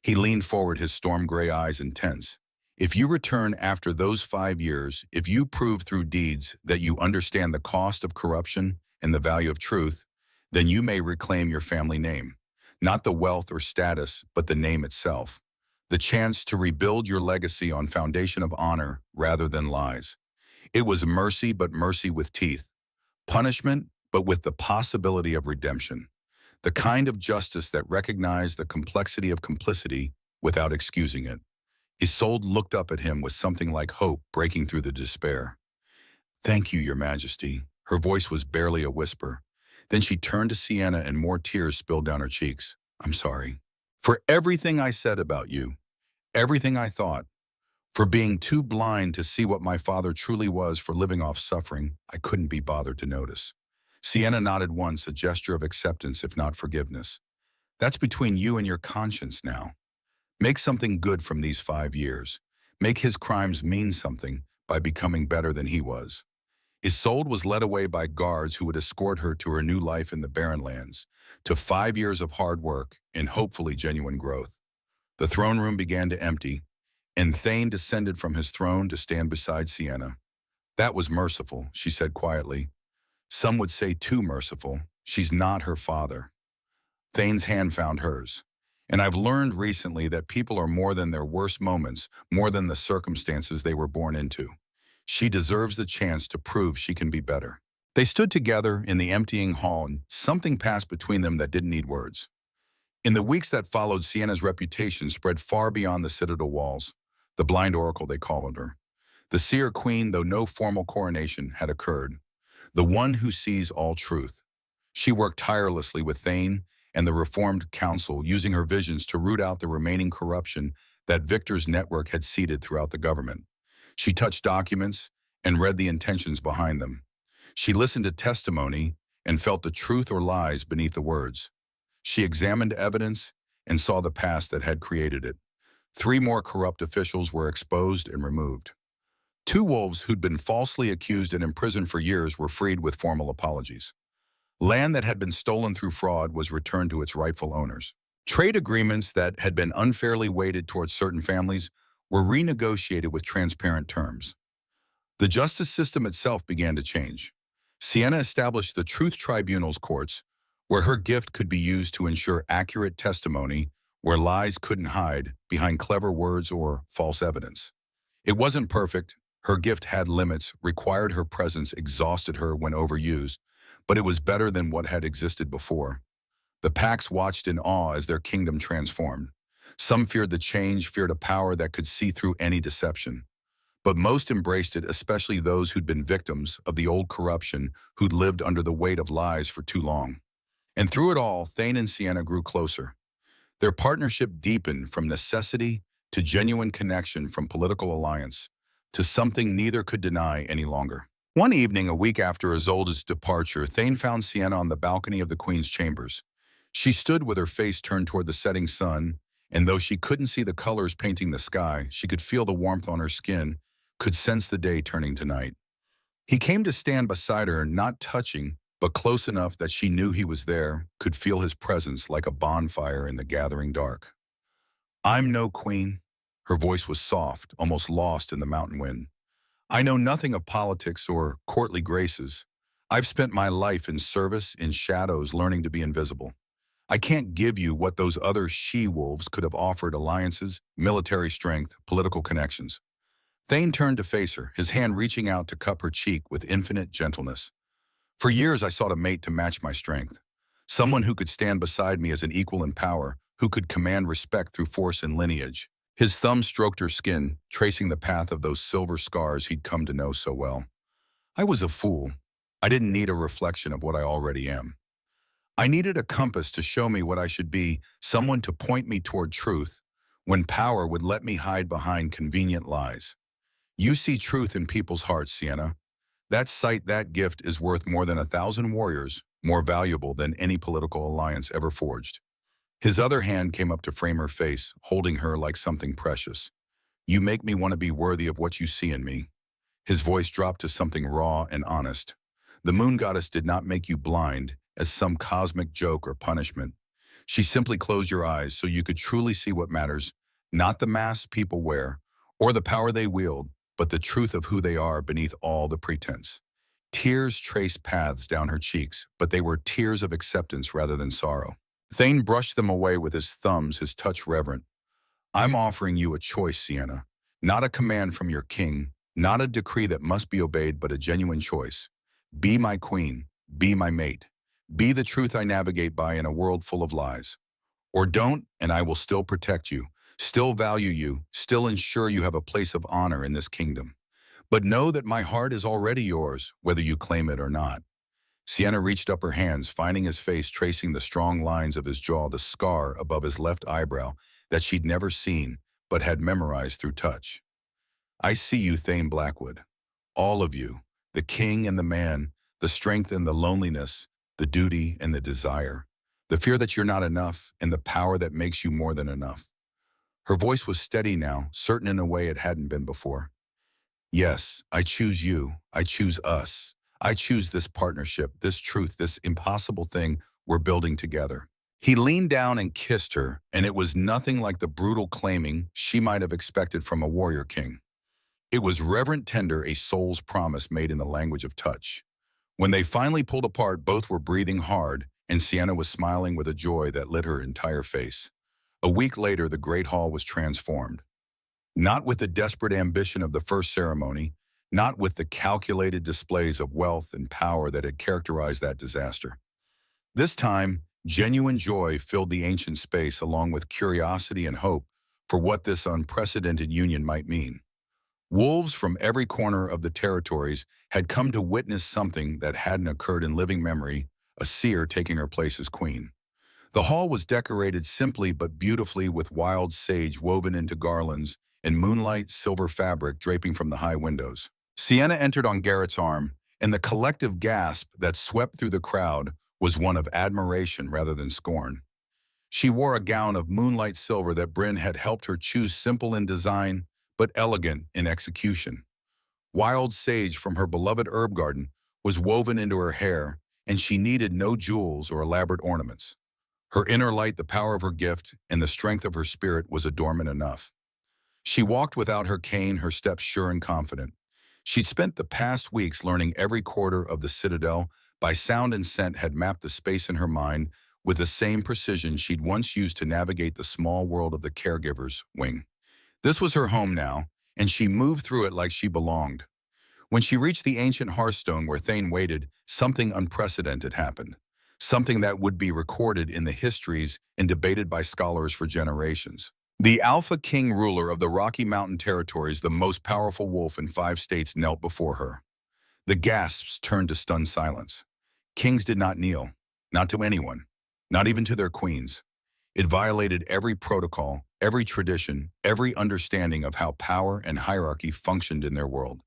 He leaned forward, his storm gray eyes intense. If you return after those 5 years, if you prove through deeds that you understand the cost of corruption and the value of truth, then you may reclaim your family name. Not the wealth or status, but the name itself. The chance to rebuild your legacy on foundation of honor rather than lies. It was mercy, but mercy with teeth. Punishment, but with the possibility of redemption. The kind of justice that recognized the complexity of complicity without excusing it. Isolde looked up at him with something like hope breaking through the despair. Thank you, Your Majesty. Her voice was barely a whisper. Then she turned to Sienna and more tears spilled down her cheeks. I'm sorry. For everything I said about you, everything I thought, for being too blind to see what my father truly was, for living off suffering I couldn't be bothered to notice. Sienna nodded once, a gesture of acceptance if not forgiveness. That's between you and your conscience now. Make something good from these 5 years. Make his crimes mean something by becoming better than he was. Isolde was led away by guards who would escort her to her new life in the Barren Lands, to 5 years of hard work and hopefully genuine growth. The throne room began to empty, and Thane descended from his throne to stand beside Sienna. That was merciful, she said quietly. Some would say too merciful. She's not her father. Thane's hand found hers. And I've learned recently that people are more than their worst moments, more than the circumstances they were born into. She deserves the chance to prove she can be better. They stood together in the emptying hall, and something passed between them that didn't need words. In the weeks that followed, Sienna's reputation spread far beyond the citadel walls. The blind oracle, they called her. The seer queen, though no formal coronation had occurred. The one who sees all truth. She worked tirelessly with Thane, and the Reformed Council, using her visions to root out the remaining corruption that Victor's network had seeded throughout the government. She touched documents and read the intentions behind them. She listened to testimony and felt the truth or lies beneath the words. She examined evidence and saw the past that had created it. 3 more corrupt officials were exposed and removed. 2 wolves who'd been falsely accused and imprisoned for years were freed with formal apologies. Land that had been stolen through fraud was returned to its rightful owners. Trade agreements that had been unfairly weighted towards certain families were renegotiated with transparent terms. The justice system itself began to change. Sienna established the Truth Tribunal's courts, where her gift could be used to ensure accurate testimony, where lies couldn't hide behind clever words or false evidence. It wasn't perfect. Her gift had limits, required her presence, exhausted her when overused, but it was better than what had existed before. The Pax watched in awe as their kingdom transformed. Some feared the change, feared a power that could see through any deception. But most embraced it, especially those who'd been victims of the old corruption, who'd lived under the weight of lies for too long. And through it all, Thane and Sienna grew closer. Their partnership deepened from necessity to genuine connection, from political alliance to something neither could deny any longer. One evening, a week after Isolde's departure, Thane found Sienna on the balcony of the Queen's chambers. She stood with her face turned toward the setting sun, and though she couldn't see the colors painting the sky, she could feel the warmth on her skin, could sense the day turning to night. He came to stand beside her, not touching, but close enough that she knew he was there, could feel his presence like a bonfire in the gathering dark. "I'm no queen." Her voice was soft, almost lost in the mountain wind. "I know nothing of politics or courtly graces. I've spent my life in service, in shadows, learning to be invisible. I can't give you what those other she-wolves could have offered: alliances, military strength, political connections." Thane turned to face her, his hand reaching out to cup her cheek with infinite gentleness. "For years I sought a mate to match my strength. Someone who could stand beside me as an equal in power, who could command respect through force and lineage." His thumb stroked her skin, tracing the path of those silver scars he'd come to know so well. "I was a fool. I didn't need a reflection of what I already am. I needed a compass to show me what I should be, someone to point me toward truth, when power would let me hide behind convenient lies. You see truth in people's hearts, Sienna. That sight, that gift is worth more than 1,000 warriors, more valuable than any political alliance ever forged." His other hand came up to frame her face, holding her like something precious. "You make me want to be worthy of what you see in me." His voice dropped to something raw and honest. "The moon goddess did not make you blind as some cosmic joke or punishment. She simply closed your eyes so you could truly see what matters, not the masks people wear or the power they wield, but the truth of who they are beneath all the pretense." Tears traced paths down her cheeks, but they were tears of acceptance rather than sorrow. Thane brushed them away with his thumbs, his touch reverent. "I'm offering you a choice, Sienna. Not a command from your king, not a decree that must be obeyed, but a genuine choice. Be my queen, be my mate. Be the truth I navigate by in a world full of lies. Or don't, and I will still protect you, still value you, still ensure you have a place of honor in this kingdom. But know that my heart is already yours, whether you claim it or not." Sienna reached up her hands, finding his face, tracing the strong lines of his jaw, the scar above his left eyebrow that she'd never seen but had memorized through touch. "I see you, Thane Blackwood. All of you, the king and the man, the strength and the loneliness, the duty and the desire, the fear that you're not enough, and the power that makes you more than enough." Her voice was steady now, certain in a way it hadn't been before. "Yes, I choose you. I choose us. I choose this partnership, this truth, this impossible thing we're building together." He leaned down and kissed her, and it was nothing like the brutal claiming she might have expected from a warrior king. It was reverent, tender, a soul's promise made in the language of touch. When they finally pulled apart, both were breathing hard, and Sienna was smiling with a joy that lit her entire face. A week later, the great hall was transformed. Not with the desperate ambition of the first ceremony, not with the calculated displays of wealth and power that had characterized that disaster. This time, genuine joy filled the ancient space, along with curiosity and hope for what this unprecedented union might mean. Wolves from every corner of the territories had come to witness something that hadn't occurred in living memory: a seer taking her place as queen. The hall was decorated simply but beautifully with wild sage woven into garlands and moonlight silver fabric draping from the high windows. Sienna entered on Garrett's arm, and the collective gasp that swept through the crowd was one of admiration rather than scorn. She wore a gown of moonlight silver that Bryn had helped her choose, simple in design but elegant in execution. Wild sage from her beloved herb garden was woven into her hair, and she needed no jewels or elaborate ornaments. Her inner light, the power of her gift, and the strength of her spirit was adornment enough. She walked without her cane, her steps sure and confident. She'd spent the past weeks learning every quarter of the citadel. By sound and scent had mapped the space in her mind with the same precision she'd once used to navigate the small world of the caregiver's wing. This was her home now, and she moved through it like she belonged. When she reached the ancient hearthstone where Thane waited, something unprecedented happened. Something that would be recorded in the histories and debated by scholars for generations. The Alphaking, ruler of the Rocky Mountain territories, the most powerful wolf in 5 states, knelt before her. The gasps turned to stunned silence. Kings did not kneel, not to anyone, not even to their queens. It violated every protocol, every tradition, every understanding of how power and hierarchy functioned in their world.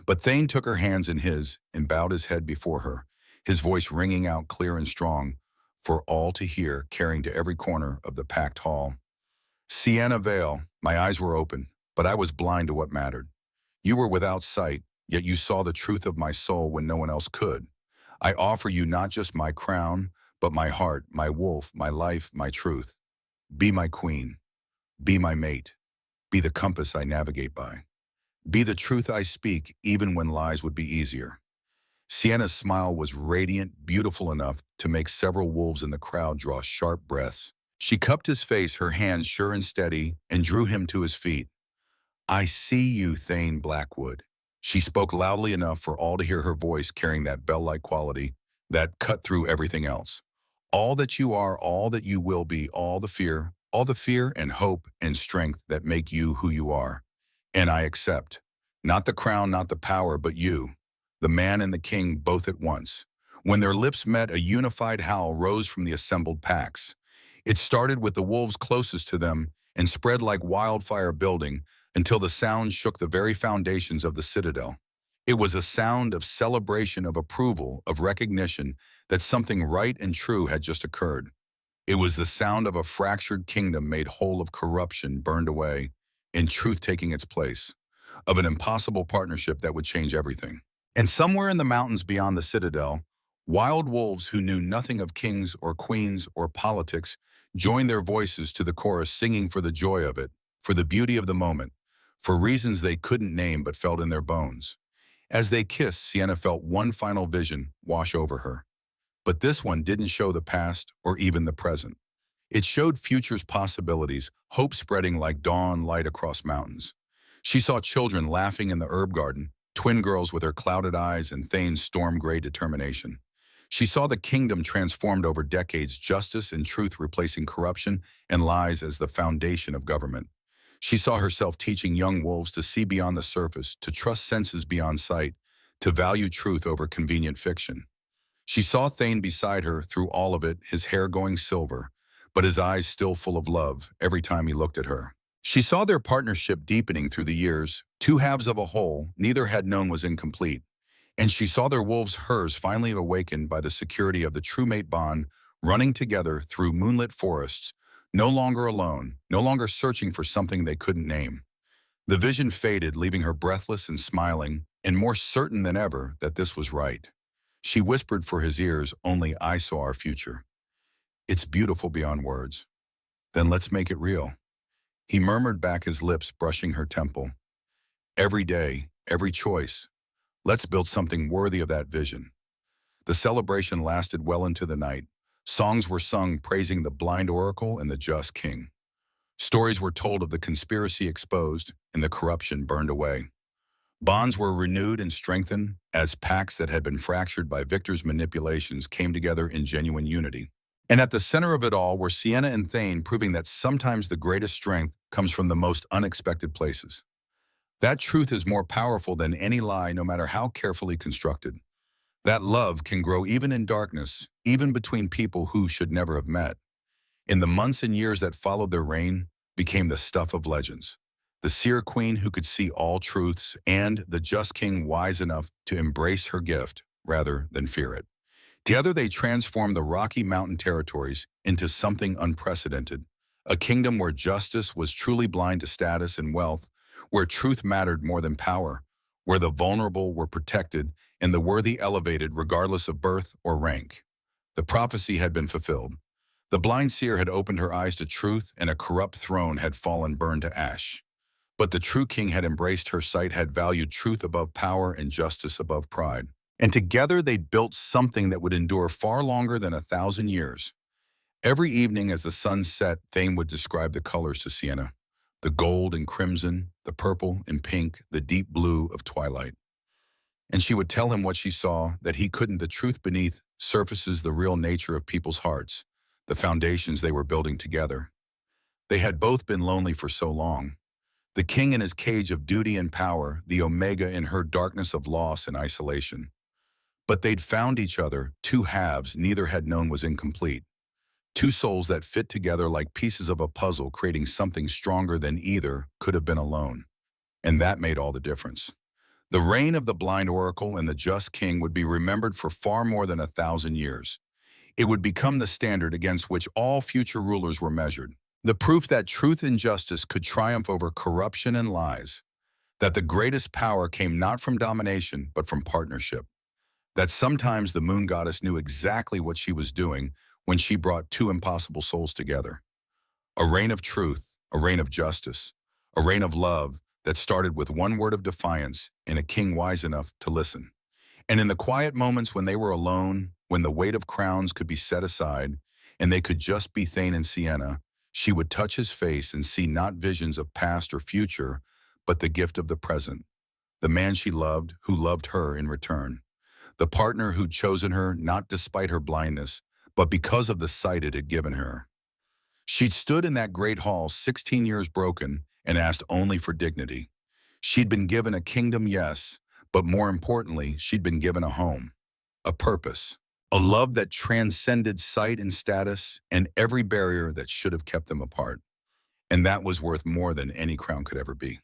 But Thane took her hands in his and bowed his head before her, his voice ringing out clear and strong for all to hear, carrying to every corner of the packed hall. Sienna Vale, my eyes were open, but I was blind to what mattered. You were without sight, yet you saw the truth of my soul when no one else could. I offer you not just my crown, but my heart, my wolf, my life, my truth. Be my queen. Be my mate. Be the compass I navigate by. Be the truth I speak, even when lies would be easier. Sienna's smile was radiant, beautiful enough to make several wolves in the crowd draw sharp breaths. She cupped his face, her hands sure and steady, and drew him to his feet. I see you, Thane Blackwood. She spoke loudly enough for all to hear her voice, carrying that bell-like quality that cut through everything else. All that you are, all that you will be, all the fear and hope and strength that make you who you are. And I accept. Not the crown, not the power, but you, the man and the king, both at once. When their lips met, a unified howl rose from the assembled packs. It started with the wolves closest to them and spread like wildfire, building until the sound shook the very foundations of the citadel. It was a sound of celebration, of approval, of recognition that something right and true had just occurred. It was the sound of a fractured kingdom made whole, of corruption burned away, and truth taking its place, of an impossible partnership that would change everything. And somewhere in the mountains beyond the citadel, wild wolves who knew nothing of kings or queens or politics joined their voices to the chorus, singing for the joy of it, for the beauty of the moment, for reasons they couldn't name but felt in their bones. As they kissed, Sienna felt one final vision wash over her. But this one didn't show the past or even the present. It showed future's possibilities, hope spreading like dawn light across mountains. She saw children laughing in the herb garden, twin girls with her clouded eyes and Thane's storm-gray determination. She saw the kingdom transformed over decades, justice and truth replacing corruption and lies as the foundation of government. She saw herself teaching young wolves to see beyond the surface, to trust senses beyond sight, to value truth over convenient fiction. She saw Thane beside her through all of it, his hair going silver, but his eyes still full of love every time he looked at her. She saw their partnership deepening through the years, 2 halves of a whole neither had known was incomplete. And she saw their wolves, hers, finally awakened by the security of the true mate bond, running together through moonlit forests, no longer alone, no longer searching for something they couldn't name. The vision faded, leaving her breathless and smiling, and more certain than ever that this was right. She whispered for his ears, only I saw our future. It's beautiful beyond words. Then let's make it real. He murmured back, his lips brushing her temple. Every day, every choice. Let's build something worthy of that vision. The celebration lasted well into the night. Songs were sung praising the blind oracle and the just king. Stories were told of the conspiracy exposed and the corruption burned away. Bonds were renewed and strengthened as pacts that had been fractured by victors' manipulations came together in genuine unity. And at the center of it all were Sienna and Thane, proving that sometimes the greatest strength comes from the most unexpected places. That truth is more powerful than any lie, no matter how carefully constructed. That love can grow even in darkness, even between people who should never have met. In the months and years that followed their reign became the stuff of legends. The seer queen who could see all truths and the just king wise enough to embrace her gift rather than fear it. Together they transformed the Rocky Mountain territories into something unprecedented, a kingdom where justice was truly blind to status and wealth, where truth mattered more than power, where the vulnerable were protected and the worthy elevated regardless of birth or rank. The prophecy had been fulfilled. The blind seer had opened her eyes to truth and a corrupt throne had fallen burned to ash. But the true king had embraced her sight, had valued truth above power and justice above pride. And together they'd built something that would endure far longer than 1,000 years. Every evening as the sun set, Thane would describe the colors to Sienna, the gold and crimson, the purple and pink, the deep blue of twilight. And she would tell him what she saw, that he couldn't. The truth beneath surfaces the real nature of people's hearts, the foundations they were building together. They had both been lonely for so long. The king in his cage of duty and power, the Omega in her darkness of loss and isolation. But they'd found each other, two halves neither had known was incomplete. Two souls that fit together like pieces of a puzzle, creating something stronger than either could have been alone. And that made all the difference. The reign of the blind oracle and the just king would be remembered for far more than 1,000 years. It would become the standard against which all future rulers were measured. The proof that truth and justice could triumph over corruption and lies. That the greatest power came not from domination, but from partnership. That sometimes the moon goddess knew exactly what she was doing when she brought two impossible souls together. A reign of truth, a reign of justice, a reign of love that started with one word of defiance and a king wise enough to listen. And in the quiet moments when they were alone, when the weight of crowns could be set aside and they could just be Thane and Sienna, she would touch his face and see not visions of past or future, but the gift of the present. The man she loved, who loved her in return. The partner who'd chosen her not despite her blindness, but because of the sight it had given her. She'd stood in that great hall, 16 years broken, and asked only for dignity. She'd been given a kingdom, yes, but more importantly, she'd been given a home, a purpose, a love that transcended sight and status and every barrier that should have kept them apart. And that was worth more than any crown could ever be.